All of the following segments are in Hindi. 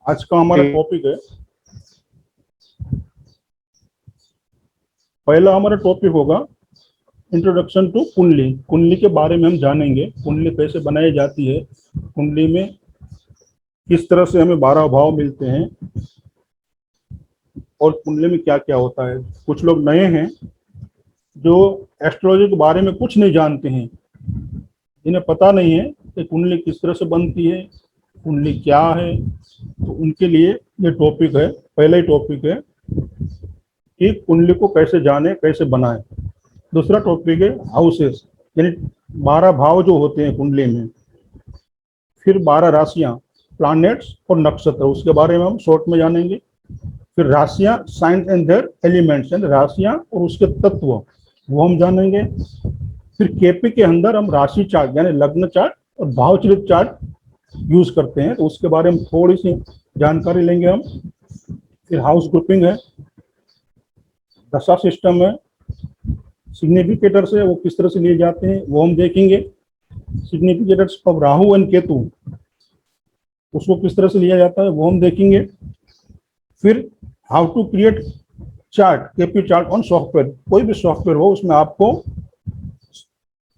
आज का हमारा टॉपिक है, पहला हमारा टॉपिक होगा इंट्रोडक्शन टू कुंडली। कुंडली के बारे में हम जानेंगे, कुंडली कैसे बनाई जाती है, कुंडली में किस तरह से हमें 12 भाव मिलते हैं और कुंडली में क्या क्या होता है। कुछ लोग नए हैं जो एस्ट्रोलॉजी के बारे में कुछ नहीं जानते हैं, जिन्हें पता नहीं है कि कुंडली किस तरह से बनती है, कुंडली क्या है। तो उनके लिए ये टॉपिक है, पहला ही टॉपिक है कि कुंडली को कैसे जाने, कैसे बनाए। दूसरा टॉपिक है हाउसेस, यानी 12 भाव जो होते हैं कुंडली में, फिर 12 राशियां, प्लैनेट्स और नक्षत्र, उसके बारे में हम शॉर्ट में जानेंगे। फिर राशियां, साइंस एंड देयर एलिमेंट्स, यानी राशियां और उसके तत्व, वो हम जानेंगे। फिर केपी के अंदर हम राशि चार्ट यानी लग्न चार्ट और भावचलित चार्ट यूज करते हैं, तो उसके बारे में थोड़ी सी जानकारी लेंगे हम। फिर हाउस ग्रुपिंग है, दशा सिस्टम है, सिग्निफिकेटर्स है वो किस तरह से लिए जाते हैं वो हम देखेंगे। सिग्निफिकेटर्स ऑफ राहु एंड केतु, उसको किस तरह से लिया जाता है वो हम देखेंगे। फिर how to create chart, KP chart on software, कोई भी सॉफ्टवेयर हो उसमें आपको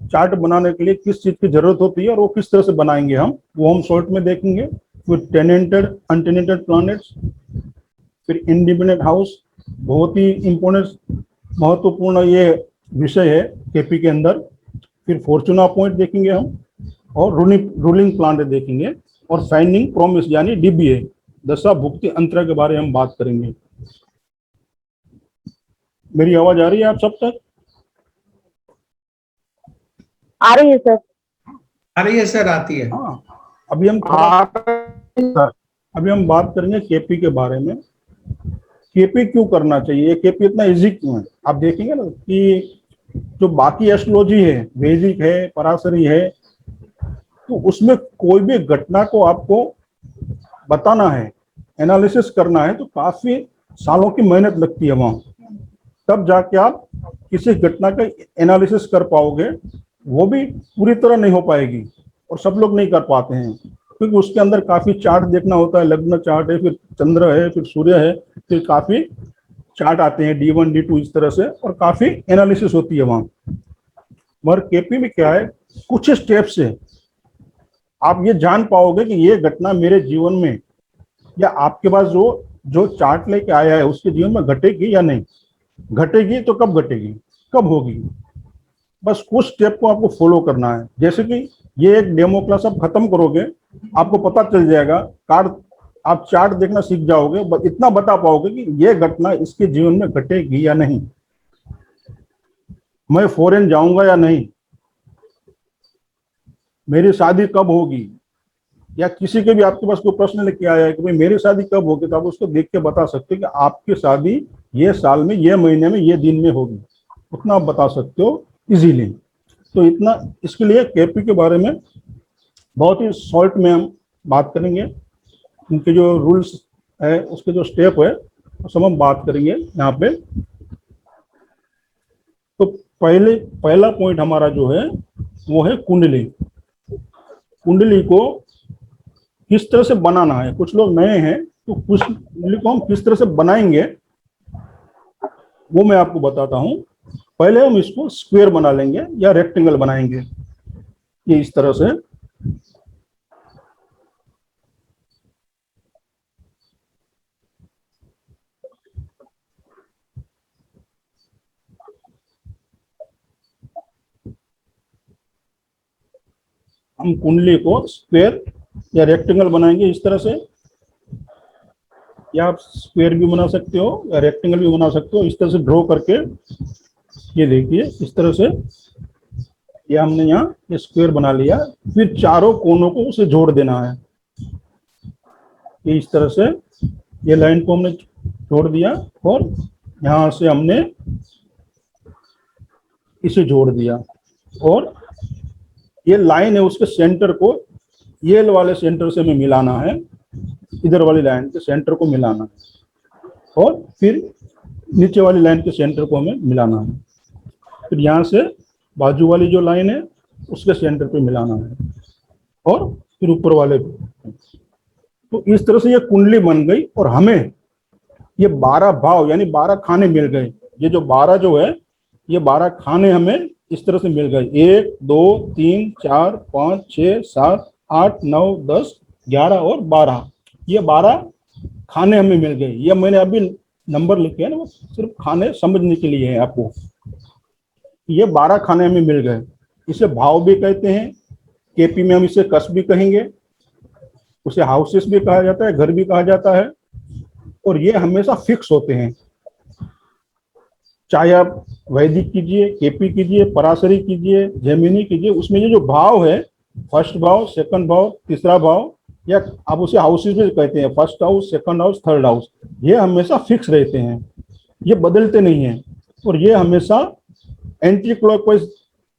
चार्ट बनाने के लिए किस चीज की जरूरत होती है और वो किस तरह से बनाएंगे हम, वो हम शॉर्ट में देखेंगे। फिर टेनेंटेड अनटेनेंटेड प्लैनेट्स, फिर इंडिपेंडेंट हाउस, बहुत ही इंपॉर्टेंट महत्वपूर्ण ये विषय है केपी के अंदर। फिर फॉर्चूना पॉइंट देखेंगे हम, और रूलिंग प्लानेट देखेंगे, और साइनिंग प्रॉमिस यानी डीबीए, दशा भुक्ति अंतरा के बारे में हम बात करेंगे। मेरी आवाज आ रही है आप सब तक? आ रही है सर। आ रही है सर, आती है। हाँ, अभी हम बात करेंगे केपी के बारे में। केपी क्यों करना चाहिए, केपी इतना इजी क्यों है। आप देखेंगे ना कि जो बाकी एस्ट्रोलॉजी है, वैदिक है, पराशरी है, तो उसमें कोई भी घटना को आपको बताना है, एनालिसिस करना है, तो काफी सालों की मेहनत लगती है वहां, तब जाके आप किसी घटना का एनालिसिस कर पाओगे। वो भी पूरी तरह नहीं हो पाएगी और सब लोग नहीं कर पाते हैं, क्योंकि उसके अंदर काफी चार्ट देखना होता है। लग्न चार्ट है, फिर चंद्र है, फिर सूर्य है, फिर काफी चार्ट आते हैं D1 D2 इस तरह से, और काफी एनालिसिस होती है वहां। मगर केपी में क्या है, कुछ स्टेप से आप ये जान पाओगे कि ये घटना मेरे जीवन में या आपके पास जो जो चार्ट लेके आया है उसके जीवन में घटेगी या नहीं घटेगी, तो कब घटेगी, कब होगी। बस कुछ स्टेप को आपको फॉलो करना है। जैसे कि ये एक डेमो क्लास आप खत्म करोगे, आपको पता चल जाएगा, कार्ड आप चार्ट देखना सीख जाओगे, इतना बता पाओगे कि ये घटना इसके जीवन में घटेगी या नहीं, मैं फॉरेन जाऊंगा या नहीं, मेरी शादी कब होगी, या किसी के भी आपके पास कोई प्रश्न लेके आया है कि भाई मेरी शादी कब होगी, तो आप उसको देख के बता सकते हो कि आपकी शादी ये साल में, ये महीने में, ये दिन में होगी, उतना आप बता सकते हो इजीली। तो इतना, इसके लिए केपी के बारे में बहुत ही शॉर्ट में हम बात करेंगे। उनके जो रूल्स है, उसके जो स्टेप है, वो सब हम बात करेंगे यहाँ पे। तो पहला पॉइंट हमारा जो है वो है कुंडली। कुंडली को किस तरह से बनाना है, कुछ लोग नए हैं तो कुंडली को हम किस तरह से बनाएंगे वो मैं आपको बताता हूं। पहले हम इसको स्क्वायर बना लेंगे या रेक्टेंगल बनाएंगे, ये इस तरह से। हम कुंडली को स्क्वायर या रेक्टेंगल बनाएंगे इस तरह से, या आप स्क्वायर भी बना सकते हो या रेक्टेंगल भी बना सकते हो। इस तरह से ड्रॉ करके, ये देखिए इस तरह से, ये हमने यहाँ ये स्क्वायर बना लिया। फिर चारों कोनों को उसे जोड़ देना है, ये इस तरह से, ये लाइन को हमने जोड़ दिया और यहाँ से हमने इसे जोड़ दिया, और ये लाइन है उसके सेंटर को ये वाले सेंटर से हमें मिलाना है, इधर वाली लाइन के सेंटर को मिलाना है, और फिर नीचे वाली लाइन के सेंटर को हमें मिलाना है। फिर यहाँ से बाजू वाली जो लाइन है उसके सेंटर पे मिलाना है, और फिर ऊपर वाले पे। तो इस तरह से ये कुंडली बन गई और हमें ये 12 भाव यानी 12 खाने मिल गए। ये जो 12 जो है ये 12 खाने हमें इस तरह से मिल गए, 1 2 3 4 5 6 7 8 9 10 11 और 12, ये 12 खाने हमें मिल गए। ये मैंने अभी नंबर लिखे हैं ना, वो सिर्फ खाने समझने के लिए है आपको। ये 12 खाने हमें मिल गए। इसे भाव भी कहते हैं, केपी में हम इसे कस भी कहेंगे, उसे हाउसेस भी कहा जाता है, घर भी कहा जाता है। और ये हमेशा फिक्स होते हैं, चाहे आप वैदिक कीजिए, केपी कीजिए, पराशरी कीजिए, जैमिनी कीजिए, उसमें ये जो भाव है, फर्स्ट भाव, सेकंड भाव, तीसरा भाव, या आप उसे हाउसेस भी कहते हैं, first house, second house, third house, ये हमेशा फिक्स रहते हैं, ये बदलते नहीं हैं। और ये हमेशा एंटी क्लॉकवाइज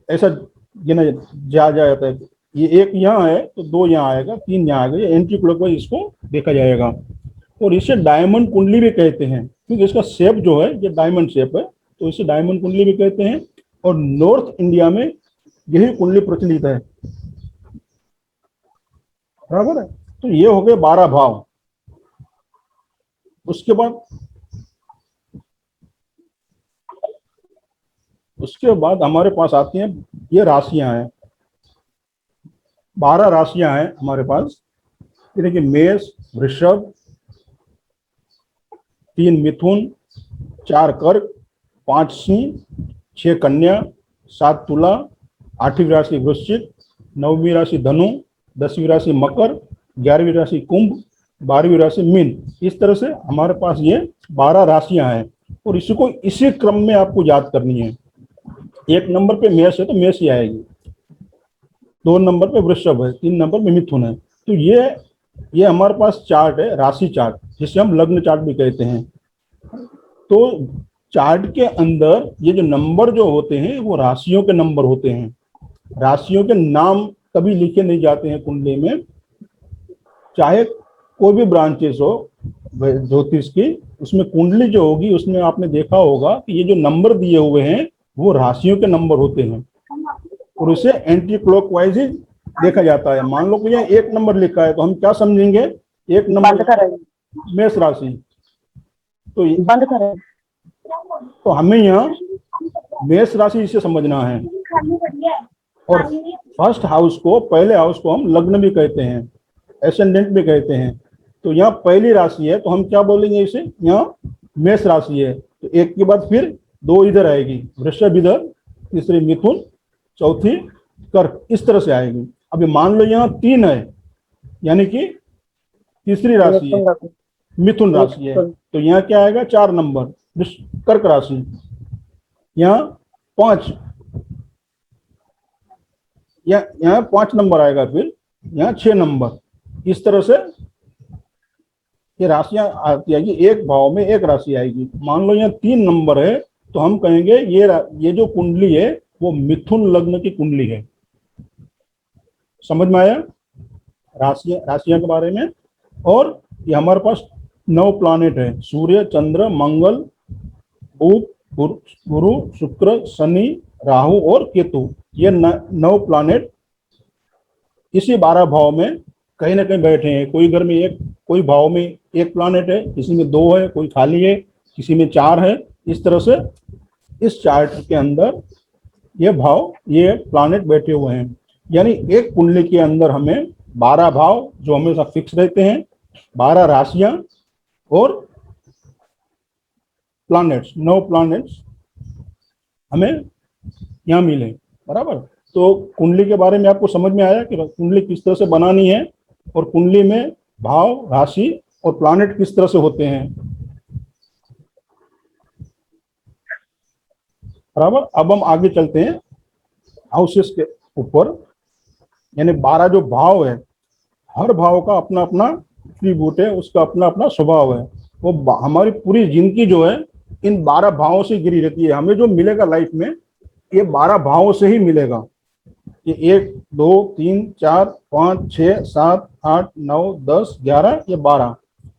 ऐसा गिना जाता है, ये एक यहाँ है तो 2 यहाँ आएगा, 3 यहाँ आएगा, ये एंटी क्लॉकवाइज इसको देखा जाएगा। और इसे डायमंड कुंडली भी कहते हैं, क्योंकि इसका शेप जो है ये डायमंड शेप है, तो इसे डायमंड कुंडली भी कहते हैं। और नॉर्थ इंडिया में यही कुंडली प्रचलित है, बराबर है। तो ये हो गए 12 भाव। उसके बाद हमारे पास आती हैं ये राशियां हैं, 12 राशियां हैं हमारे पास। ये देखिए, मेष, वृषभ, 3 मिथुन, 4 कर्क, 5 सिंह, 6 कन्या, 7 तुला, 8वीं राशि वृश्चिक, 9वीं राशि धनु, 10वीं राशि मकर, 11वीं राशि कुंभ, 12वीं राशि मीन। इस तरह से हमारे पास ये 12 राशियां हैं और इसको इसी क्रम में आपको याद करनी है। 1 नंबर पे मेष है तो मेष ही आएगी, 2 नंबर पे वृषभ है, 3 नंबर पे मिथुन है। तो ये हमारे पास चार्ट है, राशि चार्ट, जिसे हम लग्न चार्ट भी कहते हैं। तो चार्ट के अंदर ये जो नंबर जो होते हैं वो राशियों के नंबर होते हैं। राशियों के नाम कभी लिखे नहीं जाते हैं कुंडली में, चाहे कोई भी ब्रांचेस हो ज्योतिष की, उसमें कुंडली जो होगी उसमें आपने देखा होगा कि ये जो नंबर दिए हुए हैं वो राशियों के नंबर होते हैं और उसे एंटी क्लॉकवाइज ही देखा जाता है। मान लो कि यहाँ 1 नंबर लिखा है तो हम क्या समझेंगे, 1 नंबर मेष राशि, तो बंद करें। तो हमें यहाँ मेष राशि इसे समझना है। और फर्स्ट हाउस को, पहले हाउस को हम लग्न भी कहते हैं, एसेंडेंट भी कहते हैं। तो यहाँ पहली राशि है तो हम क्या बोलेंगे इसे, यहाँ मेष राशि है तो 1 के बाद फिर 2 इधर आएगी, वृषभ इधर, तीसरी मिथुन, चौथी कर्क, इस तरह से आएगी। अभी मान लो यहाँ 3 है यानी कि तीसरी राशि है, मिथुन राशि है, तो यहाँ क्या आएगा, 4 नंबर कर्क राशि, यहाँ 5, यहाँ 5 नंबर आएगा, फिर यहाँ 6 नंबर। इस तरह से ये राशियां आती आएगी, 1 भाव में 1 राशि आएगी। मान लो यहाँ 3 नंबर है तो हम कहेंगे ये जो कुंडली है वो मिथुन लग्न की कुंडली है। समझ में आया राशियां के बारे में। और ये हमारे पास 9 प्लैनेट है, सूर्य, चंद्र, मंगल, बुध, गुरु, शुक्र, शनि, राहु और केतु। ये 9 प्लैनेट इसी 12 भाव में कहीं ना कहीं बैठे हैं। कोई घर में कोई भाव में 1 प्लैनेट है, किसी में 2 है, कोई खाली है, किसी में 4 है। इस तरह से इस चार्ट के अंदर ये भाव, ये प्लैनेट बैठे हुए हैं। यानी एक कुंडली के अंदर हमें 12 भाव जो हमेशा फिक्स रहते हैं, 12 राशियां और प्लैनेट्स, 9 प्लैनेट्स हमें यहाँ मिले, बराबर। तो कुंडली के बारे में आपको समझ में आया कि कुंडली किस तरह से बनानी है और कुंडली में भाव, राशि और प्लैनेट किस तरह से होते हैं, बराबर। अब हम आगे चलते हैं हाउसेस के ऊपर। यानी 12 जो भाव है, हर भाव का अपना अपना एट्रीब्यूट है, उसका अपना अपना स्वभाव है। वो हमारी पूरी जिंदगी जो है इन 12 भावों से घिरी रहती है। हमें जो मिलेगा लाइफ में ये 12 भावों से ही मिलेगा। ये 1 2 3 4 5 6 7 8 9 10 11 ये 12,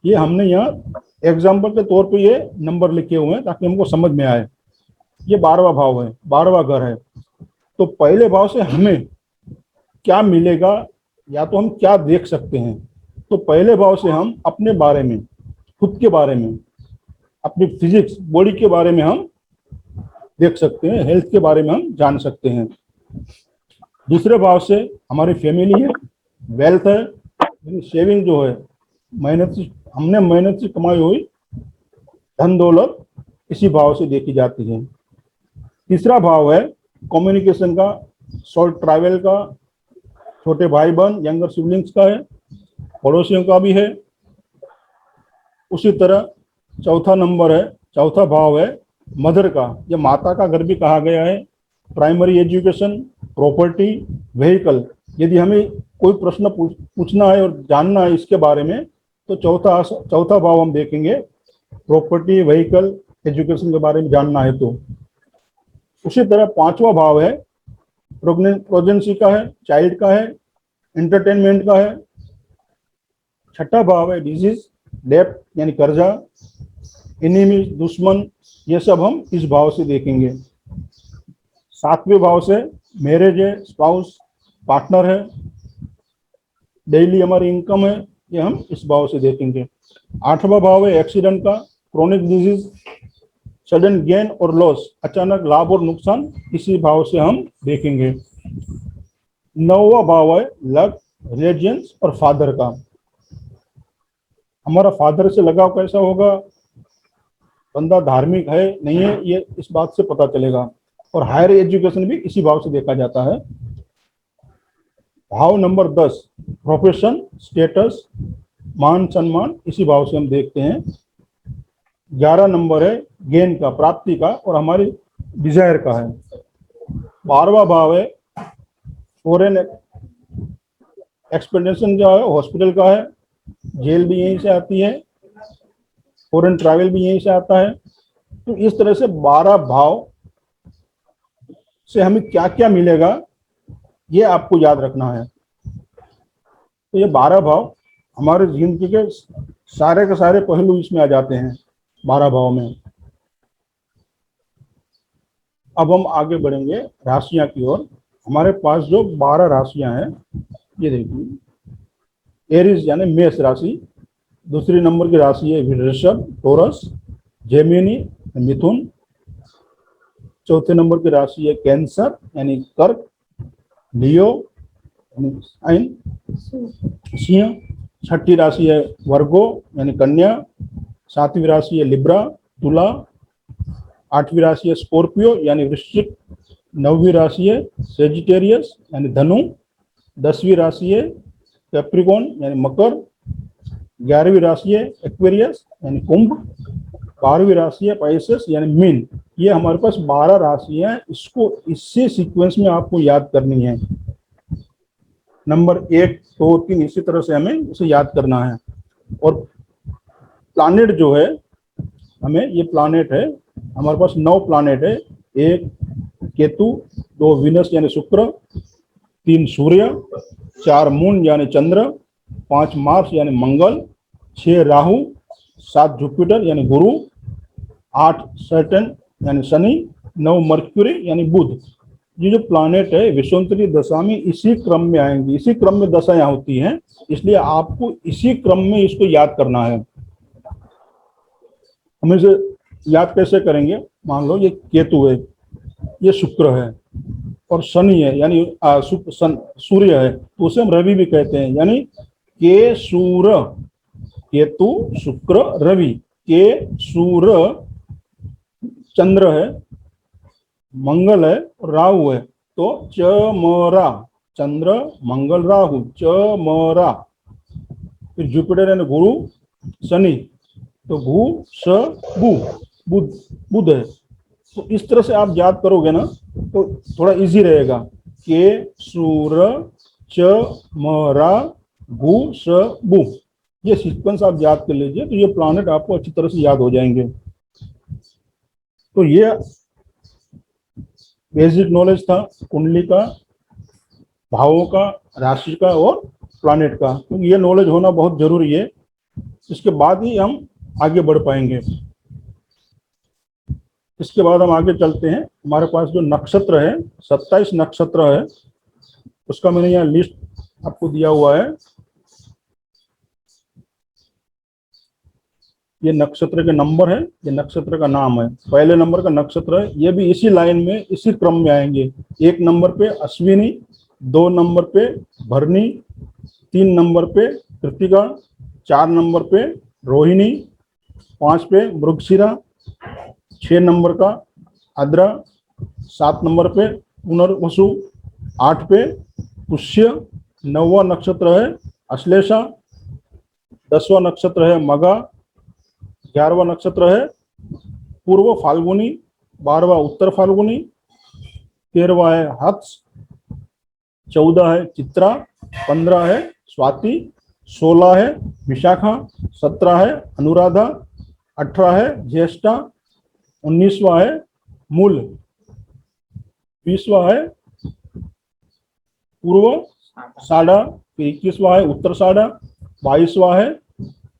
ये हमने यहाँ एग्जाम्पल के तौर पे ये नंबर लिखे हुए हैं ताकि हमको समझ में आए। ये 12वां भाव है, 12वां घर है। तो पहले भाव से हमें क्या मिलेगा या तो हम क्या देख सकते हैं, तो पहले भाव से हम अपने बारे में, खुद के बारे में, अपनी फिजिक्स बॉडी के बारे में हम देख सकते हैं, हेल्थ के बारे में हम जान सकते हैं। दूसरे भाव से हमारी फैमिली है, वेल्थ है, यानी सेविंग जो है, मेहनत से हमने मेहनत से कमाई हुई धन दौलत इसी भाव से देखी जाती है। तीसरा भाव है कम्युनिकेशन का, शॉर्ट ट्रैवल का, छोटे भाई बहन यंगर सिबलिंग्स का है, पड़ोसियों का भी है। उसी तरह चौथा भाव है मदर का, या माता का घर भी कहा गया है। प्राइमरी एजुकेशन, प्रॉपर्टी, व्हीकल, यदि हमें कोई प्रश्न पूछना है और जानना है इसके बारे में तो चौथा भाव हम देखेंगे, प्रॉपर्टी, व्हीकल, एजुकेशन के बारे में जानना है तो। उसी तरह पांचवा भाव है प्रेगनेंसी का है, चाइल्ड का है, एंटरटेनमेंट का है। छठा भाव है डिजीज, डेब्ट यानी कर्जा, एनिमी दुश्मन, ये सब हम इस भाव से देखेंगे। सातवें भाव से मैरिज है, स्पाउस, पार्टनर है, डेली हमारी इनकम है, ये हम इस भाव से देखेंगे। आठवां भाव है एक्सीडेंट का, क्रोनिक डिजीज, सडन गेन और लॉस, अचानक लाभ और नुकसान, इसी भाव से हम देखेंगे। नौवां भाव है लक, रिलीजियंस और फादर का। हमारा फादर से लगाव कैसा होगा, बंदा धार्मिक है नहीं है, ये इस बात से पता चलेगा। और हायर एजुकेशन भी इसी भाव से देखा जाता है। भाव नंबर 10 प्रोफेशन, स्टेटस, मान सम्मान, इसी भाव से हम देखते हैं। 11 नंबर है गेन का, प्राप्ति का और हमारी डिजायर का है। 12वां भाव है फॉरेन एक्सपेंडिशन जो है, हॉस्पिटल का है, जेल भी यहीं से आती है, फॉरेन ट्रैवल भी यहीं से आता है। तो इस तरह से 12 भाव से हमें क्या क्या मिलेगा ये आपको याद रखना है। तो ये 12 भाव हमारे जिंदगी के सारे के सारे पहलू इसमें आ जाते हैं 12 भाव में। अब हम आगे बढ़ेंगे राशियां की ओर। हमारे पास जो 12 राशियां हैं, ये देखिए, एरीज यानी मेष राशि, दूसरी नंबर की राशि है वृषभ, टोरस, जेमिनी, मिथुन, चौथे नंबर की राशि है कैंसर यानी कर्क, लियो यानी सिंह, छठी राशि है वर्गो यानी कन्या, सातवीं राशि है लिब्रा, तुला, आठवीं राशि है स्कॉर्पियो यानी वृश्चिक, नौवीं राशि है सेजिटेरियस यानी धनु, 10वीं राशि है कैप्रिकॉन यानी मकर, 11वीं राशि है एक्वेरियस यानी कुंभ, 12वीं राशि है पाइसेस यानी मीन। ये हमारे पास 12 राशियां हैं, इसको इसी सीक्वेंस में आपको याद करनी है। नंबर 1, 2, 3 इसी तरह से हमें इसे याद करना है। और प्लैनेट जो है, हमें ये प्लैनेट है, हमारे पास 9 प्लैनेट है। 1 केतु, 2 विनस यानी शुक्र, 3 सूर्य, 4 मून यानी चंद्र, 5 मार्स यानी मंगल, 6 राहु, 7 जुपिटर यानी गुरु, 8 सैटर्न यानी शनि, 9 मर्क्यूरी यानी बुध। ये जो प्लैनेट है विषुवंतरी दशा में इसी क्रम में आएंगी, इसी क्रम में दशाएं होती हैं, इसलिए आपको इसी क्रम में इसको याद करना है। हम इसे याद कैसे करेंगे? मान लो ये केतु है, ये शुक्र है और शनि है यानी सूर्य है, तो उसे हम रवि भी कहते हैं, यानी के सूर्य, केतु शुक्र रवि, के सूर्य चंद्र है, मंगल है और राहु है, तो चमरा, चंद्र मंगल राहु, चमरा। फिर जुपिटर यानी गुरु, शनि, तो भू स बु, बुध है। तो इस तरह से आप याद करोगे ना तो थोड़ा इजी रहेगा। के सूर्य चमरा भू स बु, ये सीक्वेंस आप याद कर लीजिए, तो ये प्लैनेट आपको अच्छी तरह से याद हो जाएंगे। तो ये बेसिक नॉलेज था कुंडली का, भावों का, राशि का और प्लैनेट का, क्योंकि ये नॉलेज होना बहुत जरूरी है। इसके बाद ही हम आगे बढ़ पाएंगे। इसके बाद हम आगे चलते हैं। हमारे पास जो नक्षत्र है 27 नक्षत्र है, उसका मैंने यहाँ लिस्ट आपको दिया हुआ है। ये नक्षत्र के नंबर है, ये नक्षत्र का नाम है। पहले नंबर का नक्षत्र है, ये भी इसी लाइन में इसी क्रम में आएंगे। 1 नंबर पे अश्विनी, 2 नंबर पे भरणी, 3 नंबर पे कृतिका, 4 नंबर पे रोहिणी, 5 पे मृगशिरा, 6 नंबर का आद्रा, 7 नंबर पे पुनर्वसु, 8 पे पुष्य, 9वां नक्षत्र है अश्लेषा, 10वां नक्षत्र है मगा, 11वां नक्षत्र है पूर्व फाल्गुनी, 12वां उत्तर फाल्गुनी, 13वां है हत्स, 14 है चित्रा, 15 है स्वाति, 16 है विशाखा, 17 है अनुराधा, 18 है ज्येष्ठा, 19वां है मूल, 20वां है पूर्व साढ़ा, 21वां है उत्तर साढ़ा, 22वां है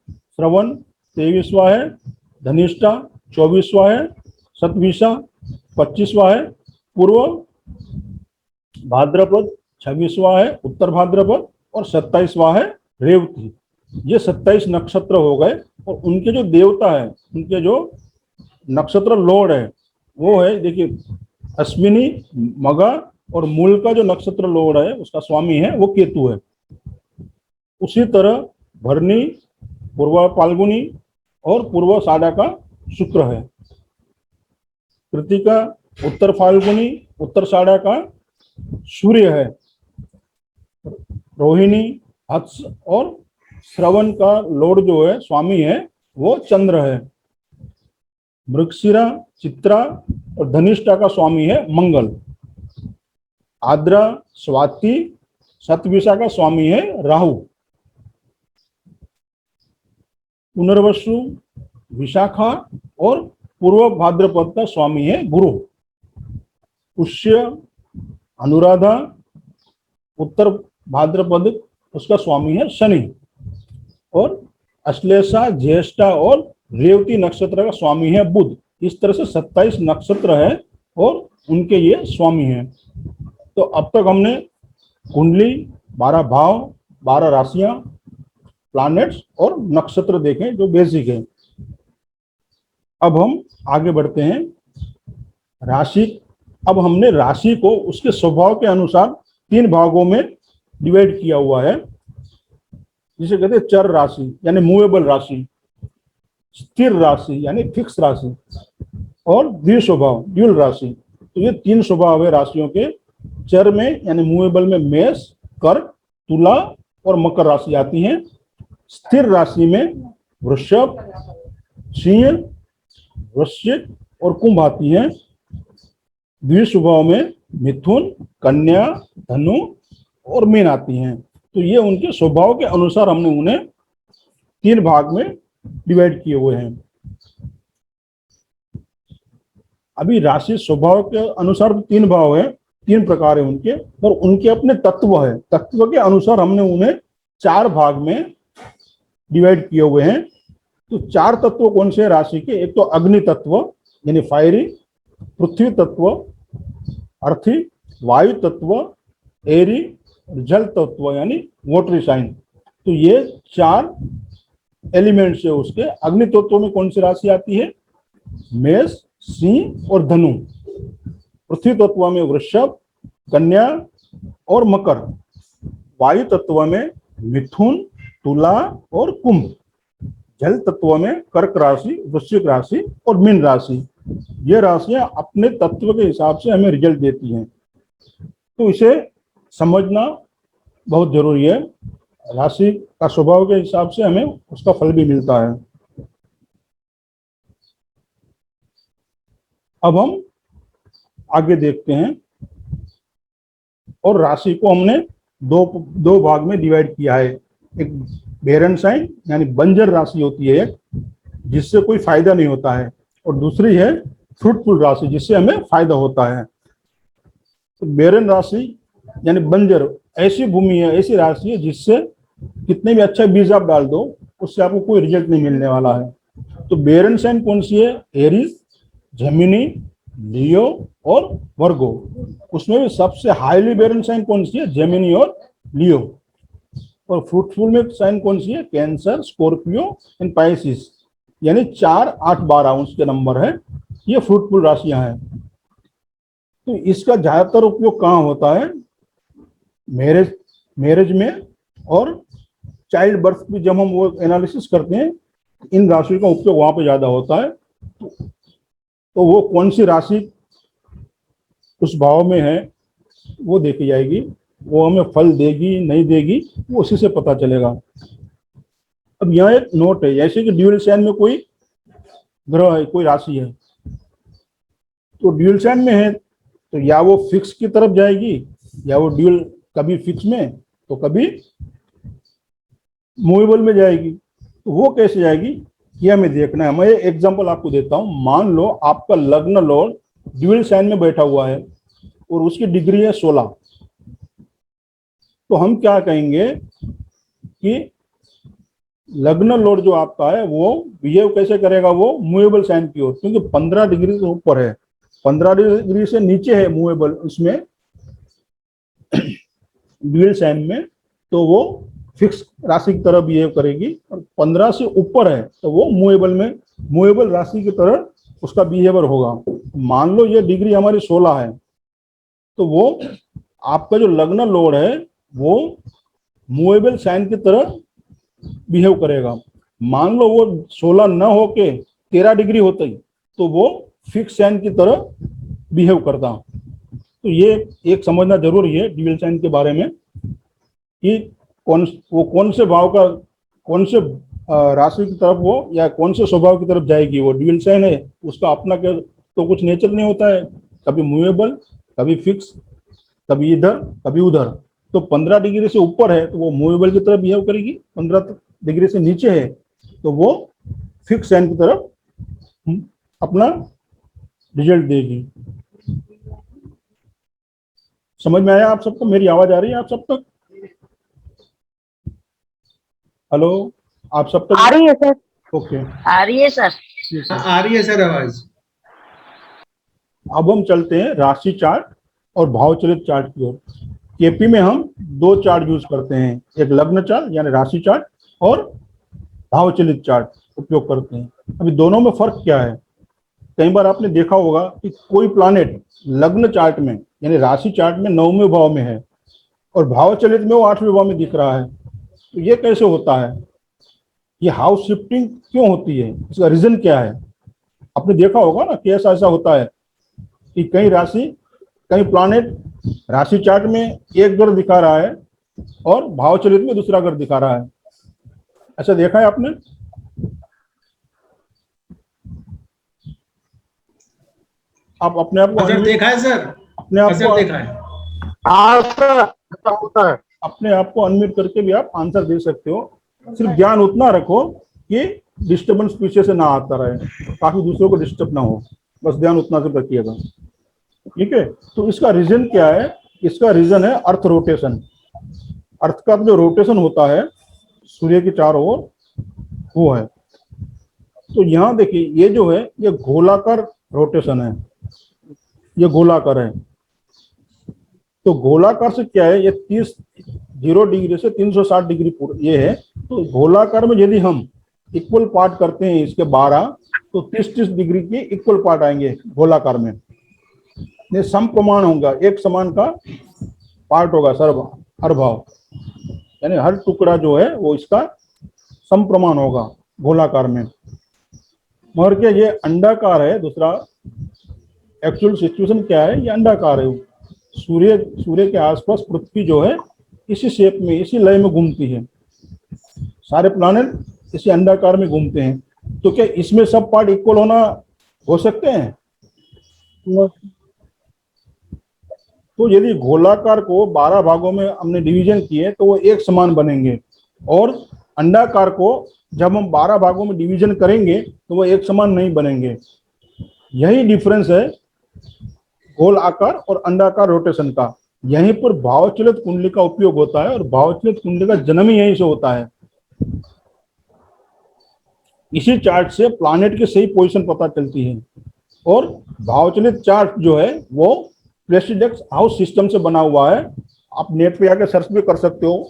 श्रवण, 23वां है धनिष्ठा, 24वां है सतविशा, 25वां है पूर्व भाद्रपद, 26वां है उत्तर भाद्रपद और 27वां है रेवती। ये 27 नक्षत्र हो गए और उनके जो देवता है, उनके जो नक्षत्र लॉर्ड है वो है, देखिए अश्विनी, मगा और मूल का जो नक्षत्र लॉर्ड है उसका स्वामी है वो केतु है। उसी तरह भरणी, पूर्व फाल्गुनी और पूर्व साढ़ा का शुक्र है। कृतिका उत्तर फाल्गुनी, उत्तर साढ़ा का सूर्य है। रोहिणी, हत्स और श्रवण का लॉर्ड जो है स्वामी है वो चंद्र है। मृगशिरा, चित्रा और धनिष्ठा का स्वामी है मंगल। आद्रा, स्वाति, शतभिषा का स्वामी है राहु। पुनर्वसु, विशाखा और पूर्व भाद्रपद का स्वामी है गुरु। पुष्य, अनुराधा, उत्तर भाद्रपद उसका स्वामी है शनि। और अश्लेषा, ज्येष्ठा और रेवती नक्षत्र का स्वामी है बुध। इस तरह से 27 नक्षत्र है और उनके ये स्वामी हैं। तो अब तक हमने कुंडली, 12 भाव, 12 राशियां, प्लैनेट्स और नक्षत्र देखें जो बेसिक है। अब हम आगे बढ़ते हैं राशि। अब हमने राशि को उसके स्वभाव के अनुसार 3 भागों में डिवाइड किया हुआ है, जिसे कहते हैं चर राशि यानी मूवेबल राशि, स्थिर राशि यानी फिक्स राशि और द्विस्वभाव ड्यूल राशि। तो ये 3 स्वभाव है राशियों के। चर में यानी मूवेबल में मेष, कर्क, तुला और मकर राशि आती हैं। स्थिर राशि में वृषभ, सिंह, वृश्चिक और कुंभ आती हैं। द्विस्वभाव में मिथुन, कन्या, धनु और मीन आती हैं। तो ये उनके स्वभाव के अनुसार हमने उन्हें 3 भाग में डिवाइड किए हुए हैं। अभी राशि स्वभाव के अनुसार 3 भाव है, 3 प्रकार है उनके, और उनके अपने तत्व है। तत्व के अनुसार हमने उन्हें 4 भाग में डिवाइड किए हुए हैं। तो 4 तत्व कौन से राशि के? एक तो अग्नि तत्व यानी फायरी, पृथ्वी तत्व अर्थी, वायु तत्व एरी, जल तत्व यानी वाटरी साइन। तो ये 4 एलिमेंट्स है उसके। अग्नि तत्व में कौन सी राशि आती है? मेष, सिंह और धनु। पृथ्वी तत्व में वृषभ, कन्या और मकर। वायु तत्व में मिथुन, तुला और कुंभ। जल तत्व में कर्क राशि, वृश्चिक राशि और मीन राशि। ये राशियां अपने तत्व के हिसाब से हमें रिजल्ट देती हैं। तो इसे समझना बहुत जरूरी है। राशि का स्वभाव के हिसाब से हमें उसका फल भी मिलता है। अब हम आगे देखते हैं। और राशि को हमने दो भाग में डिवाइड किया है। एक बेरन साइन यानी बंजर राशि होती है एक, जिससे कोई फायदा नहीं होता है, और दूसरी है फ्रूटफुल राशि जिससे हमें फायदा होता है। तो बेरन राशि यानी बंजर ऐसी भूमि है, ऐसी राशि है जिससे कितने भी अच्छा बीज आप डाल दो उससे आपको कोई रिजल्ट नहीं मिलने वाला है। तो बेरन साइन कौन सी है? एरीज, जेमिनी, लियो और वर्गो। उसमें भी सबसे हाईली बेरन साइन कौन सी है? जेमिनी और लियो। और फ्रूटफुल में साइन कौन सी है? Cancer, Scorpio and Pisces. यानी 4, 8, 12 उसके नंबर है, ये फ्रूटफुल राशियां हैं। तो इसका ज्यादातर उपयोग कहाँ होता है? मैरिज मैरिज में, और चाइल्ड बर्थ भी जब हम वो एनालिसिस करते हैं, इन राशियों का उपयोग वहां पे ज्यादा होता है। तो वो कौन सी राशि उस भाव में है वो देखी जाएगी, वो हमें फल देगी नहीं देगी वो उसी से पता चलेगा। अब यहाँ एक नोट है, जैसे कि ड्यूल साइन में कोई ग्रह है, कोई राशि है, तो ड्यूल साइन में है तो या वो फिक्स की तरफ जाएगी, या वो ड्यूल कभी फिक्स में तो कभी मूवेबल में जाएगी। तो वो कैसे जाएगी ये हमें देखना है। मैं एग्जांपल आपको देता हूं। मान लो आपका लग्न लॉर्ड ड्यूल साइन में बैठा हुआ है और उसकी डिग्री है 16, तो हम क्या कहेंगे कि लग्न लॉर्ड जो आपका है वो बिहेव कैसे करेगा, वो मूवेबल साइन की ओर, क्योंकि 15 डिग्री से ऊपर है, 15 डिग्री से नीचे है मूवेबल उसमें ड्यूल साइन में, तो वो फिक्स राशि की तरह बिहेव करेगी, और 15 से ऊपर है तो वो मूवेबल में, मूवेबल राशि की तरह उसका बिहेवियर होगा। मान लो ये डिग्री हमारी 16 है, तो वो आपका जो लग्न लॉर्ड है वो मूवेबल साइन की तरह बिहेव करेगा। मान लो वो 16 न होके 13 डिग्री होती तो वो फिक्स साइन की तरह बिहेव करता। तो ये एक समझना जरूरी है ड्यूल साइन के बारे में कि कौन से भाव का, कौन से राशि की तरफ वो, या कौन से स्वभाव की तरफ जाएगी। वो ड्यूल साइन है उसका अपना तो कुछ नेचर नहीं होता है, कभी मूवेबल, कभी फिक्स, कभी इधर कभी उधर। तो 15 डिग्री से ऊपर है तो वो मूवेबल की तरफ बिहेव करेगी, 15 डिग्री से नीचे है तो वो फिक्स साइन की तरफ अपना रिजल्ट देगी। समझ में आया आप सबको? मेरी आवाज आ रही है आप सब तक? हेलो, आप सब तक आ रही है सर। ओके? आ रही है सर। आ रही है सर आवाज। अब हम चलते हैं राशि चार्ट और भावचलित चार्ट की ओर। केपी में हम 2 चार्ट यूज करते हैं, एक लग्न चार्ट यानी राशि चार्ट और भावचलित चार्ट उपयोग करते हैं। अभी दोनों में फर्क क्या है? कई बार आपने देखा होगा कि कोई प्लैनेट लग्न चार्ट में यानी राशि चार्ट में 9वें भाव में है और भावचलित में वो 8वें भाव में दिख रहा है। तो ये कैसे होता है? ये हाउस शिफ्टिंग क्यों होती है, इसका रीजन क्या है? आपने देखा होगा ना कि ऐसा होता है कि कई प्लैनेट राशि चार्ट में एक ग्रह दिखा रहा है और भावचलित में दूसरा ग्रह दिखा रहा है। ऐसा देखा है आपने? आप अपने आप को देखा है सर, अपने आप को देखा है। हाँ सर, ऐसा होता है। अपने आप को अनम्यूट करके भी आप आंसर दे सकते हो। सिर्फ ध्यान उतना रखो कि डिस्टर्बेंस पीछे से ना आता रहे, ताकि दूसरों को डिस्टर्ब ना हो, बस ध्यान उतना से रखिएगा, ठीक है? तो इसका रीजन क्या है? इसका रीजन है अर्थ रोटेशन। अर्थ का जो रोटेशन होता है सूर्य के चारों ओर, वो है। तो यहाँ देखिए ये जो है ये गोलाकार रोटेशन है, ये गोलाकार है। तो गोलाकार से क्या है, ये 0 डिग्री से 360 डिग्री ये है। तो गोलाकार में यदि हम इक्वल पार्ट करते हैं इसके 12, तो 30-30 डिग्री के इक्वल पार्ट आएंगे गोलाकार में। ये सम प्रमाण होगा, एक समान का पार्ट होगा हर भाव, यानी हर टुकड़ा जो है वो इसका सम प्रमाण होगा गोलाकार में। मगर क्या ये अंडाकार है? दूसरा एक्चुअल सिचुएशन क्या है, ये अंडाकार है। सूर्य के आसपास पृथ्वी जो है इसी शेप में, इसी लय में घूमती है। सारे प्लैनेट इसी अंडाकार में घूमते हैं। तो क्या इसमें सब पार्ट इक्वल हो सकते हैं? तो यदि गोलाकार को 12 भागों में हमने डिवीजन किए तो वो एक समान बनेंगे, और अंडाकार को जब हम 12 भागों में डिवीजन करेंगे तो वो एक समान नहीं बनेंगे। यही डिफरेंस है गोल आकार और अंडाकार रोटेशन का। यहीं पर भावचलित कुंडली का उपयोग होता है, और भावचलित कुंडली का जन्म ही यहीं से होता है। इसी चार्ट से प्लैनेट की सही पोजीशन पता चलती है। और भावचलित चार्ट जो है वो प्लेसिडेक्स हाउस सिस्टम से बना हुआ है। आप नेट पे आके सर्च भी कर सकते हो,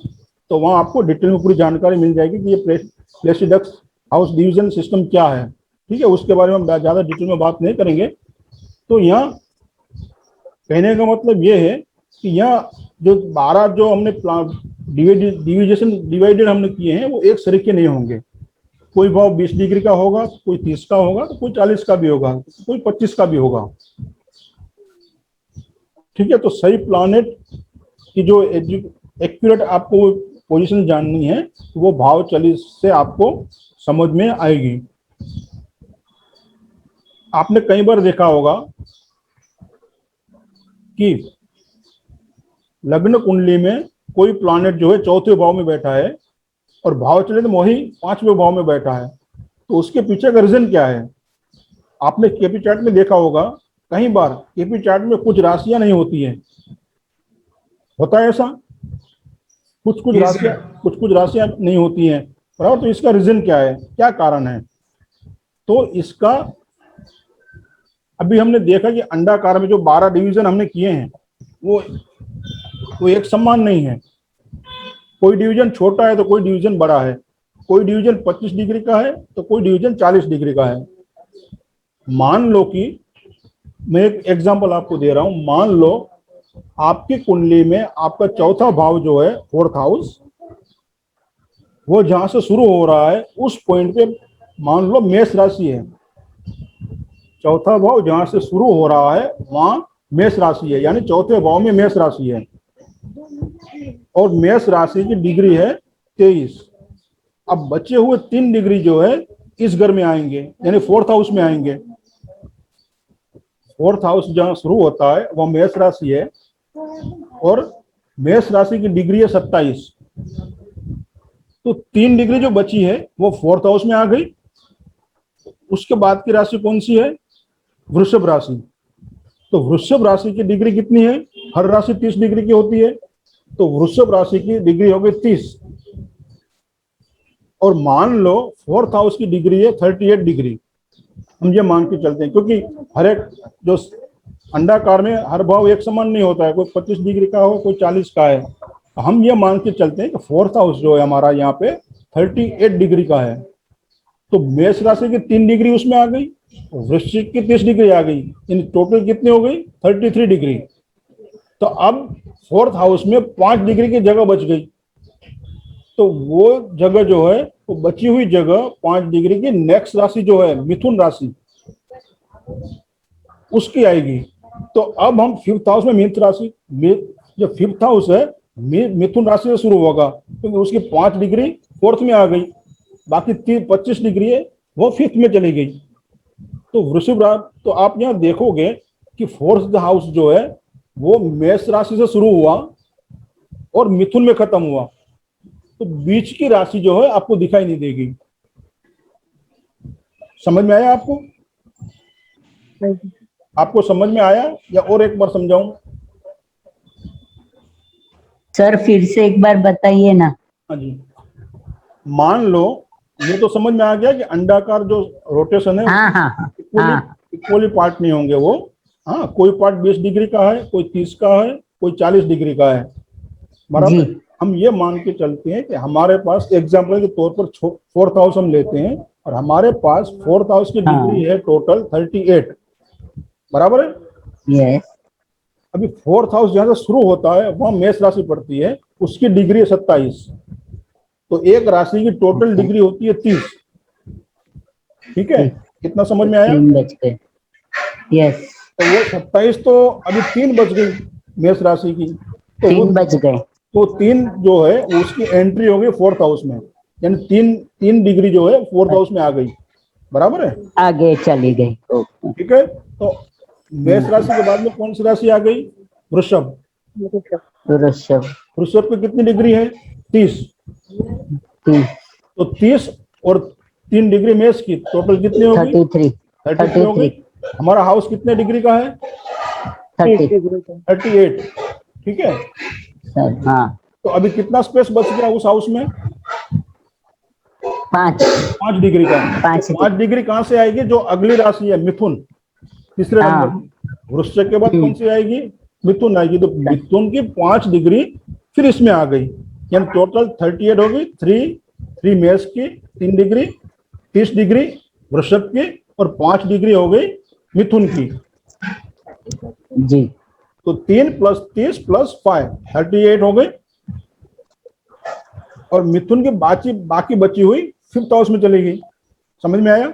तो वहां आपको डिटेल में पूरी जानकारी मिल जाएगी कि ये प्लेसिडेक्स हाउस डिवीजन सिस्टम क्या है, ठीक है, उसके बारे में हम ज़्यादा डिटेल में बात नहीं करेंगे। तो यहाँ कहने का मतलब ये है कि यहाँ जो 12 जो हमने डिवाइडेड हमने किए हैं वो एक सरीके नहीं होंगे। कोई भाव 20 डिग्री का होगा, कोई 30 का होगा, तो कोई 40 का भी होगा, कोई 25 का भी होगा, ठीक है। तो सही प्लानेट की जो एक्यूरेट आपको पोजीशन जाननी है तो वो भाव चालित से आपको समझ में आएगी। आपने कई बार देखा होगा कि लग्न कुंडली में कोई प्लानेट जो है चौथे भाव में बैठा है और भाव चलित वही 5वें भाव में बैठा है, तो उसके पीछे का रीजन क्या है? आपने केपी चार्ट में देखा होगा, कई बार केपी चार्ट में कुछ राशियां नहीं होती है, होता है ऐसा, कुछ कुछ राशियां नहीं होती हैं, बराबर। तो इसका रीजन क्या है, क्या कारण है? तो इसका अभी हमने देखा कि अंडाकार में जो 12 डिवीजन हमने किए हैं वो एक समान नहीं है। कोई डिवीजन छोटा है तो कोई डिवीजन बड़ा है, कोई डिवीजन 25 डिग्री का है तो कोई डिवीजन 40 डिग्री का है। मान लो कि मैं एक एग्जांपल आपको दे रहा हूं, मान लो आपकी कुंडली में आपका चौथा भाव जो है 4th हाउस, वो जहां से शुरू हो रहा है उस पॉइंट पे मान लो मेष राशि है। चौथा भाव जहां से शुरू हो रहा है वहां मेष राशि है, यानी चौथे भाव में मेष राशि है और मेष राशि की डिग्री है 23। अब बचे हुए 3 डिग्री जो है इस घर में आएंगे, यानी 4th हाउस में आएंगे। 4th हाउस जहां शुरू होता है वह मेष राशि है और मेष राशि की डिग्री है 27। तो 3 डिग्री जो बची है वो 4th हाउस में आ गई। उसके बाद की राशि कौन सी है? वृषभ राशि। तो वृषभ राशि की डिग्री कितनी है? हर राशि 30 डिग्री की होती है, तो वृषभ राशि की डिग्री हो गई 30। और मान लो 4th हाउस की डिग्री है 38 डिग्री, हम ये मान के चलते हैं, क्योंकि हर एक जो अंडाकार में हर भाव एक समान नहीं होता है, कोई 25 डिग्री का हो, कोई 40 का है। हम ये मान के चलते हैं कि 4th हाउस जो है हमारा यहाँ पे 38 डिग्री का है। तो मेष राशि की 3 डिग्री उसमें आ गई, वृश्चिक की 30 डिग्री आ गई, यानी टोटल कितनी हो गई? 33 डिग्री। तो अब 4th हाउस में 5 डिग्री की जगह बच गई, तो वो जगह जो है वो बची हुई जगह 5 डिग्री की नेक्स्ट राशि जो है मिथुन राशि उसकी आएगी। तो अब हम 5th हाउस में मिथुन राशि, जो 5th हाउस है मिथुन राशि से शुरू होगा, क्योंकि तो उसकी 5 डिग्री 4th में आ गई, बाकी 25 डिग्री है वो 5th में चली गई। तो वृषभ राशि, तो आप यहाँ देखोगे कि 4th हाउस जो है वो मेष राशि से शुरू हुआ और मिथुन में खत्म हुआ, तो बीच की राशि जो है आपको दिखाई नहीं देगी। समझ में आया आपको? आपको समझ में आया या और एक बार समझाऊं? सर फिर से एक बार बताइए ना। हाँ जी, मान लो ये तो समझ में आ गया कि अंडाकार जो रोटेशन है हाँ। इक्वली पार्ट नहीं होंगे वो। हाँ, कोई पार्ट 20 डिग्री का है, कोई 30 का है, कोई 40 डिग्री का है, बराबर। हम ये मान के चलते हैं कि हमारे पास एग्जाम्पल के तौर पर 4th हाउस हम लेते हैं और हमारे पास 4th हाउस की डिग्री है टोटल 38, बराबर है। यस। अभी 4th हाउस जहां से शुरू होता है वहां मेष राशि पड़ती है, उसकी डिग्री है 27। तो एक राशि की टोटल डिग्री होती है 30। ठीक है, कितना समझ में आया? 3 बच गए। यस। तो वो 27, तो अभी 3 बच गई मेष राशि की, तो 3 बच गए, तो 3 जो है उसकी एंट्री हो गई 4th हाउस में, यानी 3 डिग्री जो है 4th हाउस में आ गई, बराबर है, आगे चली गई। ठीक है। तो मेष राशि के बाद में कौन सी राशि आ गई? वृषभ। वृषभ की कितनी डिग्री है? 30। तो 30 और 3 डिग्री मेष की टोटल कितनी होगी? 33 होगी। हमारा हाउस कितने डिग्री का है? 38। ठीक है। हाँ। तो अभी कितना स्पेस बच गया उस हाउस में? 5 डिग्री का। 5 डिग्री कहां से आएगी? जो अगली राशि है मिथुन, तीसरे नंबर। वृश्चिक के बाद कौन सी आएगी? मिथुन आएगी। तो मिथुन की 5 डिग्री फिर इसमें आ गई, यानी टोटल 38 होगी। 3 मेष की 3 डिग्री 30 डिग्री वृषभ की और 5 डिग्री हो गई मिथुन की। जी। तो 3 + 30 + 5 38 हो गई। और मिथुन की बाकी बची हुई 5th हाउस में चली गई। समझ में आया?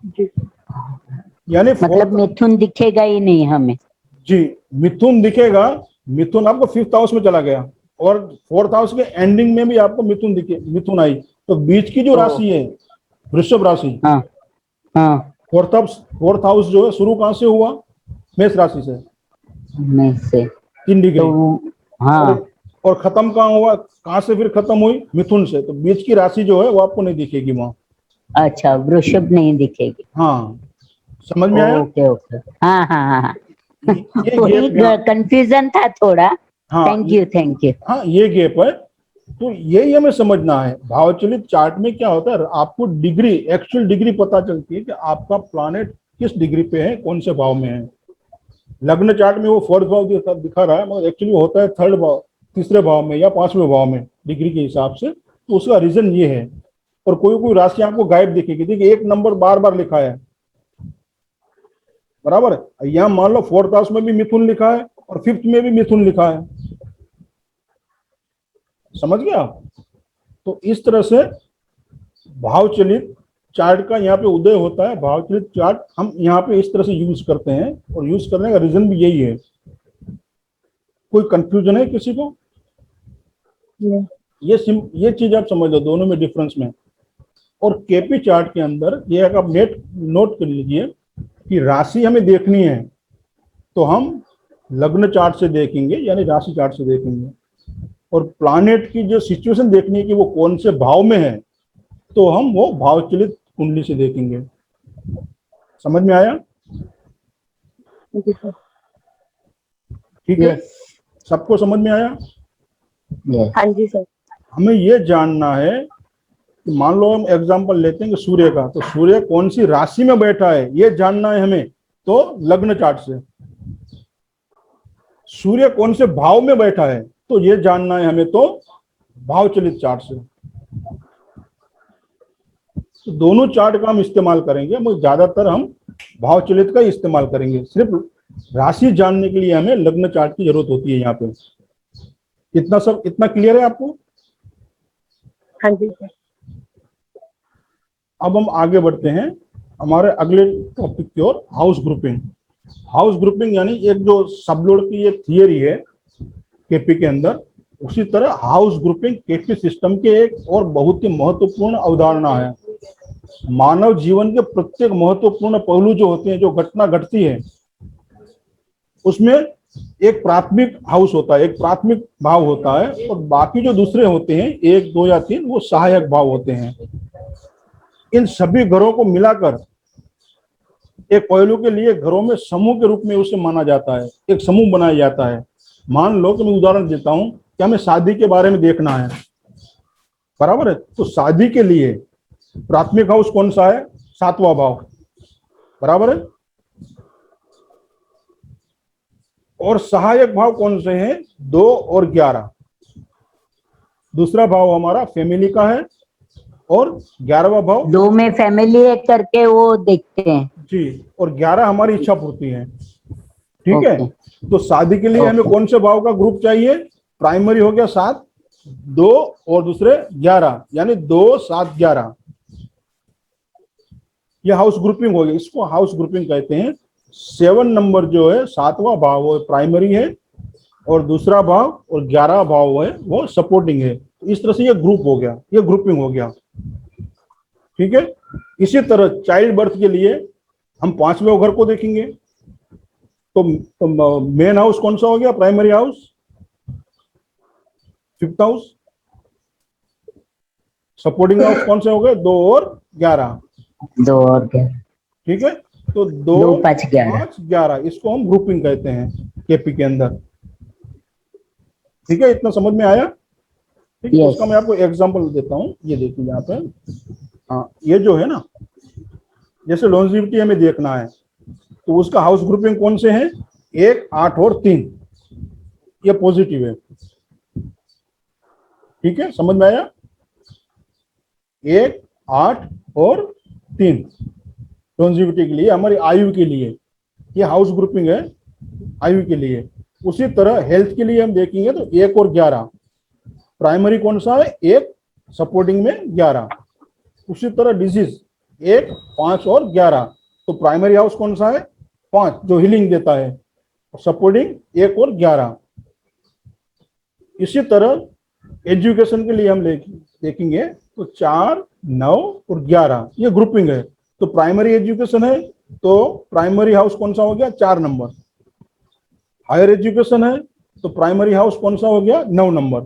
जी यानी मतलब मिथुन दिखेगा ही नहीं हमें। जी, मिथुन दिखेगा। मिथुन आपको 5th हाउस में चला गया और 4th हाउस के एंडिंग में भी आपको मिथुन आई। तो बीच की जो राशि है वृषभ राशि, हाँ हाँ। 4th हाउस जो है शुरू कहां से हुआ? मेष राशि से, नहीं से 3 डिग्री। तो हाँ। और खत्म कहाँ हुआ? कहां से फिर खत्म हुई? मिथुन से। तो बीच की राशि जो है वो आपको नहीं दिखेगी वहां। अच्छा, वृषभ नहीं दिखेगी। हाँ, समझ में आया? Okay okay. हाँ हाँ हाँ हाँ। ये वही गैप यहाँ, कंफ्यूजन था थोड़ा। हाँ थैंक यू। हाँ, ये गैप है। तो यही हमें समझना है। भावचलित चार्ट में क्या होता है, आपको डिग्री, एक्चुअल डिग्री पता चलती है कि आपका प्लैनेट किस डिग्री पे है, कौन से भाव में है। लग्न चार्ट में वो 4th भाव दिखा रहा है, मगर एक्चुअली होता है 3rd भाव, तीसरे भाव में या 5वें भाव में डिग्री के हिसाब से। तो उसका रीजन ये है। और कोई कोई राशि आपको गायब दिखेगी। देखिए, एक नंबर बार बार लिखा है, बराबर है। यहाँ मान लो 4th हाउस में भी मिथुन लिखा है और 5th में भी मिथुन लिखा है। समझ गया आप? तो इस तरह से भावचलित चार्ट का यहाँ पे उदय होता है। भावचलित चार्ट हम यहाँ पे इस तरह से यूज करते हैं, और यूज करने का रीजन भी यही है। कोई कंफ्यूजन है किसी को? ये चीज आप समझ लो, दोनों में डिफरेंस में। और केपी चार्ट के अंदर ये आप नोट कर लीजिए कि राशि हमें देखनी है तो हम लग्न चार्ट से देखेंगे, यानी राशि चार्ट से देखेंगे। और प्लैनेट की जो सिचुएशन देखनी है कि वो कौन से भाव में है, तो हम वो भावचलित कुंडली से देखेंगे। समझ में आया? ठीक है, यस सबको समझ में आया? यस। हाँ जी सर। हमें ये जानना है कि मान लो हम एग्जांपल लेते हैं कि सूर्य का, तो सूर्य कौन सी राशि में बैठा है ये जानना है हमें, तो लग्न चार्ट से। सूर्य कौन से भाव में बैठा है तो ये जानना है हमें, तो भावचलित चार्ट से। तो दोनों चार्ट का हम इस्तेमाल करेंगे, मगर ज्यादातर हम भावचलित का ही इस्तेमाल करेंगे। सिर्फ राशि जानने के लिए हमें लग्न चार्ट की जरूरत होती है यहाँ पे। इतना क्लियर है आपको? हाँ जी सर। अब हम आगे बढ़ते हैं हमारे अगले टॉपिक की ओर, हाउस ग्रुपिंग। हाउस ग्रुपिंग यानी एक जो सबलोड की एक थियरी है केपी के अंदर, उसी तरह हाउस ग्रुपिंग केपी सिस्टम के एक और बहुत ही महत्वपूर्ण अवधारणा है। मानव जीवन के प्रत्येक महत्वपूर्ण पहलू जो होते हैं, जो घटना घटती है, उसमें एक प्राथमिक हाउस होता है, एक प्राथमिक भाव होता है, और बाकी जो दूसरे होते हैं 1, 2 या 3, वो सहायक भाव होते हैं। इन सभी घरों को मिलाकर एक पहलू के लिए घरों में समूह के रूप में उसे माना जाता है, एक समूह बनाया जाता है। मान लो कि मैं उदाहरण देता हूं कि हमें शादी के बारे में देखना है, बराबर है। तो शादी के लिए प्राथमिक हाउस कौन सा है? 7वां भाव, बराबर है। और सहायक भाव कौन से हैं? 2 और 11। दूसरा भाव हमारा फैमिली का है, और 11वां भाव 2 में फैमिली एक करके वो देखते हैं जी, और 11 हमारी इच्छा पूर्ति है। ठीक है। ओके। तो शादी के लिए हमें कौन से भाव का ग्रुप चाहिए? प्राइमरी हो गया 7, 2 और दूसरे 11, यानी 2, 7, 11। यह हाउस ग्रुपिंग हो गया, इसको हाउस ग्रुपिंग कहते हैं। 7 नंबर जो है 7वां भाव वो प्राइमरी है, और दूसरा भाव और 11 भाव है वो सपोर्टिंग है। इस तरह से ये ग्रुप हो गया, ये ग्रुपिंग हो गया। ठीक है। इसी तरह चाइल्ड बर्थ के लिए हम 5वें घर को देखेंगे। तो मेन हाउस कौन सा हो गया? Primary house. 5th house. Supporting house कौन से हो गए? 2 और 11। 2 और 11। ठीक है। तो 2, 2, 5, 11। 5, 11, इसको हम ग्रुपिंग कहते हैं केपी के अंदर। ठीक है, इतना समझ में आया? ठीक है। Yes. उसका मैं आपको एग्जांपल देता हूं। ये देखिए यहाँ पे, हाँ, ये जो है ना, जैसे लॉन्जिविटी हमें देखना है, तो उसका हाउस ग्रुपिंग कौन से हैं? 1, 8 और 3। ये पॉजिटिव है। ठीक है, समझ में आया? 1, 8 और 3 लॉन्जिविटी के लिए, हमारी आयु के लिए, ये हाउस ग्रुपिंग है आयु के लिए। उसी तरह हेल्थ के लिए हम देखेंगे तो 1 और 11, प्राइमरी कौन सा है 1, सपोर्टिंग में 11। उसी तरह डिजीज 1, 5 और 11, तो प्राइमरी हाउस कौन सा है 5 जो हीलिंग देता है, सपोर्टिंग 1 और 11। इसी तरह एजुकेशन के लिए हम देखेंगे तो 4, 9 और 11 ये ग्रुपिंग है। तो प्राइमरी एजुकेशन है तो प्राइमरी हाउस कौन सा हो गया 4 नंबर। हायर एजुकेशन है तो प्राइमरी हाउस कौन सा हो गया 9 नंबर।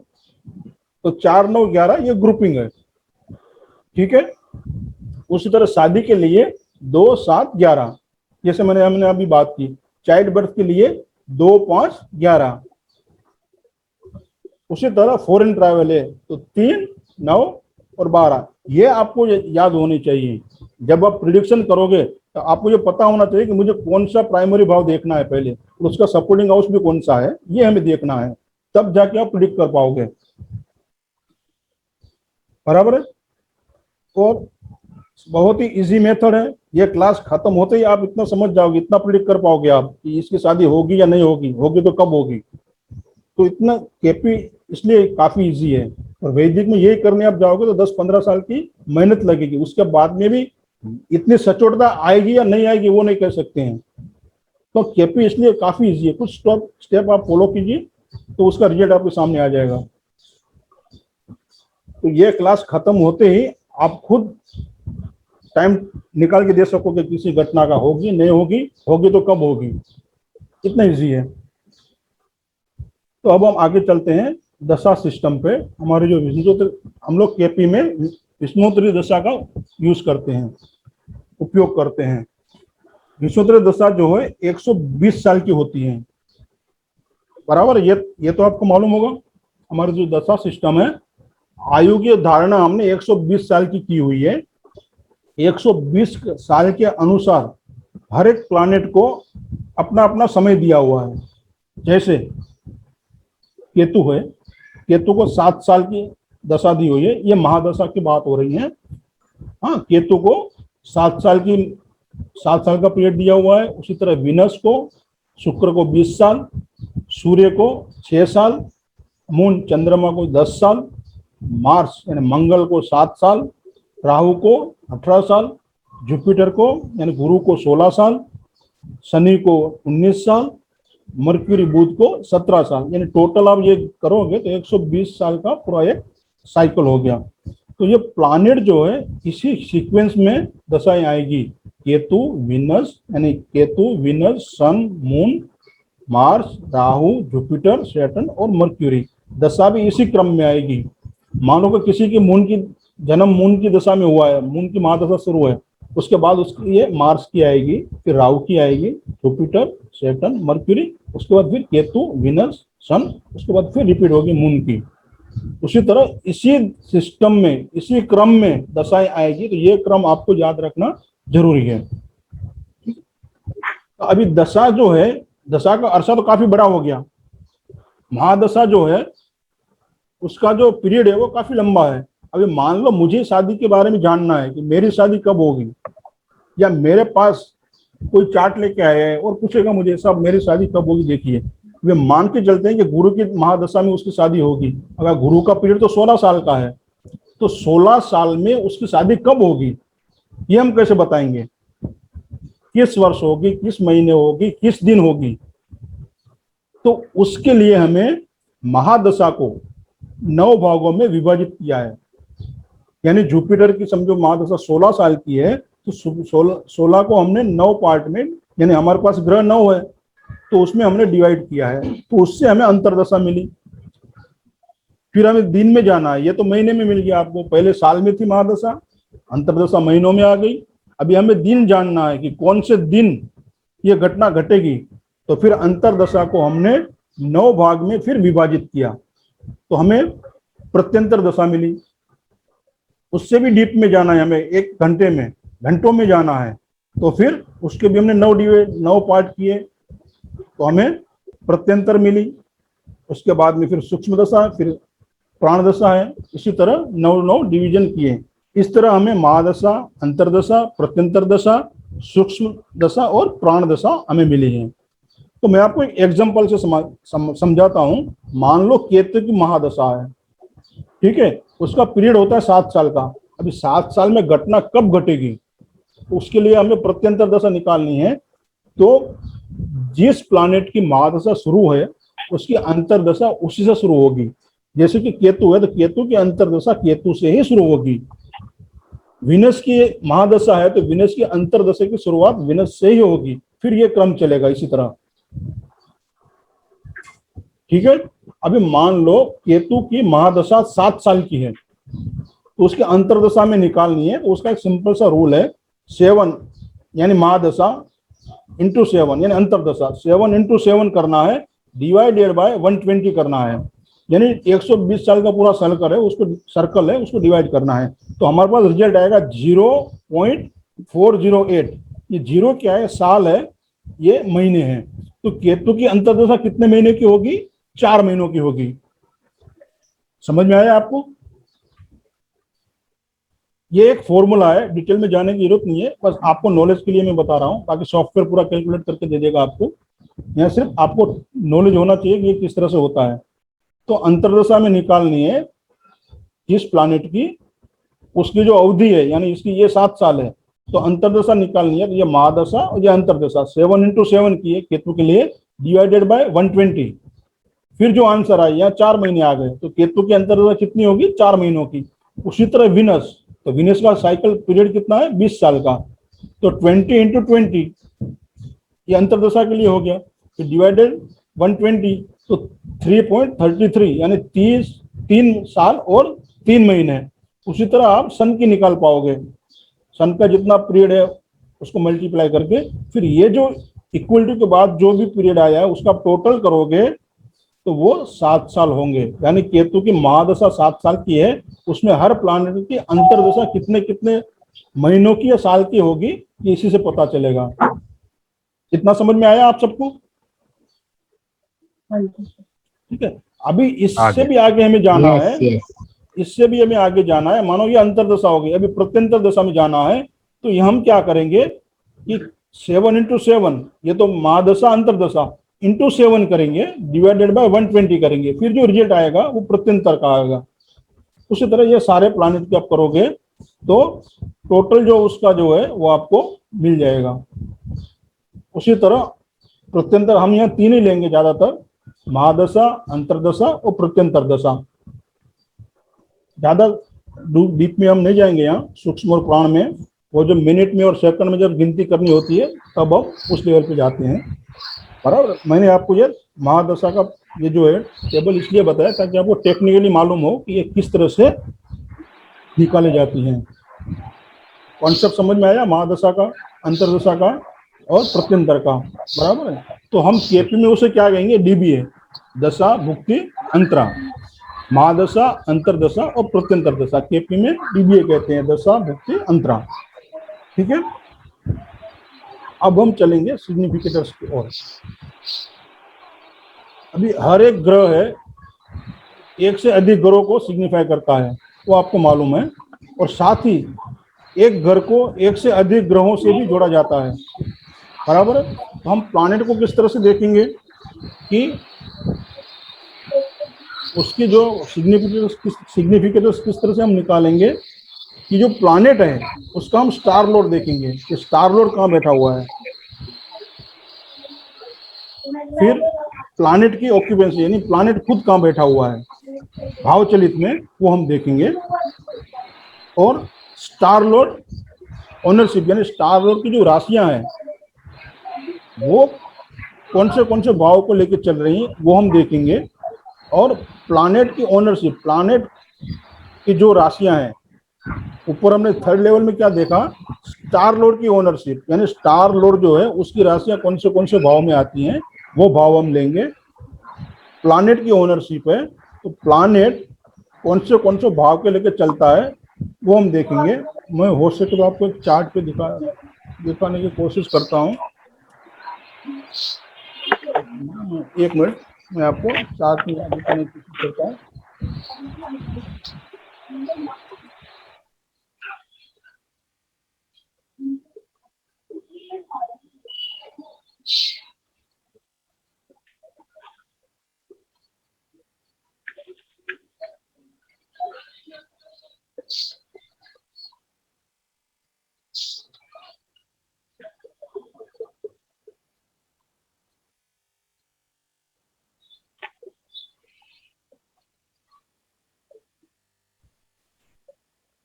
तो 4, 9, 11 ये ग्रुपिंग है, ठीक है। उसी तरह शादी के लिए 2, 7, 11, जैसे हमने अभी बात की। चाइल्ड बर्थ के लिए 2, 5, 11। उसी तरह फॉरेन ट्रैवल है तो 3, 9 और 12, ये आपको याद होनी चाहिए। जब आप प्रिडिक्शन करोगे तो आपको ये पता होना चाहिए कि मुझे कौन सा प्राइमरी भाव देखना है पहले, और उसका सपोर्टिंग हाउस भी कौन सा है ये हमें देखना है, तब जाके आप प्रिडिक्ट कर पाओगे, बराबर है। और बहुत ही इजी मेथड है, ये क्लास खत्म होते ही आप इतना समझ जाओगे, इतना प्रिडिक्ट कर पाओगे आप कि इसकी शादी होगी या नहीं होगी, होगी तो कब होगी। तो इतना केपी इसलिए काफी इजी है। और वैदिक में यही करने आप जाओगे तो 10-15 साल की मेहनत लगेगी, उसके बाद में भी इतनी सचोटता आएगी या नहीं आएगी वो नहीं कह सकते हैं। तो केपी इसलिए काफी इजी है, कुछ स्टेप आप फॉलो कीजिए तो उसका रिजल्ट आपके सामने आ जाएगा। तो ये क्लास खत्म होते ही आप खुद टाइम निकाल के दे सकोगे किसी घटना का, होगी नहीं होगी, होगी तो कब होगी, इतना इजी है। तो अब हम आगे चलते हैं दशा सिस्टम पे। हमारे जो विष्णुत्रि, हम लोग केपी में विष्णुत्रि दशा का यूज करते हैं, उपयोग करते हैं। विष्णुत्रि दशा जो है 120 साल की होती है, बराबर। ये तो आपको मालूम होगा। हमारी जो दशा सिस्टम है, आयु की धारणा हमने 120 साल की हुई है। 120 साल के अनुसार हर एक प्लैनेट को अपना अपना समय दिया हुआ है। जैसे केतु है, केतु को 7 साल की दशा दी हुई है, ये महादशा की बात हो रही है। हाँ, केतु को 7 साल का पीरियड दिया हुआ है। उसी तरह विनस को, शुक्र को 20 साल, सूर्य को 6 साल, मून चंद्रमा को 10 साल, मार्स यानी मंगल को 7 साल, राहु को 18 साल, जुपिटर को यानी गुरु को 16 साल, शनि को 19 साल, मरक्यूरी बुध को 17 साल, यानी टोटल आप ये करोगे तो 120 साल का पूरा एक साइकिल हो गया। तो ये प्लैनेट जो है इसी सीक्वेंस में दशाएं आएगी। केतु विनस यानी Ketu Venus Sun Moon Mars Rahu Jupiter Saturn और मरक्यूरी, दशा भी इसी क्रम में आएगी। मानो कि किसी की मून की जन्म मून की दशा में हुआ है, मून की महादशा शुरू है, उसके बाद उसकी ये मार्स की आएगी, फिर राहु की आएगी, जुपिटर सैटर्न मरक्यूरी, उसके बाद फिर केतु विनस सन, उसके बाद फिर रिपीट होगी मून की। उसी तरह इसी सिस्टम में इसी क्रम में दशाएं आएगी। तो ये क्रम आपको याद रखना जरूरी है। तो अभी दशा जो है, दशा का अरसा तो काफी बड़ा हो गया। महादशा जो है उसका जो पीरियड है वो काफी लंबा है। अभी मान लो मुझे शादी के बारे में जानना है कि मेरी शादी कब होगी, या मेरे पास कोई चार्ट लेके आया है और पूछेगा मुझे साहब मेरी शादी कब होगी, देखिए वे मान के चलते हैं कि गुरु की महादशा में उसकी शादी होगी। अगर गुरु का पीरियड तो 16 साल का है, तो 16 साल में उसकी शादी कब होगी ये हम कैसे बताएंगे, किस वर्ष होगी, किस महीने होगी, किस दिन होगी। तो उसके लिए हमें महादशा को 9 भागों में विभाजित किया है। यानी जुपिटर की समझो महादशा 16 साल की है, तो 16 को हमने 9 पार्ट में, यानी हमारे पास ग्रह 9 है तो उसमें हमने डिवाइड किया है, तो उससे हमें अंतरदशा मिली। फिर हमें दिन में जाना है, ये तो महीने में मिल गया आपको, पहले साल में थी महादशा, अंतरदशा महीनों में आ गई। अभी हमें दिन जानना है कि कौन से दिन ये घटना घटेगी, तो फिर अंतरदशा को हमने 9 भाग में फिर विभाजित किया, तो हमें प्रत्यंतर दशा मिली। उससे भी डीप में जाना है हमें, 1 घंटे में, घंटों में जाना है, तो फिर उसके भी हमने 9 पार्ट किए, तो हमें प्रत्यंतर मिली। उसके बाद में फिर सूक्ष्म दशा, फिर प्राण दशा है, इसी तरह 9 डिवीजन किए। इस तरह हमें महादशा, अंतरदशा, प्रत्यंतर दशा, सूक्ष्म दशा और प्राण दशा हमें मिली है। तो मैं आपको एक एग्जांपल से समझाता हूं। मान लो केतु की महादशा है, ठीक है, उसका पीरियड होता है 7 साल का। अभी 7 साल में घटना कब घटेगी, उसके लिए हमें प्रत्यंतर दशा निकालनी है। तो जिस प्लैनेट की महादशा शुरू है उसकी अंतरदशा उसी से शुरू होगी। जैसे कि केतु है तो केतु की अंतरदशा केतु से ही शुरू होगी। विनस की महादशा है तो विनस की अंतरदशा की शुरुआत विनस से ही होगी, फिर ये क्रम चलेगा इसी तरह, ठीक है। अभी मान लो केतु की महादशा 7 साल की है, तो उसके अंतरदशा में निकालनी है। तो उसका एक सिंपल सा रूल है, 7 यानी महादशा इंटू 7 यानी अंतरदशा, 7 इंटू 7 करना है, डिवाइडेड बाय 120 करना है। यानी 120 साल का पूरा सर्कल है उसको डिवाइड करना है। तो हमारे पास रिजल्ट आएगा 0.408। ये जीरो क्या है, साल है, ये महीने हैं। तो केतु की अंतरदशा कितने महीने की होगी, 4 महीनों की होगी। समझ में आया आपको? ये एक फॉर्मूला है, डिटेल में जाने की जरूरत नहीं है, बस आपको नॉलेज के लिए मैं बता रहा हूं। बाकी सॉफ्टवेयर पूरा कैलकुलेट करके दे देगा आपको। यहाँ सिर्फ आपको नॉलेज होना चाहिए कि ये किस तरह से होता है। तो अंतरदशा में निकालनी है जिस प्लैनेट की, उसकी जो अवधि है, यानी इसकी ये 7 साल है, तो अंतरदशा निकालनी है। तो ये महादशा और ये अंतरदशा 7 इंटू 7 की है केतु के लिए, डिवाइडेड बाय 120। फिर जो आंसर आया, यहाँ 4 महीने आ गए, तो केतु की अंतरदशा कितनी होगी, 4 महीनों की। उसी तरह विनस, तो विनस का साइकिल पीरियड कितना है, 20 साल का। तो 20 इंटू 20 ये अंतरदशा के लिए हो गया, फिर डिवाइडेड 120, तो 3.33 यानी 3 साल और 3 महीने। उसी तरह आप सन की निकाल पाओगे, सन का जितना पीरियड है उसको मल्टीप्लाई करके, फिर ये जो इक्वलिटी के बाद जो भी पीरियड आया है उसका टोटल करोगे तो वो 7 साल होंगे। यानी केतु की महादशा 7 साल की है, उसमें हर प्लैनेट की अंतरदशा कितने कितने महीनों की या साल की होगी, ये इसी से पता चलेगा। इतना समझ में आया आप सबको? हाँ जी। ठीक है। अभी इससे भी आगे हमें जाना yes, है, yes. इससे भी हमें आगे जाना है। मानो ये अंतरदशा हो गई, अभी प्रत्यंतर दशा में जाना है। तो ये हम क्या करेंगे कि 7 इंटू 7, ये तो महादशा अंतरदशा, इंटू 7 करेंगे, डिवाइडेड बाय 120 करेंगे, फिर जो रिजल्ट आएगा वो प्रत्यंतर का आएगा। उसी तरह ये सारे प्लैनेट की आप करोगे तो टोटल जो उसका जो है वो आपको मिल जाएगा। उसी तरह प्रत्यंतर हम यहाँ 3 ही लेंगे ज्यादातर, महादशा, अंतरदशा और प्रत्यंतर दशा। ज्यादा डीप में हम नहीं जाएंगे यहाँ, सूक्ष्म और प्राण में। वो जो मिनट में और सेकंड में जब गिनती करनी होती है तब हम उस लेवल पे जाते हैं, बराबर। मैंने आपको ये महादशा का ये जो है टेबल इसलिए बताया ताकि आपको टेक्निकली मालूम हो कि ये किस तरह से निकाले जाती हैं। कॉन्सेप्ट समझ में आया महादशा का, अंतरदशा का और प्रत्यंतर का, बराबर है। तो हम केपी में उसे क्या कहेंगे, डीबीए, दशा, भुक्ति, अंतरा। महादशा, अंतरदशा और प्रत्यंतर दशा केपी में डीबीए कहते हैं, दशा, भुक्ति, अंतरा। ठीक है। अब हम चलेंगे सिग्निफिकेटर्स की ओर। अभी हर एक ग्रह है, एक से अधिक ग्रहों को सिग्निफाई करता है, वो आपको मालूम है। और साथ ही एक ग्रह को एक से अधिक ग्रहों से भी जोड़ा जाता है, बराबर है। तो हम प्लैनेट को किस तरह से देखेंगे कि उसकी जो सिग्निफिकेटर्स किस तरह से हम निकालेंगे कि जो प्लैनेट है उसका हम स्टार लॉर्ड देखेंगे कि स्टार लॉर्ड कहाँ बैठा हुआ है। फिर प्लैनेट की ऑक्यूपेंसी यानी प्लैनेट खुद कहाँ बैठा हुआ है भाव चलित में, वो हम देखेंगे। और स्टार लॉर्ड ओनरशिप यानी स्टार लॉर्ड की जो राशियां हैं वो कौन से भाव को लेकर चल रही हैं वो हम देखेंगे। और प्लैनेट की ओनरशिप, प्लैनेट की जो राशियां हैं, ऊपर हमने थर्ड लेवल में क्या देखा, स्टार लॉर्ड की ओनरशिप यानी स्टार लॉर्ड जो है उसकी राशियां कौन से भाव में आती हैं वो भाव हम लेंगे। प्लैनेट की ओनरशिप है तो प्लैनेट कौन से भाव के लेकर चलता है वो हम देखेंगे। मैं हो सके तो आपको एक चार्ट पे दिखाने की कोशिश करता हूँ। एक मिनट, मैं आपको चार्ट में दिखाने की कोशिश करता हूँ।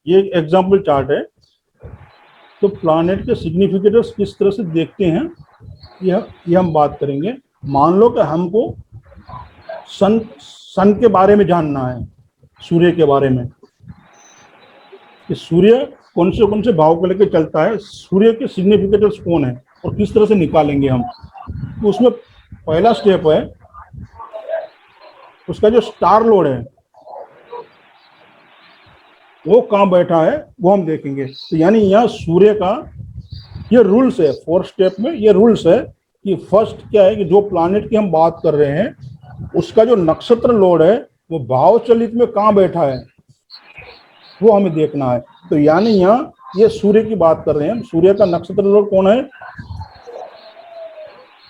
ये एक एग्जाम्पल चार्ट है। तो प्लानेट के सिग्निफिकेटर्स किस तरह से देखते हैं ये हम बात करेंगे। मान लो कि हमको सन के बारे में जानना है, सूर्य के बारे में, कि सूर्य कौन से भाव को लेकर चलता है, सूर्य के सिग्निफिकेटर्स कौन है और किस तरह से निकालेंगे हम। तो उसमें पहला स्टेप है, उसका जो स्टार लोड है वो कहाँ बैठा है वो हम देखेंगे। तो यानी यहाँ सूर्य का ये रूल्स है, 4 स्टेप में ये रूल्स है कि फर्स्ट क्या है कि जो प्लानेट की हम बात कर रहे हैं उसका जो नक्षत्र लोड है वो भाव चलित में कहाँ बैठा है वो हमें देखना है। तो यानी यहाँ ये सूर्य की बात कर रहे हैं, सूर्य का नक्षत्र लोड कौन है,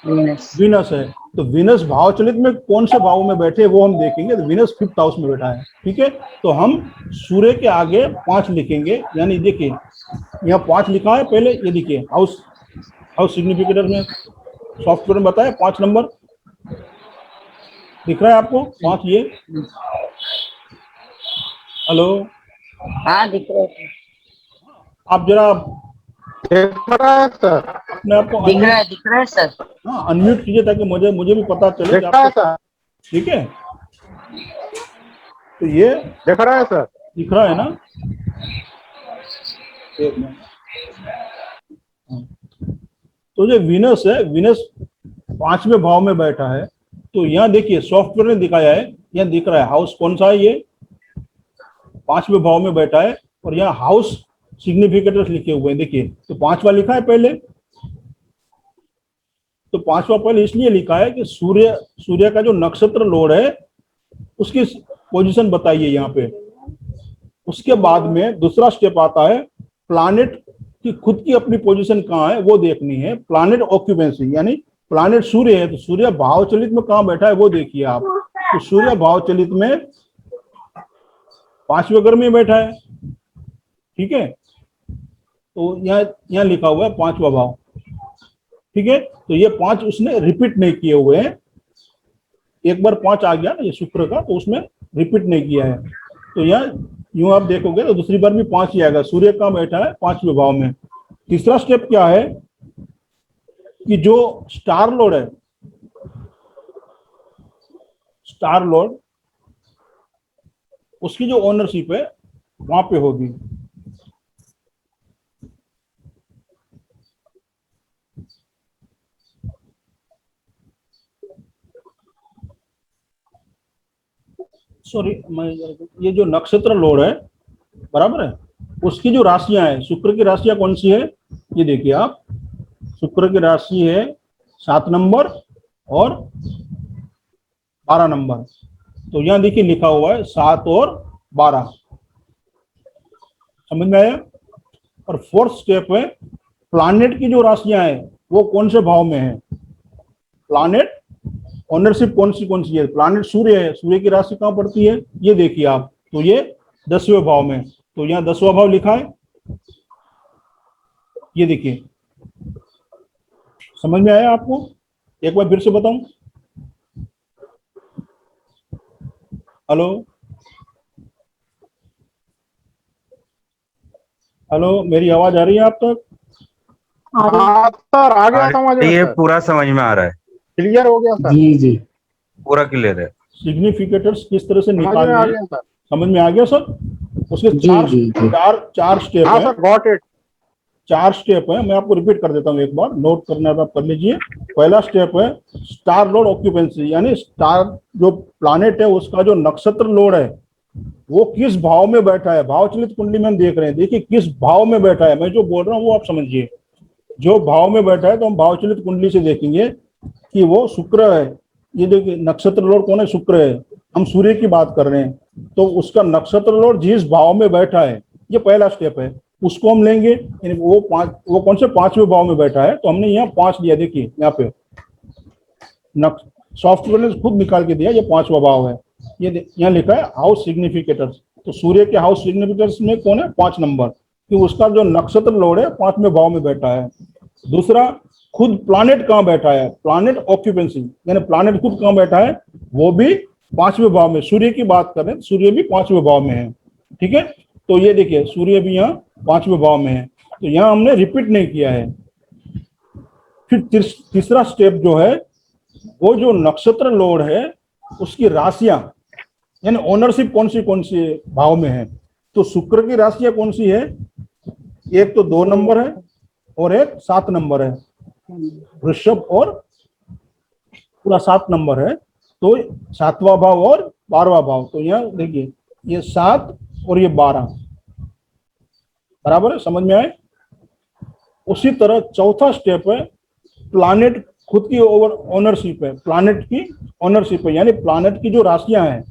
वीनस है। तो वीनस भाव चलित में कौन से भाव में बैठे वो हम देखेंगे। तो वीनस 5th हाउस में बैठा है, ठीक है। तो हम सूर्य के आगे 5 लिखेंगे, यानी देखिए यहाँ 5 लिखा है पहले, ये देखिए हाउस सिग्निफिकेटर में सॉफ्टवेयर में बताया 5 नंबर दिख रहा है आपको, 5 ये। हेलो, हाँ दिख रहे हैं। आप जरा दिख रहा है सर, अपने आप को दिख रहा है सर। हाँ अनम्यूट कीजिए ताकि मुझे भी पता चले दिख कि रहा है आपको, सर, ठीक है। तो ये दिख रहा है सर। दिख रहा है ना, एक मिनट। तो जो वीनस है, वीनस 5वें भाव में बैठा है। तो यहाँ देखिए सॉफ्टवेयर ने दिखाया है, यहाँ दिख रहा है हाउस कौन सा है, ये 5वें भाव में बैठा है और यहाँ हाउस सिग्निफिकेटर्स लिखे हुए हैं, देखिए। तो 5वां लिखा है पहले, तो 5वां पहले इसलिए लिखा है कि सूर्य का जो नक्षत्र लोड है उसकी पोजीशन बताइए यहाँ पे। उसके बाद में दूसरा स्टेप आता है, प्लानेट की खुद की अपनी पोजीशन कहाँ है वो देखनी है, प्लानेट ऑक्यूपेंसी। यानी प्लानेट सूर्य है तो सूर्य भाव चलित में कहाँ बैठा है वो देखिए आप। तो सूर्य भाव चलित में 5वें घर में बैठा है, ठीक है। तो यहाँ लिखा हुआ है 5वां भाव, ठीक है। तो ये 5 उसने रिपीट नहीं किए हुए हैं, एक बार 5 आ गया ना ये शुक्र का, तो उसमें रिपीट नहीं किया है। तो यहाँ यूं आप देखोगे तो दूसरी बार भी 5 ही आएगा। सूर्य कहाँ बैठा है, 5वें भाव में। तीसरा स्टेप क्या है कि जो स्टार लोड है, स्टार लोड उसकी जो ओनरशिप है वहां पे होगी। सॉरी, ये जो नक्षत्र लोड है बराबर है, उसकी जो राशियां है, शुक्र की राशियां कौन सी है ये देखिए आप। शुक्र की राशि है 7 नंबर और 12 नंबर। तो यहां देखिए लिखा हुआ है 7 और 12, समझ में आया। और 4th स्टेप है, प्लानेट की जो राशियां हैं वो कौन से भाव में है, प्लानेट ओनरशिप कौन सी है। प्लानेट सूर्य है, सूर्य की राशि कहाँ पड़ती है ये देखिए आप। तो ये 10वें भाव में। तो यहाँ 10वां भाव लिखा है, ये देखिए। समझ में आया आपको, एक बार फिर से बताऊं। हेलो हेलो, मेरी आवाज आ रही है आप तक? हाँ सर, आ गया समझ में ये सर, पूरा समझ में आ रहा है, क्लियर हो गया सर, जी जी पूरा क्लियर है। सिग्निफिकेटर्स किस तरह से समझ में आ निकालने, गया सर। समझ में आ गया सर। उसके जी, चार जी, जी। चार स्टेप हाँ है, सर, गॉट इट। 4 स्टेप है। मैं आपको रिपीट कर देता हूँ, एक बार नोट करना है आप कर लीजिए। पहला स्टेप है स्टार लोड ऑक्यूपेंसी, यानी स्टार जो प्लानेट है उसका जो नक्षत्र लोड है वो किस भाव में बैठा है। भाव चलित कुंडली में हम देख रहे हैं, देखिए किस भाव में बैठा है। मैं जो बोल रहा हूँ वो आप समझिए, जो भाव में बैठा है तो हम भाव चलित कुंडली से देखेंगे कि वो शुक्र है। ये देखिए नक्षत्र लोड कौन है, शुक्र है। हम सूर्य की बात कर रहे हैं तो उसका नक्षत्र लोड जिस भाव में बैठा है, ये पहला स्टेप है, उसको हम लेंगे। यानी वो कौन से 5वें भाव में बैठा है, तो हमने यहाँ 5 लिया। देखिए यहाँ पे सॉफ्टवेयर ने खुद निकाल के दिया, ये 5वां भाव है। ये यहाँ लिखा है हाउस सिग्निफिकेटर्स। तो सूर्य के हाउस सिग्निफिकेटर्स में कौन है, 5 नंबर, कि उसका जो नक्षत्र लोड है 5वें भाव में बैठा है। दूसरा, खुद प्लानेट कहाँ बैठा है, प्लानेट ऑक्यूपेंसी, यानी प्लानेट खुद कहाँ बैठा है, वो भी 5वें भाव में। सूर्य की बात करें, सूर्य भी 5वें भाव में है, ठीक है। तो ये देखिए सूर्य भी यहाँ 5वें भाव में है, तो यहाँ हमने रिपीट नहीं किया है। फिर तीसरा स्टेप जो है, वो जो नक्षत्र लॉर्ड है उसकी राशियां यानी ओनरशिप कौन सी भाव में है। तो शुक्र की राशियां कौन सी है, एक तो 2 नंबर है और एक 7 नंबर है, वृषभ और पूरा 7 नंबर है, तो 7वां भाव और 12वां भाव। तो यहाँ देखिए ये 7 और ये 12 बराबर है, समझ में आए। उसी तरह चौथा स्टेप है प्लानेट खुद की ओनरशिप है, प्लानेट की ओनरशिप है, यानी प्लानेट की जो राशियां हैं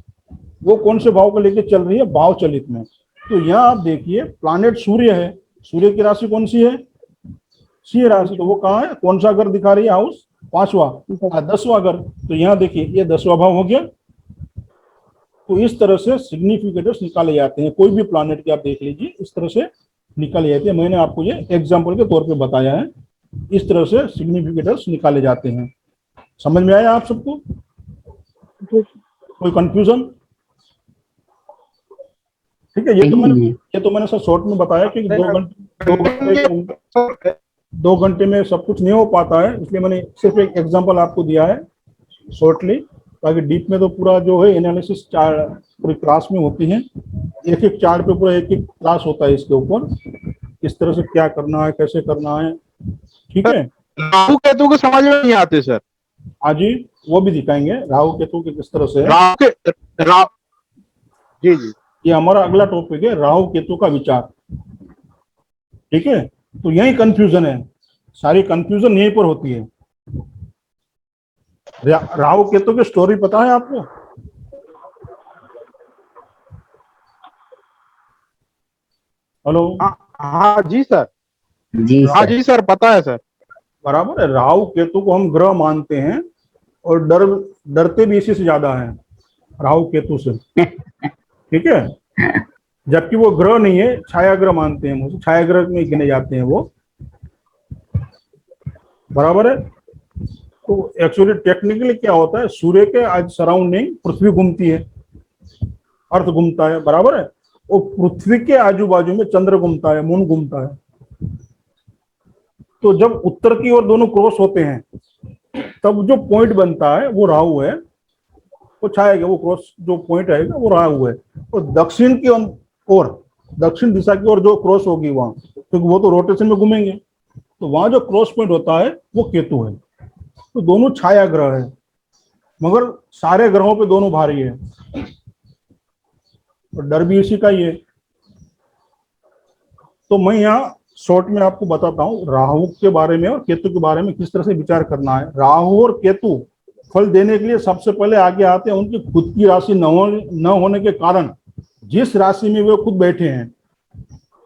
वो कौन से भाव को लेकर चल रही है, भाव चलित में। तो यहाँ आप देखिए प्लानेट सूर्य है, सूर्य की राशि कौन सी है, सिंह राशि, तो वो कहाँ है, कौन सा घर दिखा रही है, हाउस 5वां 10वां घर। तो यहाँ देखिए ये 10वां भाव हो गया। तो इस तरह से सिग्निफिकेटर्स निकाले जाते हैं, कोई भी प्लानेट के आप देख लीजिए इस तरह से निकाले जाते हैं। मैंने आपको ये एग्जाम्पल के तौर पे बताया है, इस तरह से सिग्निफिकेटर्स निकाले जाते हैं। समझ में आया आप सबको, कोई कंफ्यूजन? ठीक है, ये तो मैंने सर शॉर्ट में बताया कि 2 घंटे में सब कुछ नहीं हो पाता है, इसलिए मैंने सिर्फ एक एग्जांपल आपको दिया है शॉर्टली, ताकि डीप में तो पूरा जो है एनालिसिस पूरी क्लास में होती है, एक एक चार्ट पे पूरा एक एक क्लास होता है इसके ऊपर, किस तरह से क्या करना है, कैसे करना है। ठीक है, राहु केतु को समझ में नहीं आते सर। हाँ जी, वो भी दिखाएंगे राहु केतु के किस तरह से। जी जी, ये हमारा अगला टॉपिक है, राहु केतु का विचार। ठीक है, तो यही कंफ्यूजन है, सारी कंफ्यूजन यहीं पर होती है। राहु केतु की स्टोरी पता है आपको? हेलो, हाँ जी सर, जी हाँ सर। जी सर, पता है सर। बराबर है। राहु केतु को हम ग्रह मानते हैं और डरते भी इसी से ज्यादा है, राहु केतु से। ठीक है, जबकि वो ग्रह नहीं है, छाया ग्रह मानते हैं, मुझे छाया ग्रह में गिने जाते हैं वो। बराबर है। तो एक्चुअली टेक्निकली क्या होता है, सूर्य के आज सराउंडिंग पृथ्वी घूमती है, अर्थ घूमता है, बराबर है, और पृथ्वी के आजू बाजू में चंद्र घूमता है, मून घूमता है। तो जब उत्तर की ओर दोनों क्रॉस होते हैं तब जो पॉइंट बनता है वो राहु है, वो छाएगा, वो क्रॉस जो पॉइंट आएगा वो राहु है। और दक्षिण की ओर, दक्षिण दिशा की ओर जो क्रॉस होगी वहां, क्योंकि वो तो रोटेशन में घूमेंगे, तो वहां जो क्रॉस पॉइंट होता है वो केतु है। तो दोनों छाया ग्रह है, मगर सारे ग्रहों पे दोनों भारी है, और डर भी इसी का ही है। तो मैं यहाँ शॉर्ट में आपको बताता हूँ राहु के बारे में और केतु के बारे में किस तरह से विचार करना है। राहु और केतु फल देने के लिए सबसे पहले आगे आते हैं उनकी खुद की राशि न होने के कारण, जिस राशि में वे खुद बैठे हैं,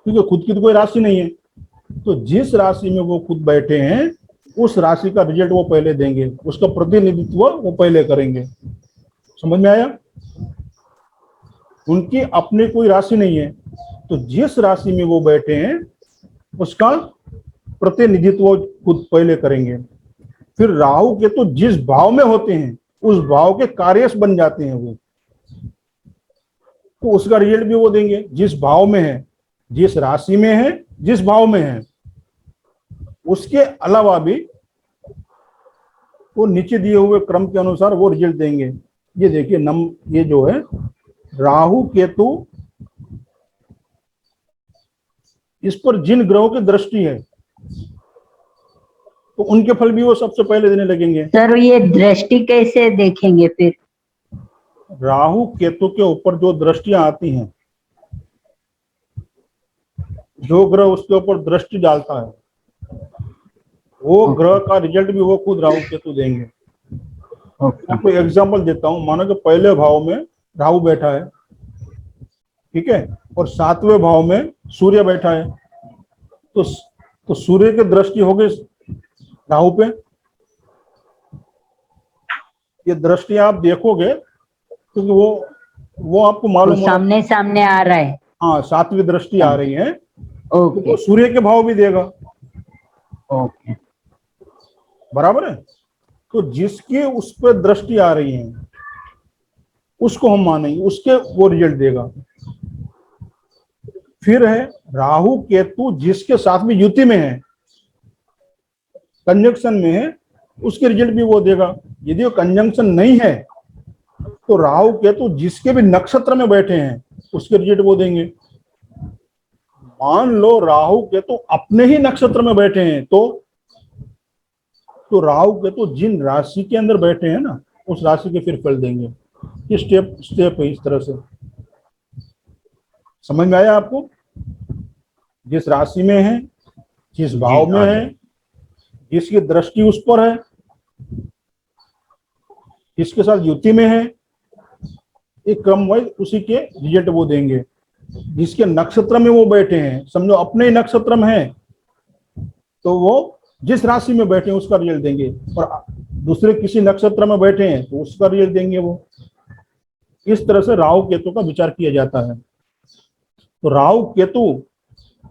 क्योंकि खुद की तो कोई राशि नहीं है, तो जिस राशि में वो खुद बैठे हैं उस राशि का रिजल्ट वो पहले देंगे, उसका प्रतिनिधित्व वो पहले करेंगे। समझ में आया? उनकी अपनी कोई राशि नहीं है, तो जिस राशि में वो बैठे हैं उसका प्रतिनिधित्व खुद पहले करेंगे। फिर राहु के तो जिस भाव में होते हैं उस भाव के कार्यश बन जाते हैं वो, तो उसका रिजल्ट भी वो देंगे, जिस भाव में है, जिस राशि में है, जिस भाव में है। उसके अलावा भी वो नीचे दिए हुए क्रम के अनुसार वो रिजल्ट देंगे। ये देखिए ये जो है राहु केतु, इस पर जिन ग्रहों की दृष्टि है तो उनके फल भी वो सबसे पहले देने लगेंगे। सर ये दृष्टि कैसे देखेंगे फिर? राहु केतु के ऊपर जो दृष्टियां आती हैं, जो ग्रह उसके ऊपर दृष्टि डालता है वो ग्रह का रिजल्ट भी वो खुद राहु केतु देंगे। आपको एग्जांपल देता हूं, मानो कि पहले भाव में राहु बैठा है, ठीक है, और 7वें भाव में सूर्य बैठा है, तो सूर्य की दृष्टि होगी राहु पे। ये दृष्टि आप देखोगे क्योंकि वो आपको मालूम तो सामने सामने आ रहा है। हाँ, 7वीं दृष्टि आ रही है, ओके तो सूर्य के भाव भी देगा। ओके, बराबर है। तो जिसकी उस पर दृष्टि आ रही है उसको हम मानेंगे, उसके वो रिजल्ट देगा। फिर है राहु केतु जिसके साथ में युति में है, कंजंक्शन में है, उसके रिजल्ट भी वो देगा। यदि वो कंजंक्शन नहीं है तो राहु केतु जिसके भी नक्षत्र में बैठे हैं उसके रिजल्ट वो देंगे। मान लो राहु केतु अपने ही नक्षत्र में बैठे हैं तो राहु केतु जिन राशि के अंदर बैठे हैं ना उस राशि के फिर फल देंगे। ये स्टेप है, इस तरह से समझ में आया आपको? जिस राशि में है, जिस भाव में है, जिसकी दृष्टि उस पर है, जिसके साथ युति में है, एक क्रम वाइज उसी के रिजल्ट वो देंगे। जिसके नक्षत्र में वो बैठे हैं, समझो अपने ही नक्षत्र में है तो वो जिस राशि में बैठे हैं उसका रिजल्ट देंगे, और दूसरे किसी नक्षत्र में बैठे हैं तो उसका रिजल्ट देंगे वो। इस तरह से राहु केतु का विचार किया जाता है। तो राहु केतु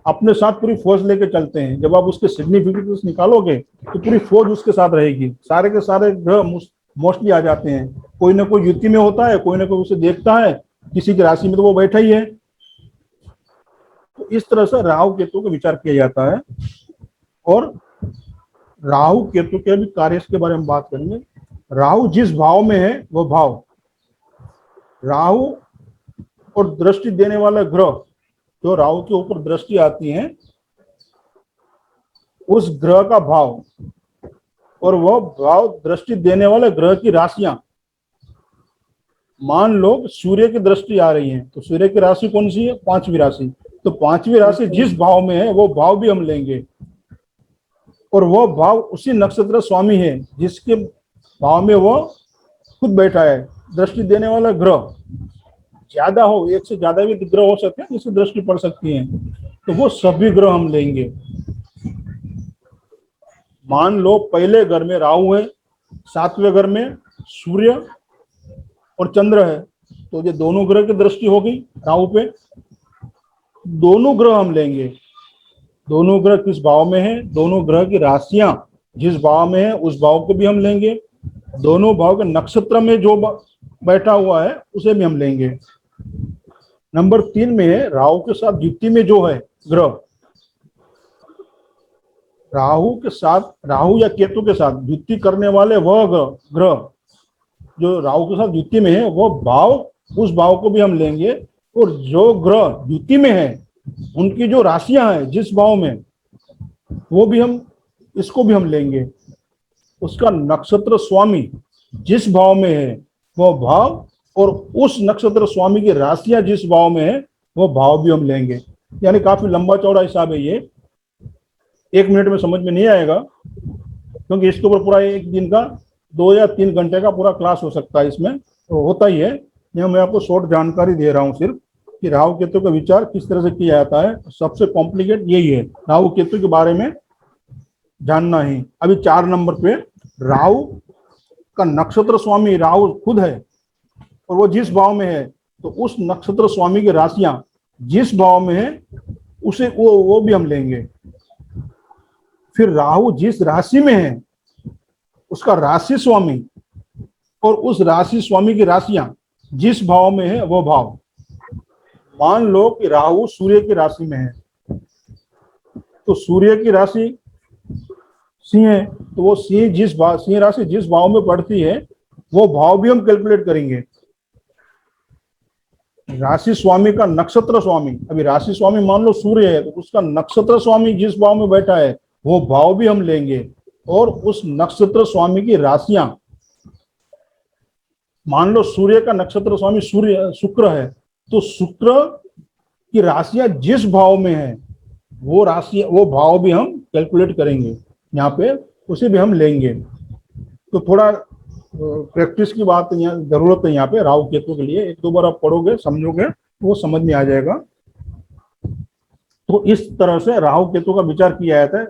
अपने साथ पूरी फौज लेके चलते हैं। जब आप उसके सिग्निफिकेंस निकालोगे तो पूरी फौज उसके साथ रहेगी। सारे के सारे ग्रह मोस्टली आ जाते हैं, कोई ना कोई युति में होता है, कोई ना कोई उसे देखता है, किसी की राशि में तो वो बैठा ही है। तो इस तरह से राहु केतु का विचार किया जाता है। और राहु केतु के भी कार्य के बारे में बात करेंगे। राहु जिस भाव में है वो भाव, राहु और दृष्टि देने वाला ग्रह जो राहु के ऊपर दृष्टि आती है उस ग्रह का भाव, और वह भाव दृष्टि देने वाले ग्रह की राशियां। मान लो सूर्य की दृष्टि आ रही है तो सूर्य की राशि कौन सी है? 5वीं राशि। तो 5वीं राशि जिस भाव में है वो भाव भी हम लेंगे, और वह भाव उसी नक्षत्र स्वामी है जिसके भाव में वह खुद बैठा है। दृष्टि देने वाला ग्रह ज्यादा हो, एक से ज्यादा भी ग्रह हो सकते हैं जिससे दृष्टि पड़ सकती है, तो वो सभी ग्रह हम लेंगे। मान लो पहले घर में राहु है, 7वें घर में सूर्य और चंद्र है, तो ये दोनों ग्रह की दृष्टि होगी राहु पे। दोनों ग्रह हम लेंगे। दोनों ग्रह किस भाव में है, दोनों ग्रह की राशियां जिस भाव में है उस भाव को भी हम लेंगे। दोनों भाव के नक्षत्र में जो बैठा हुआ है उसे भी हम लेंगे। नंबर 3 में है राहु के साथ युति में जो है ग्रह, राहु के साथ, राहु या केतु के साथ युति करने वाले वह ग्रह जो राहु के साथ युति में है वह भाव, उस भाव को भी हम लेंगे। और जो ग्रह युति में है उनकी जो राशियां हैं जिस भाव में, वो भी हम, इसको भी हम लेंगे। उसका नक्षत्र स्वामी जिस भाव में है वो भाव, और उस नक्षत्र स्वामी की राशियां जिस भाव में है वो भाव भी हम लेंगे। यानी काफी लंबा चौड़ा हिसाब है ये, 1 मिनट में समझ में नहीं आएगा, क्योंकि इसके ऊपर पूरा एक दिन का 2 या 3 घंटे का पूरा क्लास हो सकता है। इसमें तो होता ही है, यह मैं आपको शॉर्ट जानकारी दे रहा हूँ सिर्फ कि राहु केतु का विचार किस तरह से किया जाता है। सबसे कॉम्प्लिकेट यही है, राहु केतु के बारे में जानना ही। अभी 4 नंबर पे राहु का नक्षत्र स्वामी राहु खुद है, और वो जिस भाव में है तो उस नक्षत्र स्वामी की राशियां जिस भाव में है उसे वो भी हम लेंगे। फिर राहु जिस राशि में है उसका राशि स्वामी, और उस राशि स्वामी की राशियां जिस भाव में है वो भाव। मान लो कि राहु सूर्य की राशि में है, तो सूर्य की राशि सिंह है, तो वो सिंह राशि जिस भाव में पड़ती है वो भाव भी हम कैलकुलेट करेंगे। राशि स्वामी का नक्षत्र स्वामी, अभी राशि स्वामी मान लो सूर्य है तो उसका नक्षत्र स्वामी जिस भाव में बैठा है वो भाव भी हम लेंगे। और उस नक्षत्र स्वामी की राशियां, मान लो सूर्य का नक्षत्र स्वामी शुक्र है, तो शुक्र की राशियां जिस भाव में है वो भाव भी हम कैलकुलेट करेंगे यहाँ पे, उसे भी हम लेंगे। तो थोड़ा प्रैक्टिस की बात यहाँ जरूरत है यहाँ पे राहु केतु के लिए। 1-2 बार आप पढ़ोगे, समझोगे तो वो समझ में आ जाएगा। तो इस तरह से राहु केतु का विचार किया जाता है।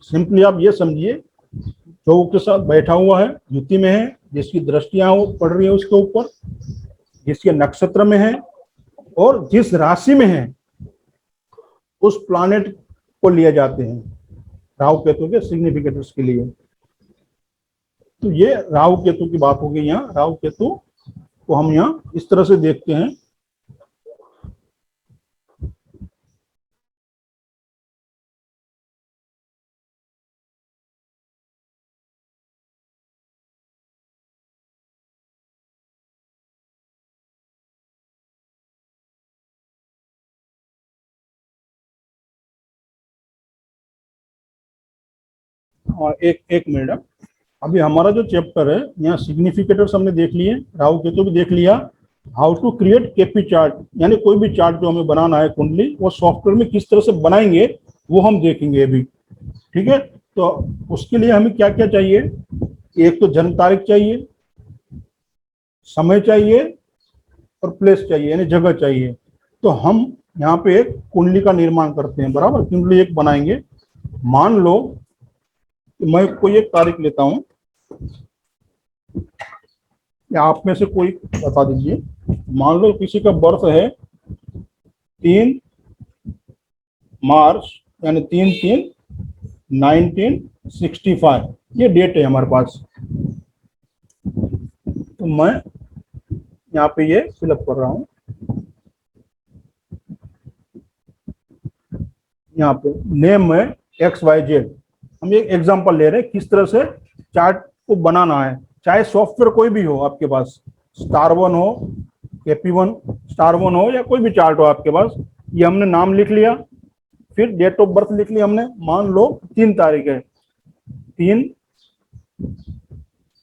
सिंपली आप ये समझिए, जो के साथ बैठा हुआ है, युति में है, जिसकी दृष्टियां वो पड़ रही है उसके ऊपर, जिसके नक्षत्र में है, और जिस राशि में है उस प्लैनेट को लिए जाते हैं राहु केतु के सिग्निफिकेटर्स के लिए। तो ये राहु केतु की बात होगी। यहाँ राहु केतु को हम यहाँ इस तरह से देखते हैं। और एक मिनट, अभी हमारा जो चैप्टर है यहाँ सिग्निफिकेटर्स हमने देख लिए, राहु केतु भी देख लिया, how to create KP chart, यानी कोई भी चार्ट जो हमें बनाना है कुंडली, वो सॉफ्टवेयर में किस तरह से बनाएंगे वो हम देखेंगे अभी। ठीक है, तो उसके लिए हमें क्या क्या चाहिए, एक तो जन्म तारीख चाहिए, समय चाहिए और प्लेस चाहिए यानी जगह चाहिए। तो हम यहाँ पे एक कुंडली का निर्माण करते हैं, बराबर, कुंडली एक बनाएंगे। मान लो कि मैं कोई एक तारीख लेता हूं, या आप में से कोई बता दीजिए। मान लो किसी का बर्थ है 3 मार्च यानी 3/3/1965, ये डेट है हमारे पास। तो मैं यहाँ पे ये फिलअप कर रहा हूँ। यहाँ पे नेम है XYZ। हम एक एग्जांपल ले रहे हैं किस तरह से चार्ट को बनाना है, चाहे सॉफ्टवेयर कोई भी हो आपके पास, स्टार1 हो, KP1 स्टार1 हो, या कोई भी चार्ट हो आपके पास। ये हमने नाम लिख लिया, फिर डेट ऑफ बर्थ लिख लिया हमने। मान लो 3 तारीख है, 3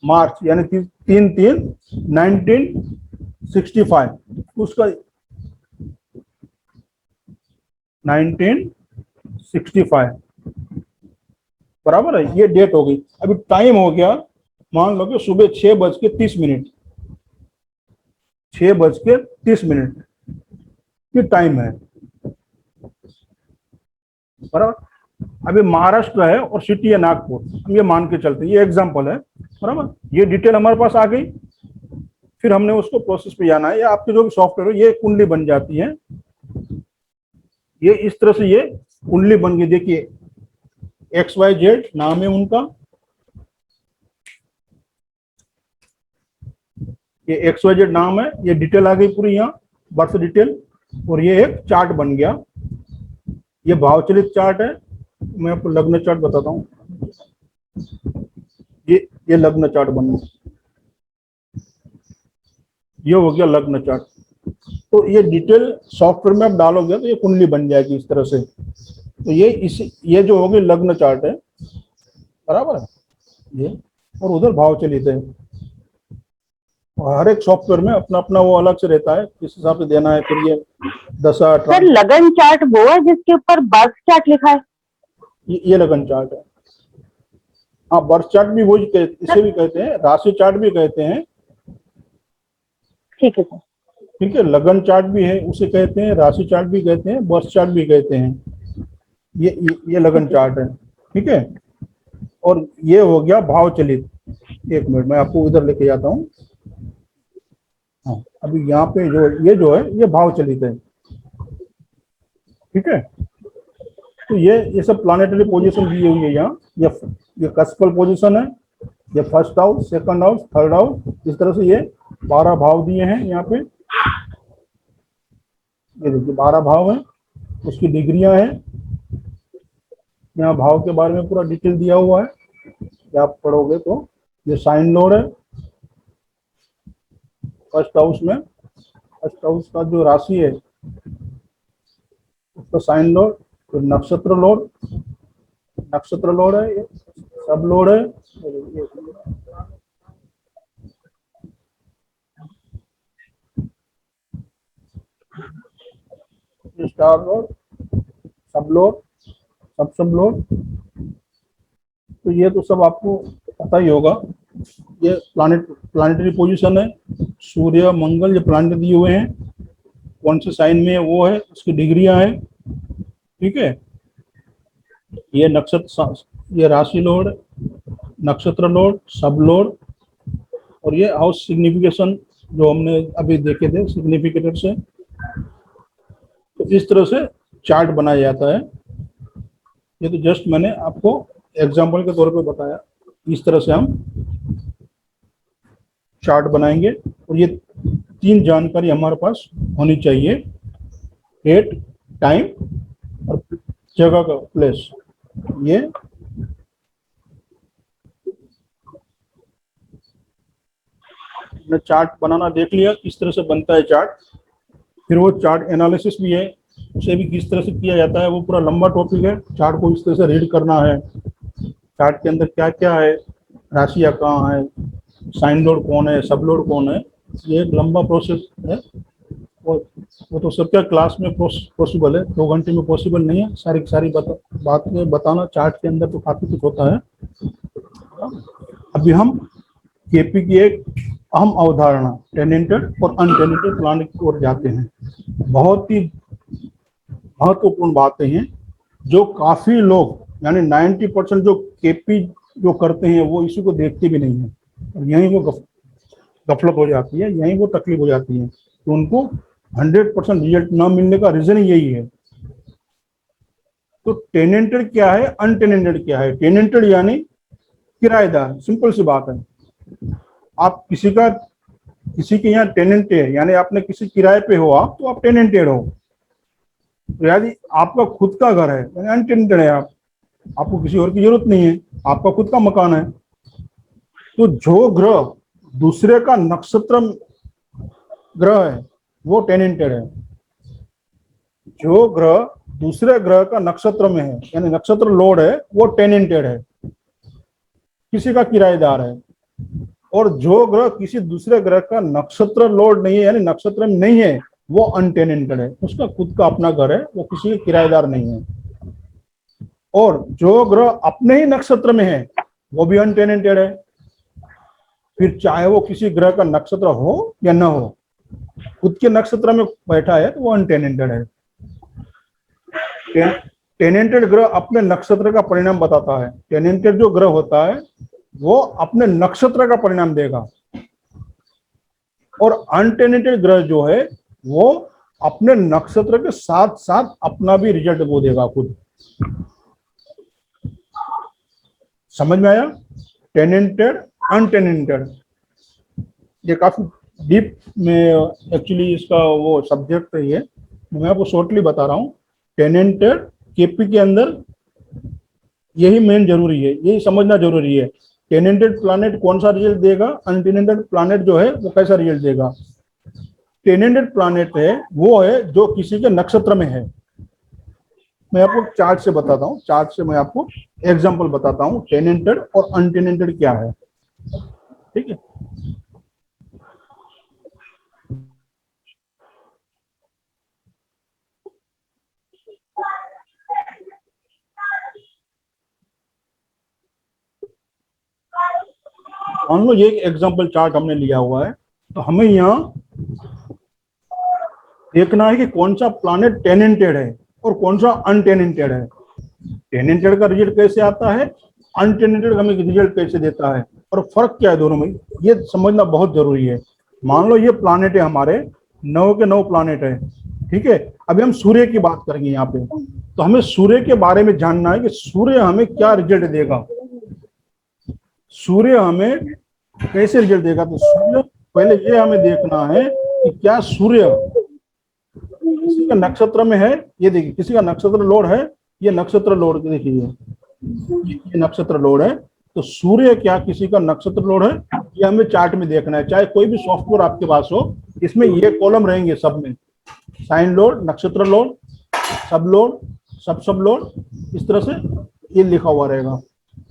मार्च यानी 3/3/1965, उसका 1965 बराबर है, ये डेट हो गई। अभी टाइम हो गया, मान लो कि सुबह 6:30, 6:30 ये टाइम है, बराबर। अभी महाराष्ट्र है और सिटी है नागपुर, हम ये मान के चलते हैं, ये एग्जांपल है, बराबर। ये डिटेल हमारे पास आ गई, फिर हमने उसको प्रोसेस पे जाना है, या आपके जो भी सॉफ्टवेयर हो, ये कुंडली बन जाती है। ये इस तरह से ये कुंडली बन गई। देखिए XYZ नाम है उनका, ये XYZ नाम है, ये डिटेल आ गई पूरी यहाँ, बर्थ डिटेल, और ये एक चार्ट बन गया। ये भावचलित चार्ट है, मैं आपको लग्न चार्ट बताता हूँ। ये लग्न चार्ट बन गया, ये हो गया लग्न चार्ट। तो ये डिटेल सॉफ्टवेयर में आप डालोगे तो ये कुंडली बन जाएगी इस तरह से। तो ये जो होगी लग्न चार्ट है, बराबर है ये, और उधर भावचलित है। और हर एक सॉफ्टवेयर में अपना अपना वो अलग से रहता है, किस हिसाब से देना है। फिर ये दशा सर लगन चार्ट वो है जिसके ऊपर बर्थ चार्ट लिखा है? ये लगन चार्ट है। हाँ, बर्थ चार्ट भी वो इसे भी कहते हैं, राशि चार्ट भी कहते हैं। ठीक है सर। ठीक है, लगन चार्ट भी है, उसे कहते हैं, राशि चार्ट भी कहते हैं, बर्थ चार्ट भी कहते हैं। ये लगन चार्ट है, ठीक है। और ये हो गया भावचलित। एक मिनट मैं आपको इधर लेके जाता हूँ। हाँ, अभी यहाँ पे जो है ये भावचलित है, ठीक है। तो ये सब प्लानेटरी पोजीशन दी हुई है यहाँ। ये कस्पल पोजीशन है, ये first house, second house, third house, इस तरह से ये 12 भाव दिए हैं यहाँ पे। ये देखिए 12 भाव है, उसकी डिग्रियां हैं यहाँ, भाव के बारे में पूरा डिटेल दिया हुआ है। ये आप पढ़ोगे तो ये साइन लॉर्ड है फर्स्ट हाउस में। फर्स्ट हाउस का जो राशि है उसका साइन लॉर्ड, फिर नक्षत्र लॉर्ड है, ये सब लॉर्ड है, स्टार लॉर्ड, सब लॉर्ड। तो ये तो सब आपको पता ही होगा। ये प्लानिटरी पोजीशन है, सूर्य मंगल ये प्लानिट दिए हुए हैं, कौन से साइन में है वो है, उसकी डिग्रियां हैं, ठीक है। ये नक्षत्र, ये राशि लॉर्ड, नक्षत्र लॉर्ड, सब लॉर्ड, और ये हाउस सिग्निफिकेशन जो हमने अभी देखे थे सिग्निफिकेटर से। तो इस तरह से चार्ट बनाया जाता है। ये तो जस्ट मैंने आपको एग्जाम्पल के तौर पे बताया, इस तरह से हम चार्ट बनाएंगे। और ये 3 जानकारी हमारे पास होनी चाहिए, डेट, टाइम और जगह का प्लेस। ये हमने चार्ट बनाना देख लिया, किस तरह से बनता है चार्ट। फिर वो चार्ट एनालिसिस भी है, उसे भी किस तरह से किया जाता है, वो पूरा लंबा टॉपिक है। चार्ट को इस तरह से रीड करना है, चार्ट के अंदर क्या क्या है, राशियाँ कहाँ है, साइन लोड कौन है, सब लोड कौन है, ये एक लंबा प्रोसेस है। वो तो सबका क्लास में पॉसिबल है, 2 घंटे में पॉसिबल नहीं है सारी बातें बताना। चार्ट के अंदर तो काफी कुछ होता है। अभी हम केपी की एक अहम अवधारणा टेनेंटेड और अनटेनेंटेड प्लानिंग की ओर जाते हैं। बहुत ही महत्वपूर्ण बातें हैं जो काफी लोग यानी 90% जो केपी जो करते हैं वो इसी को देखते भी नहीं है, और यहीं वो गफलत हो जाती है, यहीं वो तकलीफ हो जाती है। तो उनको 100% रिजल्ट ना मिलने का रीजन यही है। तो टेनेंटेड क्या है, अनटेनेंटेड क्या है? टेनेंटेड यानी किराएदार, सिंपल सी बात है। आप किसी के यहाँ टेनेंट है यानी आपने किसी किराए पे हो आप, तो आप टेनेंटेड हो। तो यदि आपका खुद का घर है यानी अनटेनेंटेड है, आपको किसी और की जरूरत नहीं है, आपका खुद का मकान है। तो जो ग्रह दूसरे का नक्षत्र ग्रह है वो टेनेंटेड है। जो ग्रह दूसरे ग्रह का नक्षत्र में है यानी नक्षत्र लॉर्ड है वो टेनेंटेड है, किसी का किराएदार है। और जो ग्रह किसी दूसरे ग्रह का नक्षत्र लॉर्ड नहीं है यानी नक्षत्र में नहीं है वो अनटेनेंटेड है, उसका खुद का अपना घर है, वो किसी के किराएदार नहीं है। और जो ग्रह अपने ही नक्षत्र में है वो भी अनटेनेंटेड है, फिर चाहे वो किसी ग्रह का नक्षत्र हो या ना हो, खुद के नक्षत्र में बैठा है तो वो अनटेनेंटेड है। टेनेंटेड ग्रह अपने नक्षत्र का परिणाम बताता है। टेनेंटेड जो ग्रह होता है वो अपने नक्षत्र का परिणाम देगा, और अनटेनेंटेड ग्रह जो है वो अपने नक्षत्र के साथ साथ अपना भी रिजल्ट वो देगा खुद। समझ में आया? टेनेंटेड अनटेनेंटेड, ये काफी डीप में एक्चुअली इसका वो सब्जेक्ट है ये, मैं आपको शॉर्टली बता रहा हूँ। टेनेंटेड केपी के अंदर यही मेन जरूरी है, यही समझना जरूरी है। टेनेंटेड प्लैनेट कौन सा रिजल्ट देगा, अनटेनेंटेड प्लैनेट जो है वो कैसा रिजल्ट देगा। टेनेंटेड प्लैनेट है वो है जो किसी के नक्षत्र में है। मैं आपको चार्ट से बताता हूँ, चार्ट से मैं आपको एग्जांपल बताता हूँ टेनेंटेड और अनटेनेंटेड क्या है, ठीक है। मान लो ये एक एग्जांपल चार्ट हमने लिया हुआ है, तो हमें यहाँ देखना है कि कौन सा प्लैनेट टेनेंटेड है और कौन सा अनटेनेंटेड है। टेनेंटेड का रिजल्ट कैसे आता है, अनटेनेंटेड हमें रिजल्ट कैसे देता है, और फर्क क्या है दोनों में, ये समझना बहुत जरूरी है। मान लो ये प्लैनेट है हमारे 9 के 9 प्लैनेट है, ठीक है। अभी हम सूर्य की बात करेंगे यहाँ पे, तो हमें सूर्य के बारे में जानना है कि सूर्य हमें क्या रिजल्ट देगा, सूर्य हमें कैसे रिजल्ट देगा। तो सूर्य पहले ये हमें देखना है कि क्या सूर्य किसी का नक्षत्र में है। ये देखिए किसी का नक्षत्र लॉर्ड है, ये नक्षत्र लॉर्ड देखिए ये नक्षत्र लॉर्ड है, तो सूर्य क्या किसी का नक्षत्र लॉर्ड है, ये हमें चार्ट में देखना है। चाहे कोई भी सॉफ्टवेयर आपके पास हो, इसमें ये कॉलम रहेंगे सब में, साइन लॉर्ड, नक्षत्र लॉर्ड, सब लॉर्ड, सब लॉर्ड, इस तरह से ये लिखा हुआ रहेगा,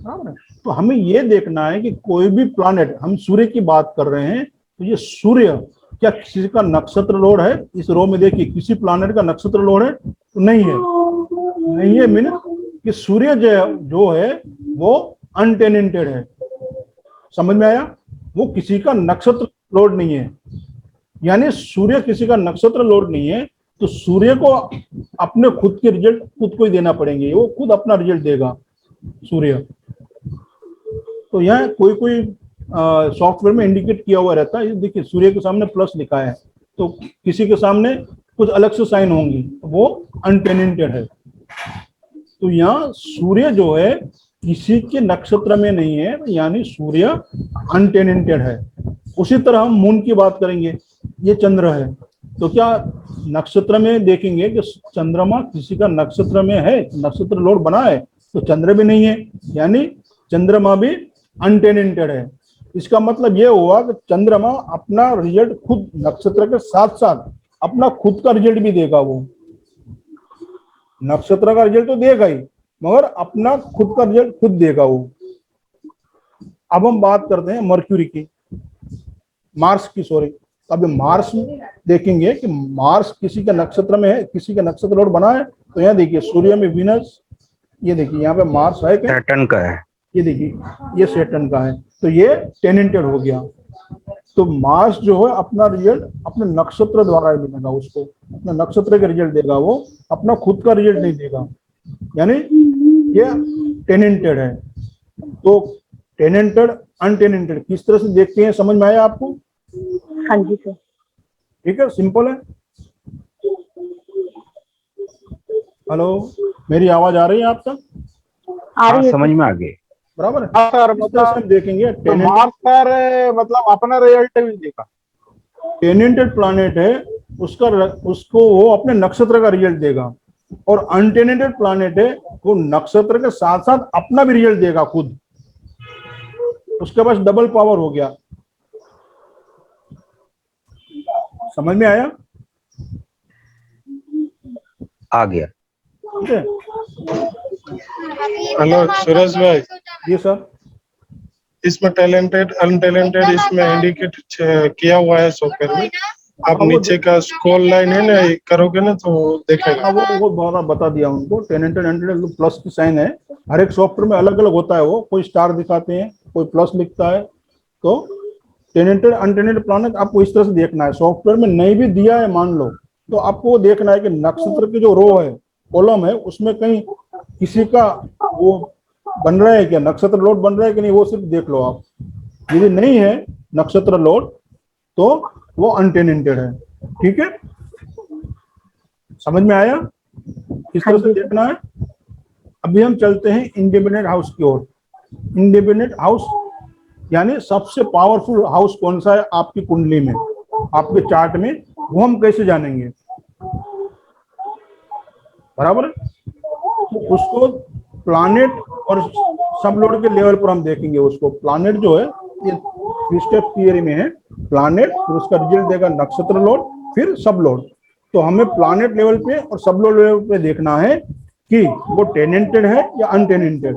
बराबर है। तो हमें ये देखना है कि कोई भी प्लैनेट, हम सूर्य की बात कर रहे हैं, तो ये सूर्य क्या किसी का नक्षत्र लॉर्ड है। इस रो में देखिए किसी प्लैनेट का नक्षत्र लॉर्ड है तो नहीं है, नहीं है मीन कि सूर्य जो है वो अनटेनेंटेड है। समझ में आया? वो किसी का नक्षत्र लॉर्ड नहीं है, यानी सूर्य किसी का नक्षत्र लॉर्ड नहीं है, तो सूर्य को अपने खुद के रिजल्ट खुद को ही देना पड़ेंगे, वो खुद अपना रिजल्ट देगा सूर्य। तो यहाँ कोई सॉफ्टवेयर में इंडिकेट किया हुआ रहता है, देखिए सूर्य के सामने प्लस लिखा है, तो किसी के सामने कुछ अलग से साइन होंगी, वो अनटेनेंटेड है। तो यहाँ सूर्य जो है किसी के नक्षत्र में नहीं है, यानी सूर्य अनटेनेंटेड है। उसी तरह हम मून की बात करेंगे, ये चंद्र है, तो क्या नक्षत्र में देखेंगे कि चंद्रमा किसी का नक्षत्र में है, नक्षत्र लॉर्ड बना है, तो चंद्र भी नहीं है, यानी चंद्रमा भी अनटेनेंटेड है। इसका मतलब ये हुआ कि चंद्रमा अपना रिजल्ट खुद नक्षत्र के साथ साथ अपना खुद का रिजल्ट भी देगा। वो नक्षत्र का रिजल्ट तो देगा ही, मगर अपना खुद का रिजल्ट खुद देगा वो। अब हम बात करते हैं मर्क्यूरी की, मार्स की, सॉरी। अब मार्स देखेंगे कि मार्स किसी के नक्षत्र में है, किसी के नक्षत्र लॉर्ड बना है। तो यहाँ देखिए सूर्य में विनस, ये देखिए यहाँ पे मार्स है क्या, सैटर्न का है। ये देखिए ये सैटर्न का है, तो ये टेनेंटेड हो गया। तो मार्स जो है अपना रिजल्ट अपने नक्षत्र द्वारा ही मिलेगा, उसको अपने नक्षत्र का रिजल्ट देगा, वो अपना खुद का रिजल्ट नहीं देगा, यानी ये टेनेंटेड है। तो टेनेंटेड अनटेनेंटेड किस तरह से देखते हैं, समझ में आया आपको? हाँ जी सर। ठीक है, सिंपल है। हेलो, मेरी आवाज आ रही है आप तक? आ हाँ रही है समझ में आ गई। बराबर है। हाँ सर, इस तरह से हम देखेंगे तो मार्स सर मतलब अपना रिजल्ट भी देगा। टेनेंटेड प्लैनेट है, उसको वो अपने नक्षत्र का रिजल्ट देगा, और अनटेनेंटेड प्लैनेट है वो नक्षत्र के साथ साथ अपना भी रिजल्ट देगा खुद, उसके पास डबल पावर हो गया। समझ में आया? आ गया। ठीक है हेलो सूरज भाई, जी सर। इसमें टैलेंटेड अनटैलेंटेड इसमें इंडिकेट किया हुआ है सॉफ्टवेयर में। आप वो नीचे का स्क्रॉल लाइन है ना, ये करोगे ना तो देखेगा। हाँ, वो बता दिया उनको, टेनेंटेड अनटेनेंटेड प्लस की साइन है, हर एक सॉफ्टवेयर में अलग अलग होता है, वो कोई स्टार दिखाते हैं, कोई प्लस लिखता है। तो टेनेंटेड अनटेनेंटेड प्लैनेट आपको इस तरह से देखना है, सॉफ्टवेयर में नहीं भी दिया है मान लो, तो आपको देखना है कि नक्षत्र की जो रो है, कॉलम है, उसमें कहीं किसी का वो बन रहा है क्या, नक्षत्र लोड बन रहा है कि नहीं, वो सिर्फ देख लो आप। यदि नहीं है नक्षत्र लोड तो वो अनटेनेंटेड है। ठीक है, समझ में आया? किस तरह से देखना है। अभी हम चलते हैं इंडिपेंडेंट हाउस की ओर। इंडिपेंडेंट हाउस यानी सबसे पावरफुल हाउस कौन सा है आपकी कुंडली में, आपके चार्ट में, वो हम कैसे जानेंगे? बराबर है। तो उसको प्लैनेट और सब लोड के लेवल पर हम देखेंगे उसको। प्लैनेट जो है ये थ्री स्टेप थियरी में है, प्लैनेट, फिर उसका रिजल्ट देगा नक्षत्र लोड, फिर सब लोड। तो हमें प्लैनेट लेवल पे और सब लोड लेवल पे देखना है कि वो टेनेंटेड है या अनटेनेंटेड।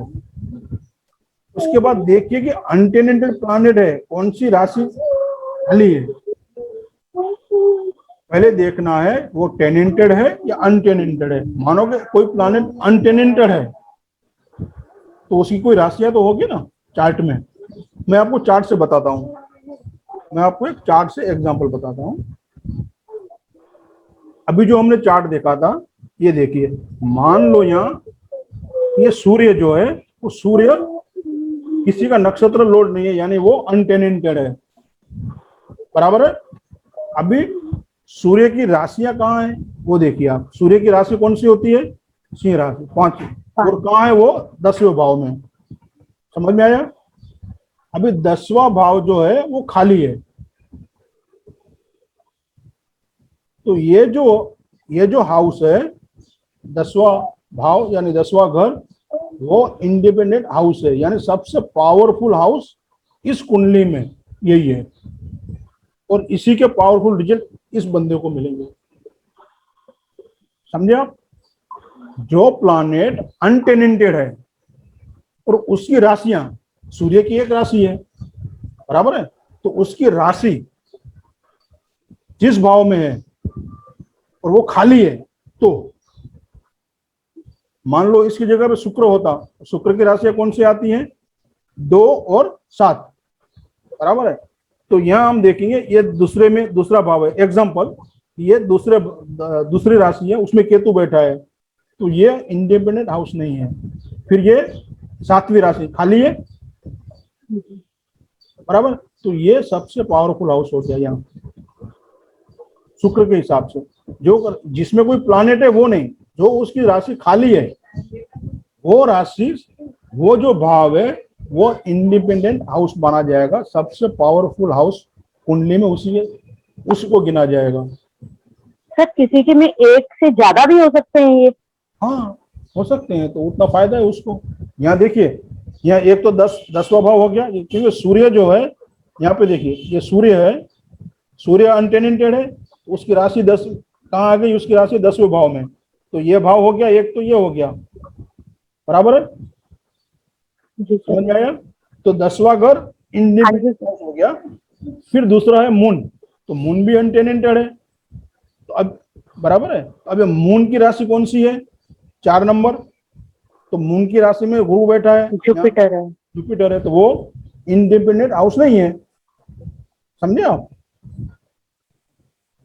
उसके बाद देखिए कि अनटेनेंटेड प्लैनेट है, कौन सी राशि खाली है। पहले देखना है वो टेनेंटेड है या अनटेनेंटेड है। मानो कि कोई प्लैनेट अनटेनेंटेड है तो उसकी कोई राशियां तो होगी ना चार्ट में। मैं आपको चार्ट से बताता हूं, मैं आपको एक चार्ट से एग्जांपल बताता हूं। अभी जो हमने चार्ट देखा था, ये देखिए, मान लो यहाँ ये सूर्य जो है, वो सूर्य किसी का नक्षत्र लोड नहीं है, यानी वो अनटेनेंटेड है। बराबर है। अभी सूर्य की राशियां कहाँ है वो देखिए आप। सूर्य की राशि कौन सी होती है? सिंह राशि, 5, और कहाँ है वो? 10वें भाव में। समझ में आया? अभी 10वां भाव जो है वो खाली है। तो ये जो हाउस है, 10वां भाव यानी 10वां घर, वो इंडिपेंडेंट हाउस है, यानी सबसे पावरफुल हाउस इस कुंडली में यही है, और इसी के पावरफुल रिजल्ट इस बंदे को मिलेंगे। समझे आप? जो प्लैनेट अनटेनेंटेड है और उसकी राशियां, सूर्य की एक राशि है, बराबर है, तो उसकी राशि जिस भाव में है और वो खाली है, तो मान लो इसकी जगह पे शुक्र होता, शुक्र की राशियां कौन सी आती हैं? 2 और 7, बराबर है। तो यहां हम देखेंगे ये दूसरे में दूसरा भाव है। एग्जांपल, ये दूसरी राशि है, उसमें केतु बैठा है, तो ये इंडिपेंडेंट हाउस नहीं है। फिर ये 7वीं राशि खाली है, बराबर, तो ये सबसे पावरफुल हाउस हो गया यहाँ शुक्र के हिसाब से। जो जिसमें कोई प्लैनेट है वो नहीं, जो उसकी राशि खाली है, वो राशि, वो जो भाव है, वो इंडिपेंडेंट हाउस माना जाएगा। सबसे पावरफुल हाउस कुंडली में उसको गिना जाएगा। सर किसी के में एक से ज्यादा भी हो सकते हैं ये? हाँ, हो सकते हैं, तो उतना फायदा है उसको। यहाँ देखिए, यहाँ एक तो 10वां भाव हो गया, क्योंकि सूर्य जो है, यहाँ पे देखिए, ये सूर्य है, सूर्य अनटेनेंटेड है, उसकी राशि 10 कहाँ आ गई? उसकी राशि 10वें भाव में। तो ये भाव हो गया एक, तो ये हो गया, बराबर है। जी सर। समझ में आया? तो 10वां घर इंडिपेंडेंट हाउस हो गया। फिर दूसरा है मून, तो मून भी अनटेनेंटेड है। तो अब बराबर है, अब ये मून की राशि कौन सी है? 4 नंबर। तो मून की राशि में गुरु बैठा है, जुपिटर है। जुपिटर है, तो वो इंडिपेंडेंट हाउस नहीं है। समझे आप?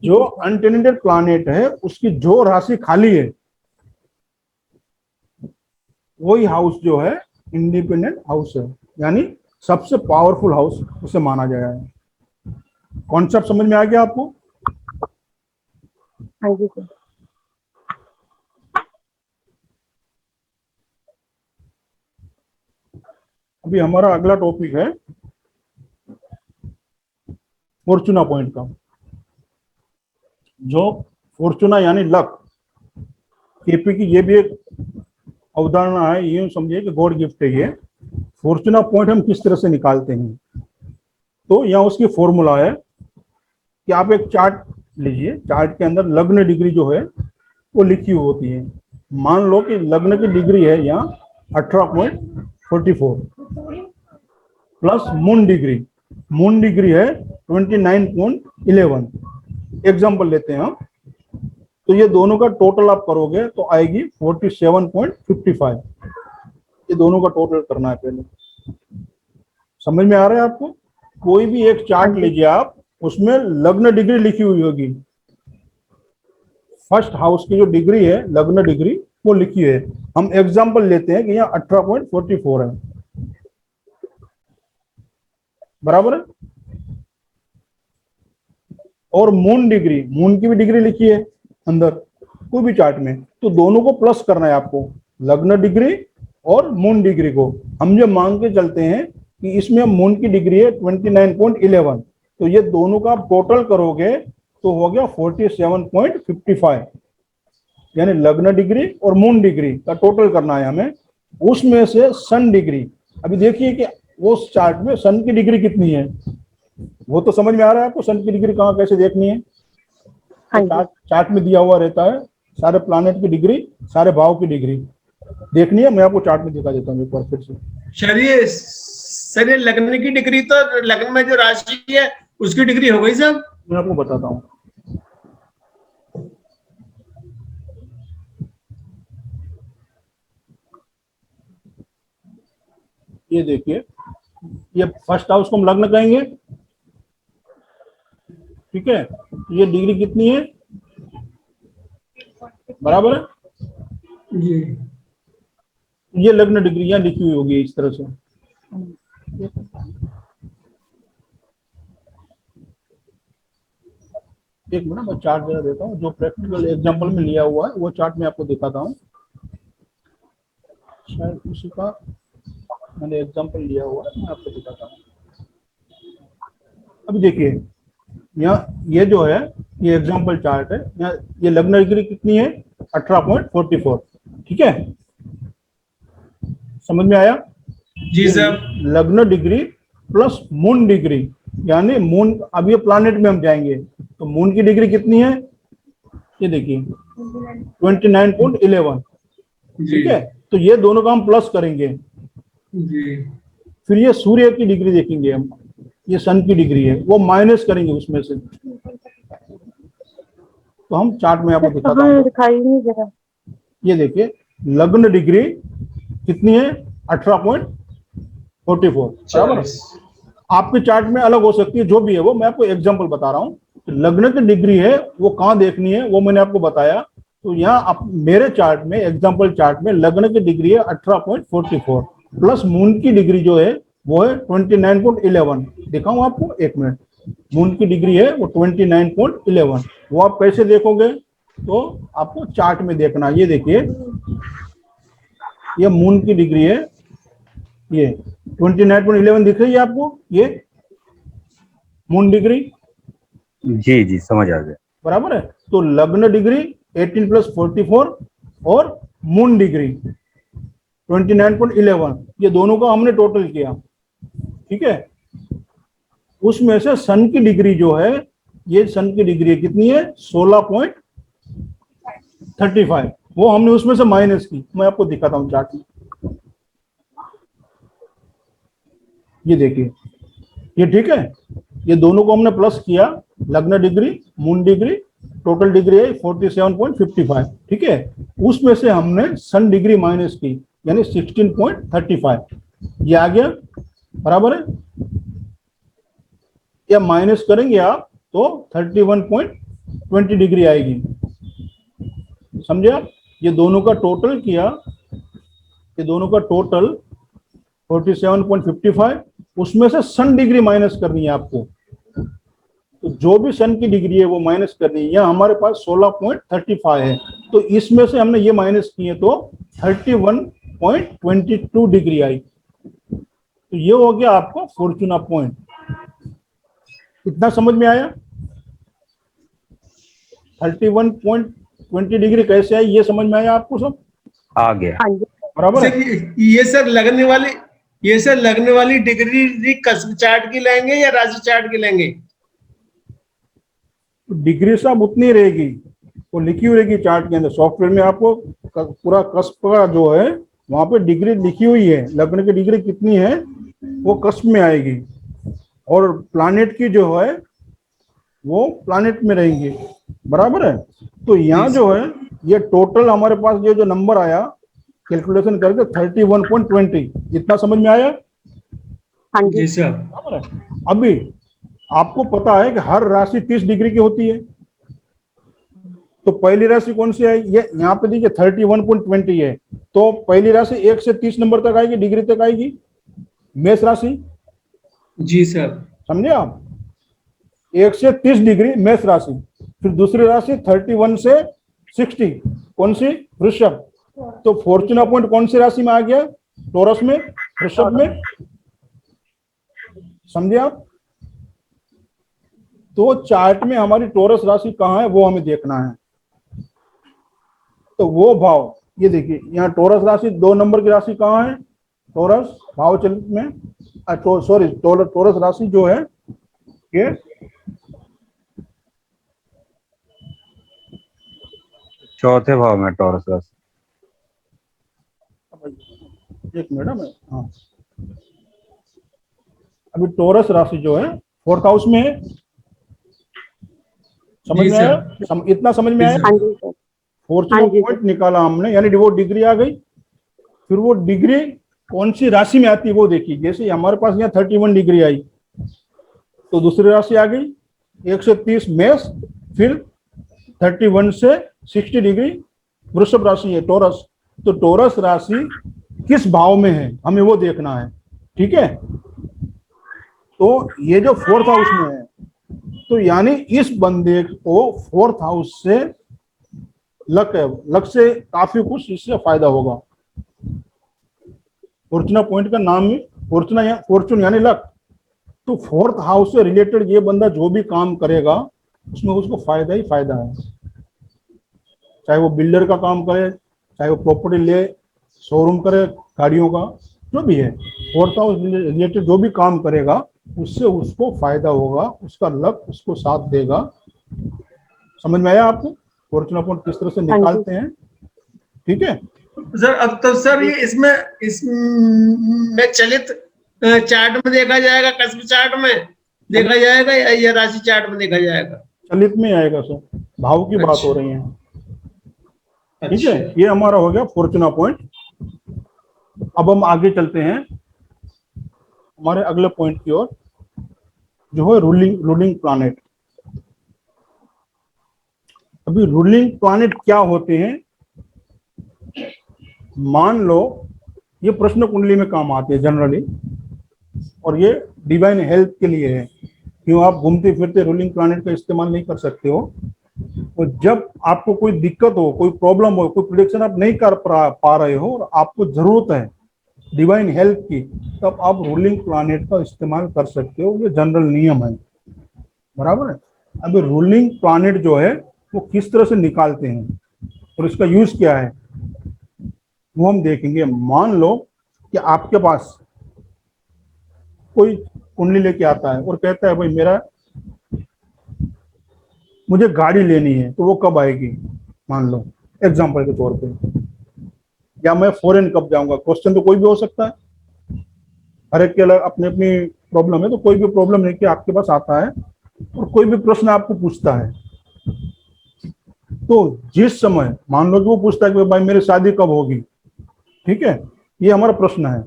जो अनटेनेंटेड प्लैनेट है उसकी जो राशि खाली है वही हाउस जो है इंडिपेंडेंट हाउस है, यानी सबसे पावरफुल हाउस उसे माना गया है। कॉन्सेप्ट समझ में आ गया आपको? हाँ जी सर। अभी हमारा अगला टॉपिक है फॉर्चूना पॉइंट का। जो फॉर्चूना यानी लक, केपी की ये भी एक अवधारणा है, यूं समझिए कि गॉड गिफ्ट है ये। फॉर्चूना पॉइंट हम किस तरह से निकालते हैं, तो यहाँ उसकी फॉर्मूला है कि आप एक चार्ट लीजिए, चार्ट के अंदर लग्न डिग्री जो है वो लिखी हुई होती है। मान लो कि लग्न की डिग्री है यहाँ 18.44 प्लस मून डिग्री है 29.11। एग्जाम्पल लेते हैं हम, तो ये दोनों का टोटल आप करोगे तो आएगी 47.55। ये दोनों का टोटल करना है पहले। समझ में आ रहा है आपको? कोई भी एक चार्ट लीजिए आप, उसमें लग्न डिग्री लिखी हुई होगी। फर्स्ट हाउस की जो डिग्री है, लग्न डिग्री, वो लिखी है। हम एग्जाम्पल लेते हैं कि यहाँ 18.44 है, बराबर है। और मून डिग्री, मून की भी डिग्री लिखी है अंदर कोई भी चार्ट में, तो दोनों को प्लस करना है आपको, लग्न डिग्री और मून डिग्री को। हम जो मान के चलते हैं कि इसमें मून की डिग्री है 29.11, तो ये दोनों का आप टोटल करोगे तो हो गया 47.55, यानी लग्न डिग्री और मून डिग्री का टोटल करना है हमें। उसमें से सन डिग्री, अभी देखिए कि उस चार्ट में सन की डिग्री कितनी है, वो तो समझ में आ रहा है आपको सन की डिग्री कहाँ कैसे देखनी है? चार्ट में दिया हुआ रहता है सारे प्लैनेट की डिग्री, सारे भाव की डिग्री देखनी है। मैं आपको चार्ट में दिखा देता हूँ एक बार फिर से। सर ये लग्न की डिग्री, तो लग्न में जो राशि है उसकी डिग्री हो गई सर। मैं आपको बताता हूँ। ये देखिए, ये फर्स्ट हाउस को हम लग्न कहेंगे, ठीक है। ये डिग्री कितनी है, बराबर है जी। ये लग्न डिग्री यहाँ लिखी हुई होगी इस तरह से। एक मिनट मैं चार्ट जरा देता हूँ, जो प्रैक्टिकल एग्जांपल में लिया हुआ है वो चार्ट में आपको दिखाता हूँ। शायद उसी का मैंने एग्जांपल लिया हुआ है, मैं आपको दिखाता हूँ। अभी देखिए यहाँ ये जो है ये एग्जांपल चार्ट है। यहाँ ये लग्न डिग्री कितनी है 18.44, ठीक है। समझ में आया? जी सर। लग्न डिग्री प्लस मून डिग्री, यानी मून, अब ये प्लैनेट में हम जाएंगे तो मून की डिग्री कितनी है, ये देखिए 29.11, ठीक है। तो ये दोनों का हम प्लस करेंगे। जी। फिर ये सूर्य की डिग्री देखेंगे हम, ये सन की डिग्री है, वो माइनस करेंगे उसमें से। तो हम चार्ट में आपको दिखाता हूँ, दिखाई नहीं जरा। ये देखिए लग्न डिग्री कितनी है 18.44, बराबर। आपके चार्ट में अलग हो सकती है, जो भी है वो मैं आपको एग्जांपल बता रहा हूँ। तो लग्न की डिग्री है वो कहाँ देखनी है वो मैंने आपको बताया। तो यहाँ आप मेरे चार्ट में, एग्जांपल चार्ट में लग्न की डिग्री है 18.44 प्लस मून की डिग्री जो है वो है 29.11। दिखाऊं आपको, एक मिनट। मून की डिग्री है वो 29.11, वो आप कैसे देखोगे तो आपको चार्ट में देखना। ये देखिए ये मून की डिग्री है, ये 29.11 दिख रही है आपको, ये मून डिग्री, जी जी समझ आ गया। बराबर है। तो लग्न डिग्री 18 + 44 और मून डिग्री 29.11, ये दोनों का हमने टोटल किया, ठीक है। उसमें से सन की डिग्री जो है, ये सन की डिग्री कितनी है 16.35, वो हमने उसमें से माइनस की। मैं आपको दिखाता हूं चार्ट में। ये देखिए, ये ठीक है, ये दोनों को हमने प्लस किया, लग्न degree, moon degree, total degree है 47.55, ठीक है। उसमें से हमने सन डिग्री माइनस की, यानी 16.35, ये आ गया, बराबर है। या माइनस करेंगे आप तो 31.20 डिग्री आएगी, समझे आप। ये दोनों का टोटल किया, ये दोनों का टोटल 47.55, उसमें से सन डिग्री माइनस करनी है आपको, तो जो भी सन की डिग्री है वो माइनस करनी है। यहाँ हमारे पास 16.35 है, तो इसमें से हमने ये माइनस किए तो 31.22 डिग्री आई, तो ये हो गया आपको फॉर्चूना पॉइंट। इतना समझ में आया? 31.20 डिग्री कैसे आई, ये समझ में आया आपको सब? आ गया। हाँ जी। बराबर है। ये सर लगने वाली डिग्री कस्ब चार्ट की लेंगे या राशि चार्ट की लेंगे? डिग्री सब उतनी रहेगी, वो लिखी हुई रहेगी चार्ट के अंदर। सॉफ्टवेयर में आपको पूरा कस्ब का जो है वहां पे डिग्री लिखी हुई है, लग्न की डिग्री कितनी है वो कस्ब में आएगी, और प्लानेट की जो है वो प्लानेट में रहेंगे, बराबर है। तो यहाँ जो है ये टोटल हमारे पास ये जो नंबर आया कैलकुलेशन करके 31.20, इतना समझ में आया? हाँ जी। जी सर। बराबर है। अभी आपको पता है कि हर राशि 30 डिग्री की होती है, तो पहली राशि कौन सी है? ये यहाँ पे देखिए 31.20 है, तो पहली राशि 1 से 30 नंबर तक आएगी, डिग्री तक आएगी, मेष राशि। जी सर। समझे आप? 1 से 30 डिग्री मेष राशि। फिर दूसरी राशि 31 से 60, कौन सी? वृषभ। तो फॉर्चूना पॉइंट कौन सी राशि में आ गया? टॉरस में, वृषभ में। समझे आप? तो चार्ट में हमारी टॉरस राशि कहाँ है वो हमें देखना है। तो वो भाव, ये देखिए यहाँ टॉरस राशि 2 नंबर की राशि कहाँ है? टॉरस भाव चलित में, सॉरी टॉरस राशि जो है ये चौथे भाव में टॉरस राशि। एक मिनट है, हाँ, अभी टॉरस राशि जो है 4th हाउस में है। समझ जी में आया? इतना समझ में आया? हाँ जी सर। फॉर्चूना हाँ जी, पॉइंट निकाला हमने, यानी वो डिग्री आ गई। फिर वो डिग्री कौन सी राशि में आती है वो देखिए। जैसे हमारे पास यहाँ 31 डिग्री आई, तो दूसरी राशि आ गई 1 से 30 मेष, फिर 31 से 60 डिग्री वृषभ राशि है टॉरस। तो टॉरस राशि किस भाव में है हमें वो देखना है, ठीक है। तो ये जो 4th हाउस में है, तो यानी इस बंदे को 4th हाउस से लक है, लक से काफी कुछ इससे फायदा होगा। फॉर्चूना पॉइंट का नाम ही फॉर्चूना, या फॉर्चून यानी लक। तो 4th हाउस से रिलेटेड ये बंदा जो भी काम करेगा उसमें उसको फायदा ही फायदा है, चाहे वो बिल्डर का काम करे, चाहे वो प्रॉपर्टी ले, शोरूम करे गाड़ियों का, जो भी है 4th हाउस रिलेटेड जो भी काम करेगा उससे उसको फायदा होगा, उसका लक उसको साथ देगा। समझ में आया आपको फॉर्चूना पॉइंट किस तरह से निकालते हैं? ठीक है सर। अब तो सर ये इसमें चलित चार्ट में देखा जाएगा, कस्ब चार्ट में देखा जाएगा या राशि चार्ट में देखा जाएगा? चलित में आएगा सर, भाव की बात हो रही है, ठीक है। अच्छा। ये हमारा हो गया फॉर्चूना पॉइंट। अब हम आगे चलते हैं हमारे अगले पॉइंट की ओर, जो है रूलिंग प्लैनेट। अभी रूलिंग प्लैनेट क्या होते हैं? मान लो ये प्रश्न कुंडली में काम आते हैं जनरली, और ये डिवाइन हेल्थ के लिए है। क्यों आप घूमते फिरते रूलिंग प्लैनेट का इस्तेमाल नहीं कर सकते हो? और जब आपको कोई दिक्कत हो, कोई प्रॉब्लम हो, कोई प्रेडिक्शन आप नहीं कर पा रहे हो और आपको जरूरत है डिवाइन हेल्थ की, तब आप रूलिंग प्लैनेट का इस्तेमाल कर सकते हो। ये जनरल नियम है, बराबर है। अभी रूलिंग प्लैनेट जो है वो किस तरह से निकालते हैं और इसका यूज क्या है वो हम देखेंगे। मान लो कि आपके पास कोई कुंडली लेके आता है और कहता है भाई मुझे गाड़ी लेनी है, तो वो कब आएगी? मान लो एग्जांपल के तौर पे, या मैं फॉरेन कब जाऊंगा? क्वेश्चन तो कोई भी हो सकता है, हर एक के अलग अपनी अपनी प्रॉब्लम है, तो कोई भी प्रॉब्लम लेके आपके पास आता है और कोई भी प्रश्न आपको पूछता है, तो जिस समय मान लो कि वो पूछता है कि भाई मेरी शादी कब होगी, ठीक है, ये हमारा प्रश्न है,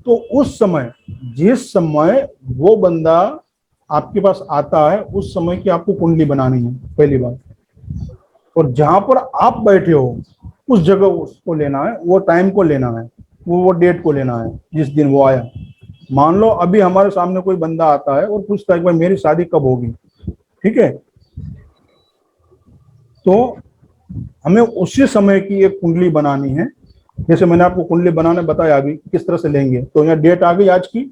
तो उस समय जिस समय वो बंदा आपके पास आता है उस समय की आपको कुंडली बनानी है पहली बार, और जहां पर आप बैठे हो उस जगह उसको लेना है, वो टाइम को लेना है, वो डेट को लेना है जिस दिन वो आया। मान लो अभी हमारे सामने कोई बंदा आता है और पूछता है कि भाई मेरी शादी कब होगी, ठीक है, तो हमें उसी समय की एक कुंडली बनानी है। जैसे मैंने आपको कुंडली बनाने बताया अभी किस तरह से लेंगे, तो यहाँ डेट आ गई आज की,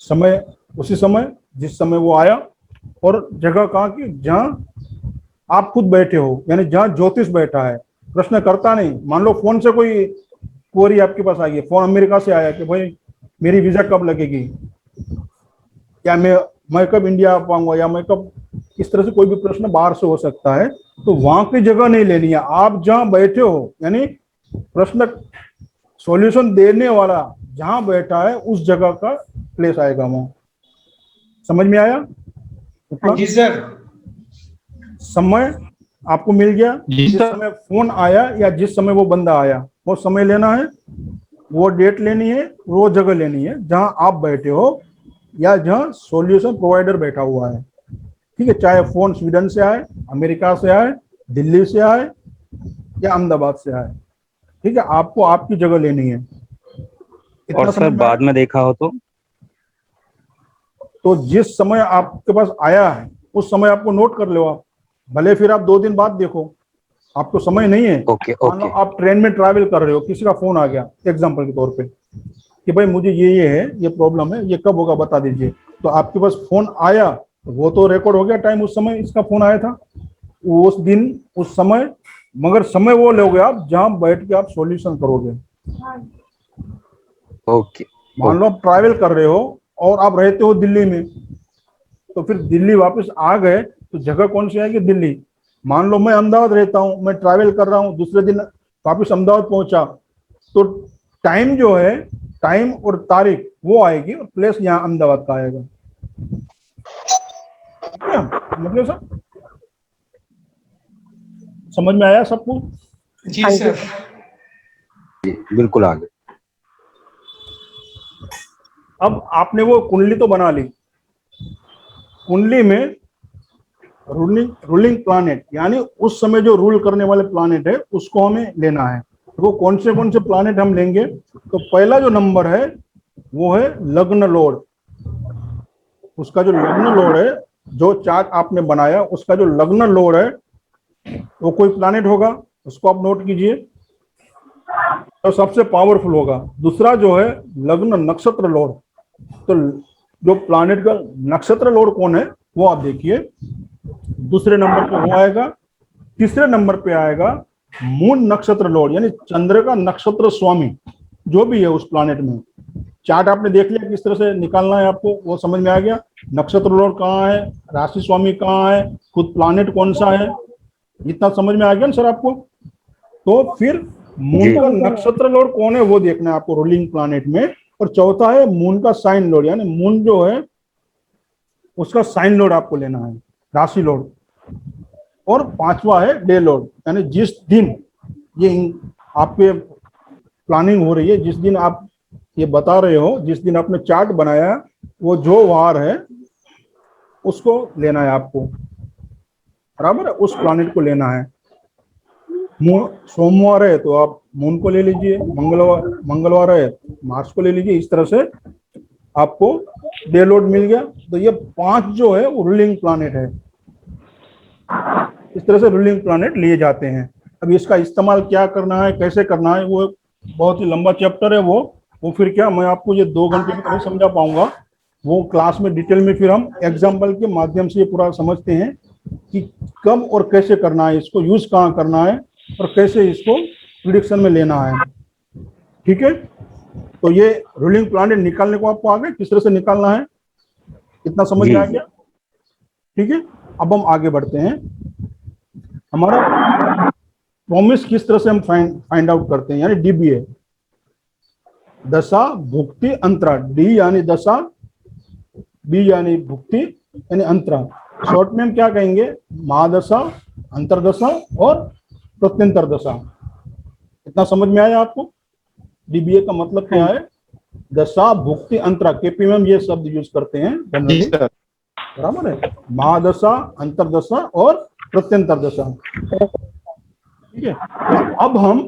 समय उसी समय जिस समय वो आया, और जगह कहाँ की, जहाँ आप खुद बैठे हो, यानी जहाँ ज्योतिष बैठा है, प्रश्न करता नहीं। मान लो फोन से कोई क्वेरी आपके पास आई है, फोन अमेरिका से आया कि भाई मेरी वीजा कब लगेगी, या मैं कब इंडिया आ पाऊंगा, या मैं कब, इस तरह से कोई भी प्रश्न बाहर से हो सकता है, तो वहां की जगह नहीं लेनी है, आप जहां बैठे हो, यानी प्रश्न सॉल्यूशन देने वाला जहां बैठा है उस जगह का प्लेस आएगा वहां। समझ में आया? जी सर। समय आपको मिल गया, जिस समय फोन आया या जिस समय वो बंदा आया, वो समय लेना है, वो डेट लेनी है, वो जगह लेनी है जहां आप बैठे हो या जहां सॉल्यूशन प्रोवाइडर बैठा हुआ है, ठीक है, चाहे फोन स्वीडन से आए, अमेरिका से आए, दिल्ली से आए या अहमदाबाद से आए, ठीक है, आपको आपकी जगह लेनी है। और सर बाद में देखा हो तो जिस समय आपके पास आया है उस समय आपको नोट कर लो आप, भले फिर आप 2 दिन बाद देखो, आपको समय नहीं है। ओके मान लो आप ट्रेन में ट्रैवल कर रहे हो, किसी का फोन आ गया एग्जांपल के तौर पे कि भाई मुझे ये है, ये प्रॉब्लम है, ये कब होगा बता दीजिए, तो आपके पास फोन आया, वो तो रिकॉर्ड हो गया टाइम, उस समय इसका फोन आया था, उस दिन उस समय, मगर समय वो लोगे आप जहां बैठ के आप सॉल्यूशन करोगे। ओके। मान लो आप ट्रैवल कर रहे हो और आप रहते हो दिल्ली में, तो फिर दिल्ली वापस आ गए तो जगह कौन सी आएगी? दिल्ली। मान लो मैं अहमदाबाद रहता हूँ, मैं ट्रैवल कर रहा हूँ, दूसरे दिन वापस अहमदाबाद पहुंचा, तो टाइम जो है, टाइम और तारीख वो आएगी और प्लेस यहाँ अहमदाबाद का आएगा। मतलब सर समझ में आया सबको? जी सर। बिल्कुल आगे। अब आपने वो कुंडली तो बना ली, कुंडली में रूलिंग प्लैनेट, यानी उस समय जो रूल करने वाले प्लैनेट है उसको हमें लेना है। वो कौन से प्लैनेट हम लेंगे? तो पहला जो नंबर है वो है लग्न लॉर्ड। उसका जो लग्न लॉर्ड है, जो चार्ट आपने बनाया उसका जो लग्न लॉर्ड है वो कोई प्लैनेट होगा, उसको आप नोट कीजिए, तो सबसे पावरफुल होगा। दूसरा जो है लग्न नक्षत्र लॉर्ड, तो जो प्लैनेट का नक्षत्र लॉर्ड कौन है वो आप देखिए, दूसरे नंबर पे वो आएगा। तीसरे नंबर पे आएगा मून नक्षत्र लॉर्ड, यानी चंद्र का नक्षत्र स्वामी जो भी है उस प्लैनेट में। चार्ट आपने देख लिया किस तरह से निकालना है, आपको वो समझ में आ गया। नक्षत्र लॉर्ड कहाँ है, राशि स्वामी कहाँ है, खुद प्लैनेट कौन सा है, इतना समझ में आ गया ना सर आपको? तो फिर मून का नक्षत्र लॉर्ड कौन है वो देखना है आपको रूलिंग प्लैनेट में। और चौथा है मून का साइन लॉर्ड, यानी मून जो है उसका साइन लॉर्ड आपको लेना है, राशि लॉर्ड। और पांचवा है डे लॉर्ड, यानी जिस दिन ये आपके प्लानिंग हो रही है, जिस दिन आप ये बता रहे हो, जिस दिन आपने चार्ट बनाया, वो जो वार है उसको लेना है आपको, बराबर है, उस प्लैनेट को लेना है। सोमवार है तो आप मून को ले लीजिए, मंगलवार है मार्स को ले लीजिए। इस तरह से आपको डे लॉर्ड मिल गया। तो ये 5 जो है वो रूलिंग प्लैनेट है। इस तरह से रूलिंग प्लैनेट लिए जाते हैं। अब इसका इस्तेमाल क्या करना है, कैसे करना है, वो बहुत ही लंबा चैप्टर है। वो फिर क्या मैं आपको ये 2 घंटे में नहीं समझा पाऊंगा, वो क्लास में डिटेल में फिर हम एग्जाम्पल के माध्यम से ये पूरा समझते हैं कि कब और कैसे करना है, इसको यूज कहाँ करना है और कैसे इसको प्रिडिक्शन में लेना है। ठीक है, तो ये रूलिंग प्लैनेट निकालने को आपको आगे किस तरह से निकालना है इतना समझ में आ गया? ठीक है, अब हम आगे बढ़ते हैं। हमारा प्रॉमिस किस तरह से हम फाइंड आउट करते हैं, यानी डीबीए। दशा भुक्ति अंतरा, डी यानी दशा, बी यानी भुक्ति यानी अंतरा। शॉर्ट में हम क्या कहेंगे, महादशा, अंतरदशा और प्रत्यंतर दशा। इतना समझ में आया आपको? डीबीए का मतलब क्या है? दशा भुक्ति अंतरा। केपी में हम ये शब्द यूज करते हैं जी सर। बराबर है, महादशा, अंतरदशा और प्रत्यंतर दशा। ठीक है, तो अब हम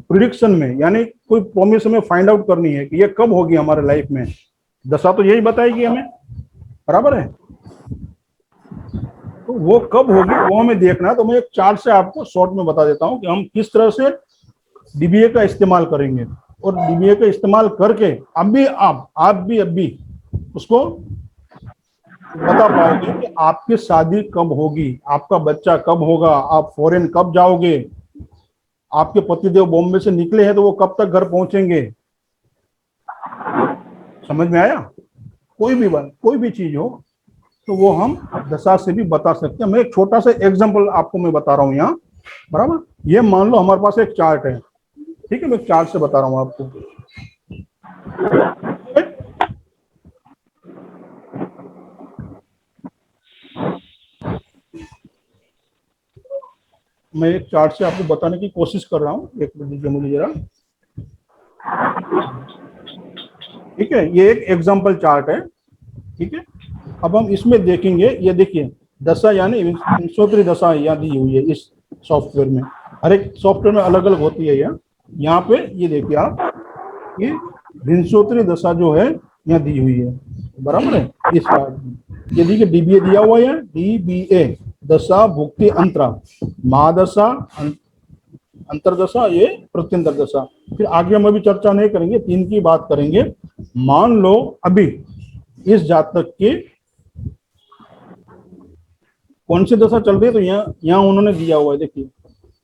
प्रिडिक्शन में, यानी कोई प्रॉमिस हमें फाइंड आउट करनी है कि ये कब होगी हमारे लाइफ में। दशा तो यही बताएगी हमें, बराबर है, तो वो कब होगी वो हमें देखना है। तो मैं एक चार्ट से आपको शॉर्ट में बता देता हूं कि हम किस तरह से डीबीए का इस्तेमाल करेंगे, और डीबीए का इस्तेमाल करके आप भी उसको बता पाओगे कि आपकी शादी कब होगी, आपका बच्चा कब होगा, आप फॉरेन कब जाओगे, आपके पतिदेव बॉम्बे से निकले हैं तो वो कब तक घर पहुंचेंगे। समझ में आया? कोई भी बात, कोई भी चीज हो तो वो हम दशा से भी बता सकते हैं। मैं एक छोटा सा एग्जांपल आपको मैं बता रहा हूं यहाँ, बराबर। ये मान लो हमारे पास एक चार्ट है, ठीक है, मैं चार्ट से बता रहा हूं आपको। मैं एक चार्ट से आपको बताने की कोशिश कर रहा हूँ, एक मिनट दीजिए मुझे जरा। ठीक है, ये एक एग्जांपल चार्ट है, ठीक है। अब हम इसमें देखेंगे, ये देखिए दशा यानी विंशोत्तरी दशा यहाँ दी हुई है इस सॉफ्टवेयर में। हर एक सॉफ्टवेयर में अलग अलग होती है। यहाँ पे ये देखिए आप, ये विंशोत्तरी दशा जो है यहाँ दी हुई है, बराबर है। इस चार्ट में ये देखिए डीबीए दिया हुआ है, डीबीए दशा भुक्ति अंतरा, महादशा, अंतरदशा, ये प्रत्यंतर दशा। फिर आगे हम अभी चर्चा नहीं करेंगे, 3 की बात करेंगे। मान लो अभी इस जातक की कौन सी दशा चल रही है, तो यहाँ उन्होंने दिया हुआ है, देखिए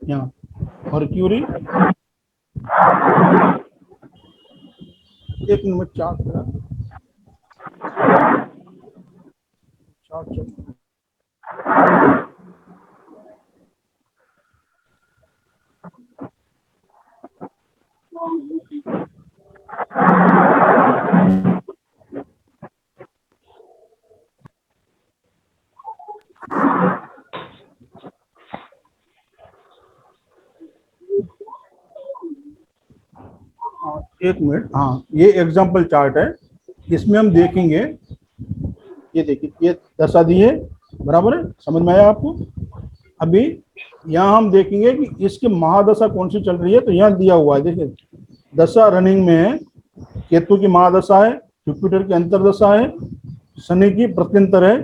यहाँ मर्क्यूरी, एक नंबर चार्ट एक मिनट, हाँ ये एग्जाम्पल चार्ट है। इसमें हम देखेंगे, ये देखिए ये दशा दी है, बराबर है, समझ में आया आपको? अभी यहाँ हम देखेंगे कि इसकी महादशा कौन सी चल रही है, तो यहाँ दिया हुआ है, देखिए दशा रनिंग में है, केतु की महादशा है, जुपिटर की अंतरदशा है, शनि की प्रत्यंतर है,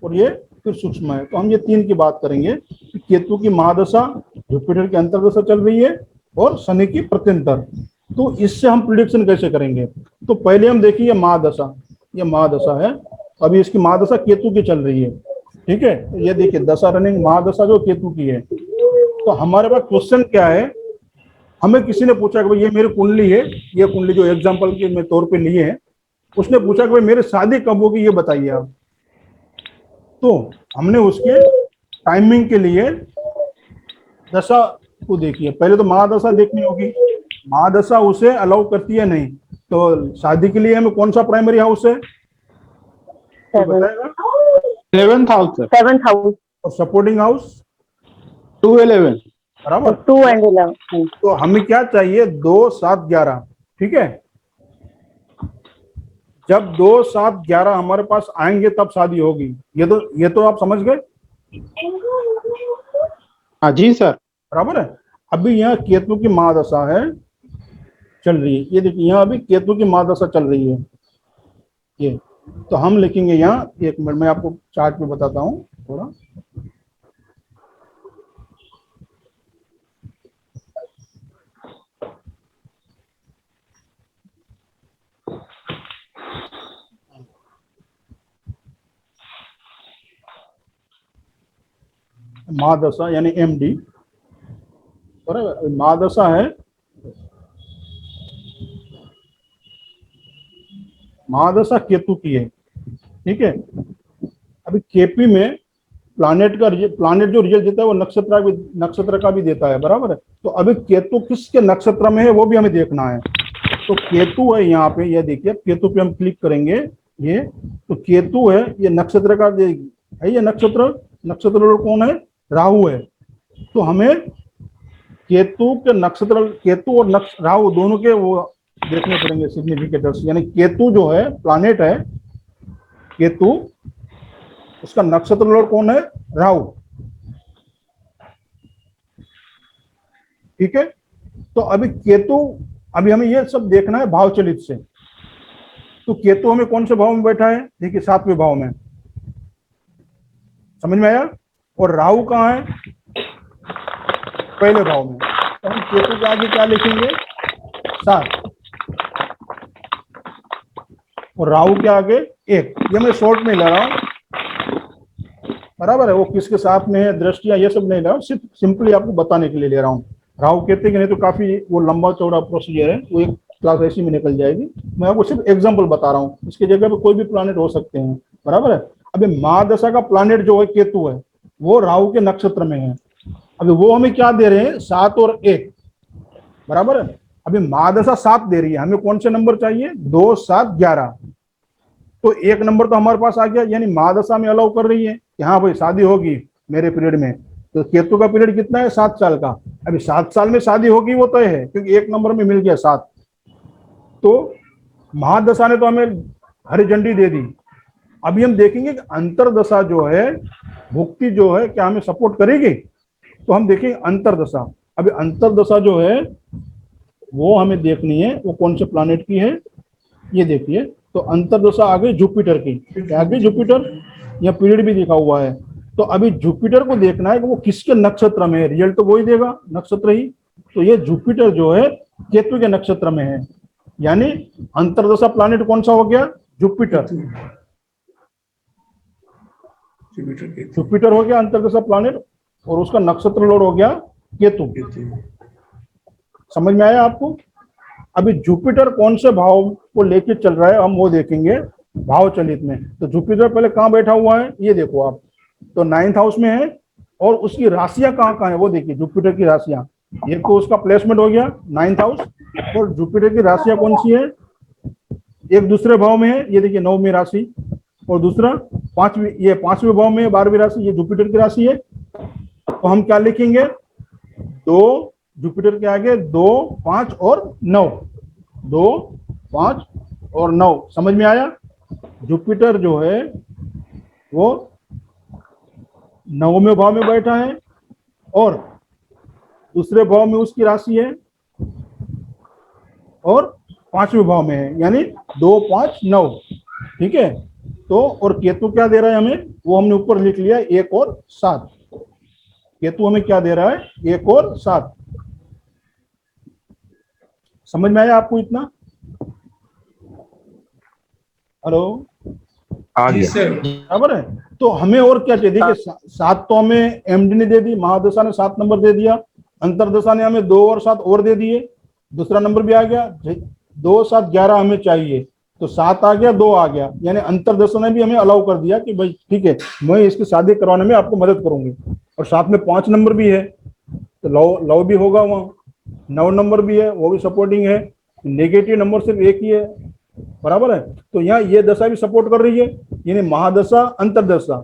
और ये फिर सूक्ष्म है। तो हम ये 3 की बात करेंगे कि केतु की महादशा, जुपिटर की अंतरदशा चल रही है और शनि की प्रत्यंतर। तो इससे हम प्रिडिक्शन कैसे करेंगे? तो पहले हम देखिए महादशा, ये महादशा है, अभी इसकी महादशा केतु की चल रही है, ठीक है। तो ये देखिए दशा रनिंग महादशा जो केतु की है। तो हमारे पास क्वेश्चन क्या है, हमें किसी ने पूछा कि भाई ये मेरी कुंडली है, ये कुंडली जो एग्जांपल के मैं तौर पे लिए है, उसने पूछा कि भाई मेरी शादी कब होगी ये बताइए आप। तो हमने उसके टाइमिंग के लिए दशा को देखिए, पहले तो महादशा देखनी होगी, महादशा उसे अलाउ करती है नहीं, तो शादी के लिए हमें कौन सा प्राइमरी हाउस है तो बताएगा? 7th house sir. 7th house, और सपोर्टिंग हाउस 2, 11। बराबर। 2 and 11। तो हमें क्या चाहिए? 2, 7, 11, ठीक है। जब 2, 7, 11 हमारे पास आएंगे तब शादी होगी। ये तो आप समझ गए? हाँ जी सर। बराबर है। अभी यहाँ केतु की महादशा है, चल रही है, ये देखिए यहाँ अभी केतु की महादशा चल रही है ये। तो हम लिखेंगे यहाँ, एक मिनट मैं आपको चार्ट में बताता हूँ थोड़ा। महादशा यानी एमडी, बराबर। महादशा है, महादशा केतु की है, ठीक है। अभी केपी में प्लानेट जो रिजल्ट देता है वो नक्षत्र का भी देता है, बराबर है। तो अभी केतु किसके नक्षत्र में है वो भी हमें देखना है। तो तो केतु है यहाँ पे, ये देखिए केतु पे हम क्लिक करेंगे, ये तो केतु है, ये नक्षत्र का है, ये नक्षत्र लॉर्ड कौन है? राहु है। तो हमें केतु के नक्षत्र, केतु और राहु दोनों के वो देखने पड़ेंगे सिग्निफिकेटर्स, यानी केतु जो है प्लैनेट है, केतु उसका नक्षत्र लॉर्ड कौन है? राहु। ठीक है, तो अभी केतु, अभी हमें ये सब देखना है भाव चलित से। तो केतु हमें कौन से भाव में बैठा है? देखिए 7वें भाव में, समझ में आया? और राहु कहाँ है? पहले भाव में। तो हम केतु के आगे क्या लिखेंगे? 7, और राहु के आगे 1। ये मैं शॉर्ट में ले रहा हूं, बराबर है? वो किसके साथ में है, दृष्टियां, ये सब नहीं ले रहा हूं, सिर्फ सिंपली आपको बताने के लिए ले रहा हूं। राहु कहते कि नहीं तो काफी वो लंबा चौड़ा प्रोसीजर है, वो एक क्लास ऐसी में निकल जाएगी। मैं आपको सिर्फ एग्जांपल बता रहा हूँ, इसकी जगह पे कोई भी प्लैनेट हो सकते हैं, बराबर है? अभी महादशा का प्लैनेट जो है केतु है, वो राहु के नक्षत्र में है। अभी वो हमें क्या दे रहे हैं? 7 और 1, बराबर है? अभी महादशा 7 दे रही है, हमें कौन से नंबर चाहिए? 2, 7, 11। तो 1 नंबर तो हमारे पास आ गया, यानी महादशा में अलाउ कर रही है कि हाँ भाई शादी होगी मेरे पीरियड में। तो केतु का पीरियड कितना है? 7 साल का। अभी 7 साल में शादी होगी वो तय है, क्योंकि 1 नंबर में मिल गया 7। तो महादशा ने तो हमें हरी झंडी दे दी। अभी हम देखेंगे कि अंतरदशा जो है, भुक्ति जो है, क्या हमें सपोर्ट करेगी? तो हम देखेंगे अंतरदशा। अभी अंतरदशा जो है वो हमें देखनी है, वो कौन से प्लैनेट की है, ये देखिए। तो अंतरदशा आ गई जुपिटर की, क्या गई? जुपिटर, या पीरियड भी लिखा हुआ है। तो अभी जुपिटर को देखना है कि वो किसके नक्षत्र में है, रिजल्ट तो वही देगा, नक्षत्र ही। तो ये जुपिटर जो है केतु के नक्षत्र में है, यानी अंतरदशा प्लैनेट कौन सा हो गया? जुपिटर। जुपिटर हो गया अंतरदशा प्लैनेट, और उसका नक्षत्र लॉर्ड हो गया केतु। समझ में आया आपको? अभी जुपिटर कौन से भाव को लेके चल रहा है, हम वो देखेंगे भाव चलित में। तो जुपिटर पहले कहाँ बैठा हुआ है, ये देखो आप, तो 9th हाउस में है, और उसकी राशियां कहाँ कहाँ है वो देखिए, जुपिटर की राशियां। ये तो उसका प्लेसमेंट हो गया 9th हाउस, और जुपिटर की राशियां कौन सी है? एक दूसरे भाव में है, ये देखिए 9वीं राशि, और दूसरा 5वीं, ये 5वें भाव में है 12वीं राशि, ये जुपिटर की राशि है। तो हम क्या लिखेंगे? 2, जुपिटर के आगे 2, 5 और 9, 2, 5 और 9। समझ में आया? जुपिटर जो है वो 9वें भाव में बैठा है, और दूसरे भाव में उसकी राशि है, और 5वें भाव में है, यानी 2, 5, 9। ठीक है, तो और केतु क्या दे रहा है हमें, वो हमने ऊपर लिख लिया 1 और 7। केतु हमें क्या दे रहा है? 1 और 7। समझ में आया आपको इतना? हेलो, आ जी गया। सर। बराबर है? तो हमें और क्या चाहिए? देखिए 7 तो हमें एमडी ने दे दी, महादशा ने 7 नंबर दे दिया, अंतरदशा ने हमें 2 और 7 और दे दिए, दूसरा नंबर भी आ गया। 2, 7, 11 हमें चाहिए, तो 7 आ गया, 2 आ गया, यानी अंतरदशा ने भी हमें अलाउ कर दिया कि भाई ठीक है, मैं इसकी शादी करवाने में आपको मदद करूंगी। और साथ में 5 नंबर भी है, तो लव भी होगा वहाँ। 9 नंबर भी है, वो भी सपोर्टिंग है। नेगेटिव नंबर सिर्फ एक ही है, बराबर है? तो यहाँ ये दशा भी सपोर्ट कर रही है, यानी महादशा, अंतरदशा,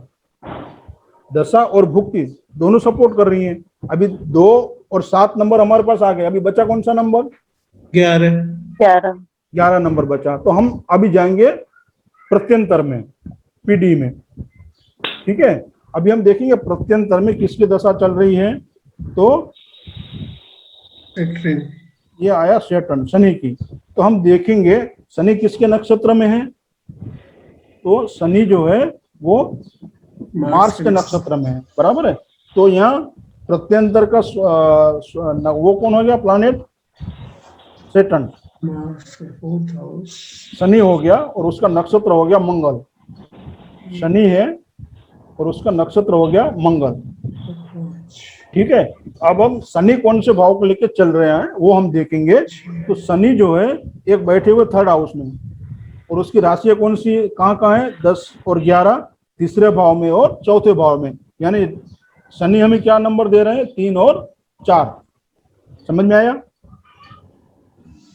दशा और भुक्ति दोनों सपोर्ट कर रही हैं। अभी 2 और 7 नंबर हमारे पास आ गए। अभी बचा कौन सा नंबर? 11 नंबर बचा। तो हम अभी जाएंगे प्रत्यंतर में, पीडी में। ठीक है, अभी हम देखेंगे प्रत्यंतर में किसकी दशा चल रही है। तो ये आया सैटर्न, शनि की। तो हम देखेंगे शनि किसके नक्षत्र में है। तो शनि जो है वो मार्स के नक्षत्र में है, बराबर है? तो यहाँ प्रत्यंतर का वो कौन हो गया प्लैनेट? सैटर्न। शनि हो गया, और उसका नक्षत्र हो गया मंगल। शनि है और उसका नक्षत्र हो गया मंगल। ठीक है, अब हम शनि कौन से भाव को लेकर चल रहे हैं वो हम देखेंगे। तो शनि जो है एक बैठे हुए 3rd हाउस में, और उसकी राशियां कौन सी कहाँ कहाँ है? 10 और 11 तीसरे भाव में और चौथे भाव में, यानी शनि हमें क्या नंबर दे रहे हैं? 3 और 4। समझ में आया?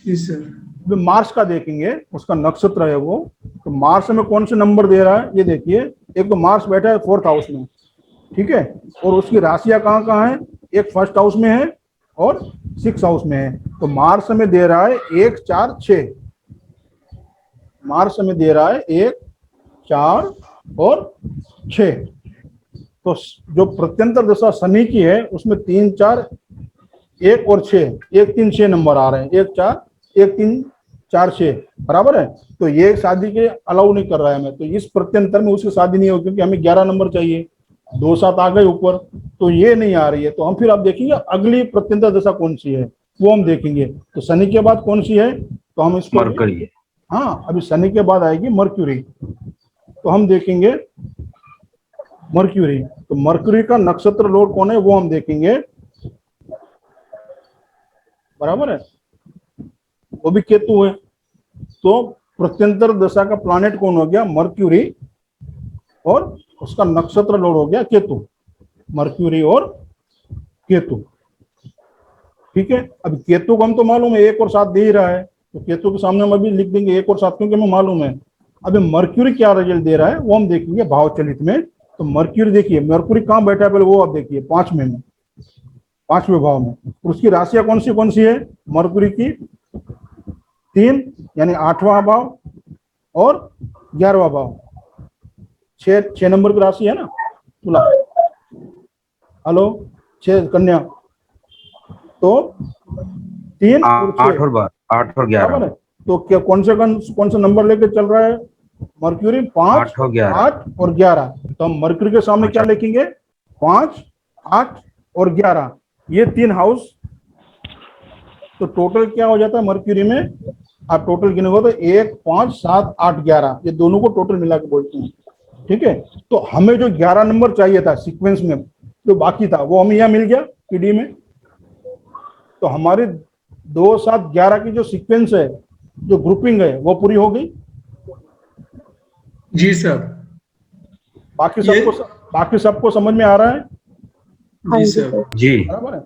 जी सर। अभी मार्स का देखेंगे, उसका नक्षत्र है वो, तो मार्स में कौन से नंबर दे रहा है ये देखिए। एक तो मार्स बैठा है 4th हाउस में, ठीक है, और उसकी राशियां कहाँ कहाँ है, एक 1st हाउस में है और 6th हाउस में है। तो मार्स में दे रहा है 1, 4, 6, मार्स में दे रहा है 1, 4 और 6। तो जो प्रत्यंतर दशा शनि की है उसमें 3, 4, 1 और 6, 1, 3, 6 नंबर आ रहे हैं, 1, 4, 1, 3, 4, 6 बराबर है। तो ये शादी के अलाउ नहीं कर रहा है हमें, तो इस प्रत्यंतर में उसकी शादी नहीं होगी क्योंकि हमें 11 नंबर चाहिए, 2 7 आ गए ऊपर, तो ये नहीं आ रही है। तो हम फिर आप देखेंगे अगली प्रत्यंतर दशा कौन सी है वो हम देखेंगे। तो शनि के बाद कौन सी है, तो हम इसको मरकरी। हाँ, अभी शनि के बाद आएगी मर्क्यूरी, तो हम देखेंगे मर्क्यूरी। तो मर्क्यूरी का नक्षत्र लॉर्ड कौन है वो हम देखेंगे, बराबर है, वो भी केतु है। तो प्रत्यंतर दशा का प्लैनेट कौन हो गया, मर्क्यूरी, और उसका नक्षत्र लॉर्ड हो गया केतु, मर्क्यूरी और केतु, ठीक है। अब केतु को हम तो मालूम है 1 और 7 दे ही रहा है, तो केतु के सामने हम अभी लिख देंगे 1 और 7 क्योंकि हमें मालूम है। अभी मर्क्यूरी क्या रिजल्ट दे रहा है वो हम देखेंगे भाव चलित में। तो मर्क्यूरी देखिए, मर्क्यूरी कहाँ बैठा है पहले वो आप देखिए, 5वें में, 5वें भाव में। उसकी राशियां कौन सी है, मर्क्यूरी की 3 यानी 8वां भाव और 11वां भाव, 6 नंबर की राशि है ना तुला, हेलो 6 कन्या, तो 3 और 8 और 11। तो क्या कौन सा नंबर लेके चल रहा है मर्क्यूरी, 5, 8 और 11। तो हम मर्क्यूरी के सामने क्या लिखेंगे, 5, 8 और 11, ये 3 हाउस। तो टोटल क्या हो जाता है मर्क्यूरी में, आप टोटल गिनोगे तो 1, 5, 7, 8, 11, ये दोनों को टोटल मिला के बोलते हैं, ठीक है। तो हमें जो 11 नंबर चाहिए था सीक्वेंस में जो बाकी था वो हमें यहाँ मिल गया पीडी में। तो हमारे 2, 7, 11 की जो सीक्वेंस है, जो ग्रुपिंग है वो पूरी हो गई। जी सर। बाकी सबको समझ में आ रहा है, जी सर। जी बराबर है।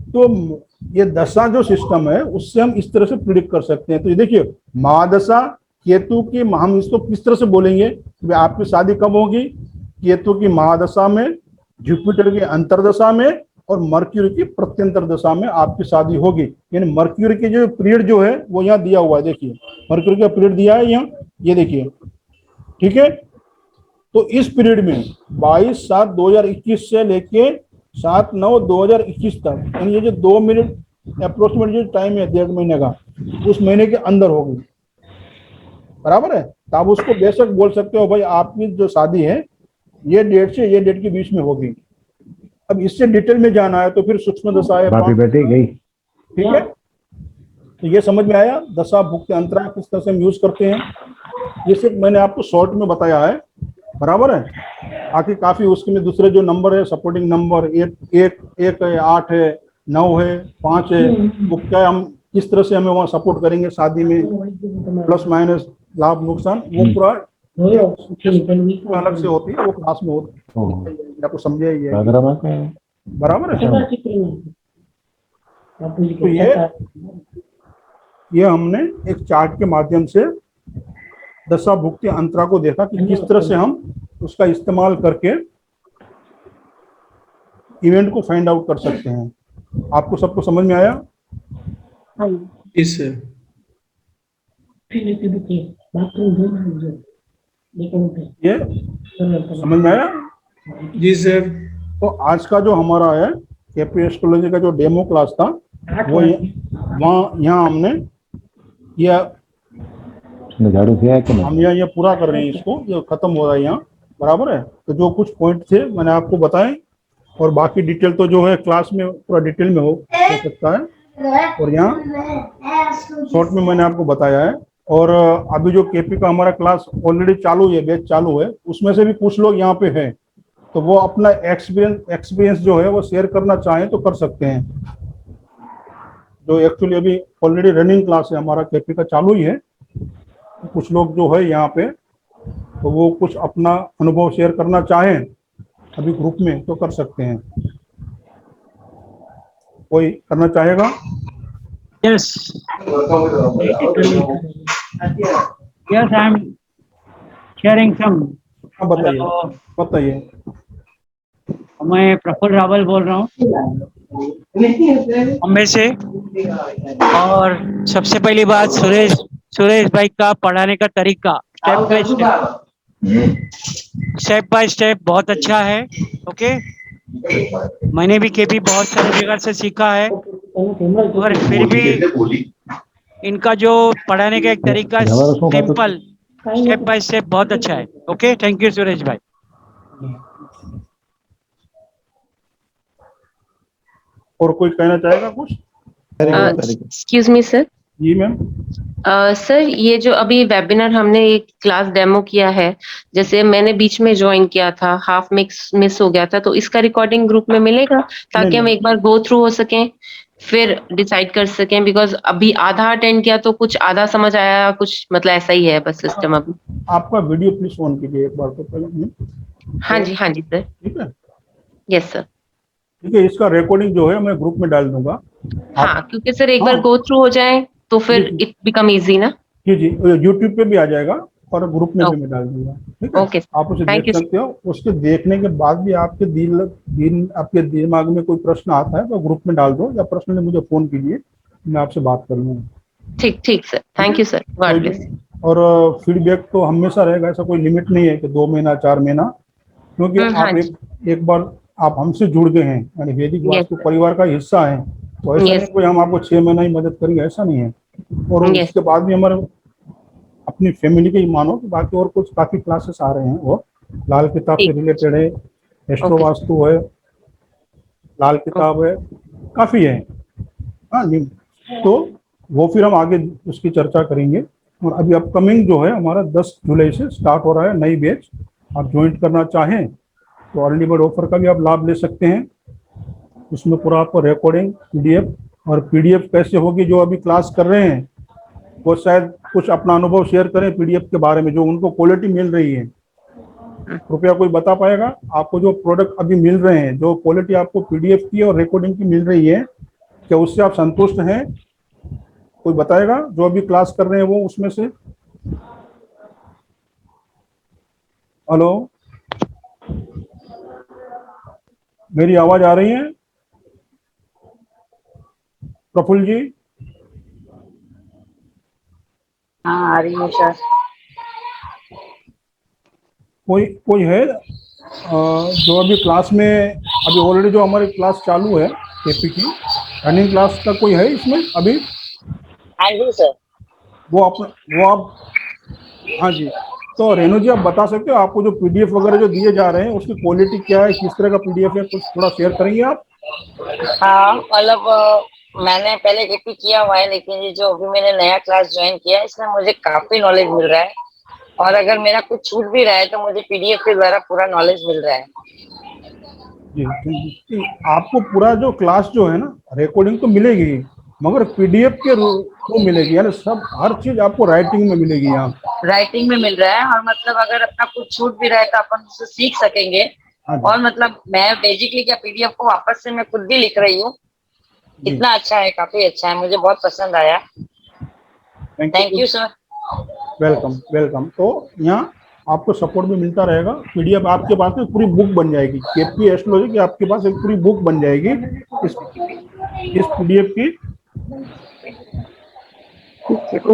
तो ये दशा जो सिस्टम है उससे हम इस तरह से प्रिडिक्ट कर सकते हैं। तो ये देखिए महादशा केतु की, हम इसको किस तरह से बोलेंगे कि आपकी शादी कब होगी, केतु की महादशा में, जुपिटर की अंतरदशा में और मर्क्यूरी की प्रत्यंतर दशा में आपकी शादी होगी। यानी मर्क्यूरी की जो पीरियड जो है वो यहाँ दिया हुआ है, देखिए मर्क्यूरी का पीरियड दिया है यहाँ, ये देखिए, ठीक है। तो इस पीरियड में 22/7/2021 से लेके 7/9/2021 तक, यानी ये जो 2 मिनट अप्रोक्सीमेट जो टाइम है 1.5 महीने का, उस महीने के अंदर होगी, बराबर है। तो आप उसको बेशक बोल सकते हो भाई आपकी जो शादी है ये डेट से ये डेट के बीच में होगी। अब इससे डिटेल में जाना है तो फिर सूक्ष्म दशा है, ठीक है। तो ये समझ में आया दशा भुक्ति अंतराल किस तरह से हम यूज करते हैं, ये सिर्फ मैंने आपको शॉर्ट में बताया है, बराबर है। बाकी काफी उसके में दूसरे जो नंबर है सपोर्टिंग नंबर 1 है, 8 है, 9 है, 5 है, वो क्या हम किस तरह से हमें वहाँ सपोर्ट करेंगे शादी में, प्लस माइनस लाभ नुकसान, वो पूरा अलग से होती है, वो क्लास में होती है, आपको समझे ही है, बराबर है। तो ये हमने एक चार्ट के माध्यम से दशा भुक्ति अंतरा को देखा कि किस तरह से हम उसका इस्तेमाल करके इवेंट को फाइंड आउट कर सकते हैं। आपको सबको समझ में आया? इस ये समझ में आया? जी सर। तो आज का जो हमारा है केपी एस्ट्रोलॉजी का जो डेमो क्लास था वो यहाँ हमने किया, झाड़ू किया है कि नहीं? हम यहाँ पूरा कर रहे हैं इसको, ये खत्म हो रहा है यहाँ, बराबर है। तो जो कुछ पॉइंट थे मैंने आपको बताए, और बाकी डिटेल तो जो है क्लास में पूरा डिटेल में हो सकता है, और यहाँ शॉर्ट में मैंने आपको बताया है। और अभी जो केपी का हमारा क्लास ऑलरेडी चालू है, बैच चालू है, उसमें से भी कुछ लोग यहाँ पे हैं, तो वो अपना एक्सपीरियंस जो है वो शेयर करना चाहें तो कर सकते हैं। जो एक्चुअली अभी ऑलरेडी रनिंग क्लास है हमारा केपी का चालू ही है, कुछ लोग जो है यहाँ पे, तो वो कुछ अपना अनुभव शेयर करना चाहें अभी ग्रुप में तो कर सकते हैं। कोई करना चाहेगा? Yes. Yes, I'm sharing some. हाँ बताइए तो बताइए। मैं प्रफुल्ल रावल बोल रहा हूँ बॉम्बे से। और सबसे पहली बात, सुरेश भाई का पढ़ाने का तरीका स्टेप बाय स्टेप बहुत अच्छा है। ओके, मैंने भी केपी बहुत सारी जगह से सीखा है, मगर फिर भी इनका जो पढ़ाने का एक तरीका सिंपल स्टेप बाय स्टेप बहुत अच्छा है। ओके, थैंक यू सुरेश भाई। और कोई कहना चाहेगा कुछ? Excuse me sir. जी मैम। सर, ये जो अभी वेबिनार हमने एक क्लास डेमो किया है, जैसे मैंने बीच में ज्वाइन किया था, हाफ मिस हो गया था, तो इसका रिकॉर्डिंग ग्रुप में मिलेगा ताकि हम एक बार गो थ्रू हो सकें, फिर डिसाइड कर सकें? बिकॉज अभी आधा अटेंड किया तो कुछ आधा समझ आया, कुछ मतलब ऐसा ही है बस सिस्टम अभी। आपका वीडियो प्लीज ऑन कीजिए एक बार तो पहले। हाँ जी सर। ठीक है, यस सर। ठीक है। इसका रिकॉर्डिंग जो है मैं ग्रुप में डाल दूंगा। हाँ, क्योंकि सर एक बार गो थ्रू हो जाए तो फिर इट बिकम इजी ना। जी जी, यूट्यूब पे भी आ जाएगा और ग्रुप में भी मैं डाल दूंगा। ठीक है, ओके, आप उसे देख सकते हो। उसके देखने के बाद भी आपके आपके दिमाग में कोई प्रश्न आता है तो ग्रुप में डाल दो, या पर्सनली मुझे फोन कीजिए, मैं आपसे बात कर लूंगा। ठीक sir, thank you sir, God bless. और फीडबैक तो हमेशा रहेगा, ऐसा कोई लिमिट नहीं है कि 2 महीना 4 महीना, क्योंकि आप एक बार आप हमसे जुड़ गए हैं, यानी वैदिक वास्तु परिवार का हिस्सा है, तो ऐसा नहीं कोई हम आपको 6 महीना ही मदद करेंगे, ऐसा नहीं है। और उसके बाद भी हमारे अपनी फैमिली के ही मानो कि बाकी और कुछ काफी क्लासेस आ रहे हैं, और लाल किताब से रिलेटेड है, एस्ट्रो वास्तु है, लाल किताब है, काफी है। हाँ, तो वो फिर हम आगे उसकी चर्चा करेंगे। और अभी अपकमिंग जो है हमारा 10 जुलाई से स्टार्ट हो रहा है नई बैच। आप ज्वाइन करना चाहें तो अर्ली बर्ड ऑफर का भी आप लाभ ले सकते हैं। उसमें पूरा आपको रिकॉर्डिंग, पीडीएफ, और पीडीएफ कैसे होगी, जो अभी क्लास कर रहे हैं वो शायद कुछ अपना अनुभव शेयर करें पीडीएफ के बारे में, जो उनको क्वालिटी मिल रही है। कृपया कोई बता पाएगा आपको जो प्रोडक्ट अभी मिल रहे हैं, जो क्वालिटी आपको पीडीएफ की और रिकॉर्डिंग की मिल रही है, क्या उससे आप संतुष्ट हैं? कोई बताएगा जो अभी क्लास कर रहे हैं वो उसमें से? हेलो, मेरी आवाज आ रही है प्रफुल्ल जी? हाँ, आ रही है सर। कोई है जो अभी क्लास में, अभी ऑलरेडी जो हमारी क्लास चालू है केपी की रनिंग क्लास का, कोई है इसमें अभी? हाँ जी सर। वो आप हाँ जी, तो रेणु जी आप बता सकते हो आपको जो पीडीएफ वगैरह जो दिए जा रहे हैं उसकी क्वालिटी क्या है, किस तरह का पीडीएफ है, कुछ थोड़ा शेयर करेंगे आप? हाँ, मतलब मैंने पहले केपी किया हुआ है, लेकिन ये जो अभी मैंने नया क्लास ज्वाइन किया है इसमें मुझे काफी नॉलेज मिल रहा है, और अगर मेरा कुछ छूट भी रहा है तो मुझे पीडीएफ के द्वारा पूरा नॉलेज मिल रहा है। जी, आपको पूरा जो क्लास जो है ना, रिकॉर्डिंग तो मिलेगी मगर पीडीएफ के थ्रू मिलेगी, यानी सब हर चीज आपको राइटिंग में मिलेगी। यहाँ राइटिंग में मिल रहा है, और मतलब अगर अपना कुछ छूट भी रहा है तो अपन उससे सीख सकेंगे। और मतलब मैं बेसिकली क्या पीडीएफ को वापस से मैं खुद भी लिख रही हूँ। इतना अच्छा है, काफी अच्छा है, मुझे बहुत पसंद आया। Thank you sir. वेलकम। तो यहाँ आपको सपोर्ट भी मिलता रहेगा। पीडीएफ आपके पास में पूरी बुक बन जाएगी, केपी एस्ट्रोलॉजी की आपके पास एक पूरी बुक बन जाएगी इस पीडीएफ की।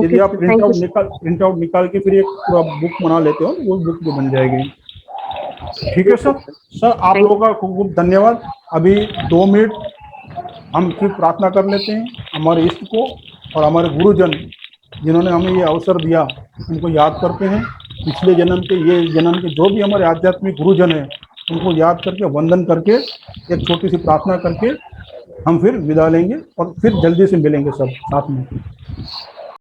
यदि आप प्रिंट आउट निकाल के फिर एक पूरा बुक बना लेते हो वो बुक भी बन जाएगी। ठीक है सर, आप लोगों का खूब खूब धन्यवाद। अभी 2 मिनट हम फिर प्रार्थना कर लेते हैं हमारे इष्ट को, और हमारे गुरुजन जिन्होंने हमें ये अवसर दिया उनको याद करते हैं। पिछले जन्म के, ये जन्म के जो भी हमारे आध्यात्मिक गुरुजन हैं उनको याद करके, वंदन करके, एक छोटी सी प्रार्थना करके हम फिर विदा लेंगे, और फिर जल्दी से मिलेंगे सब साथ में।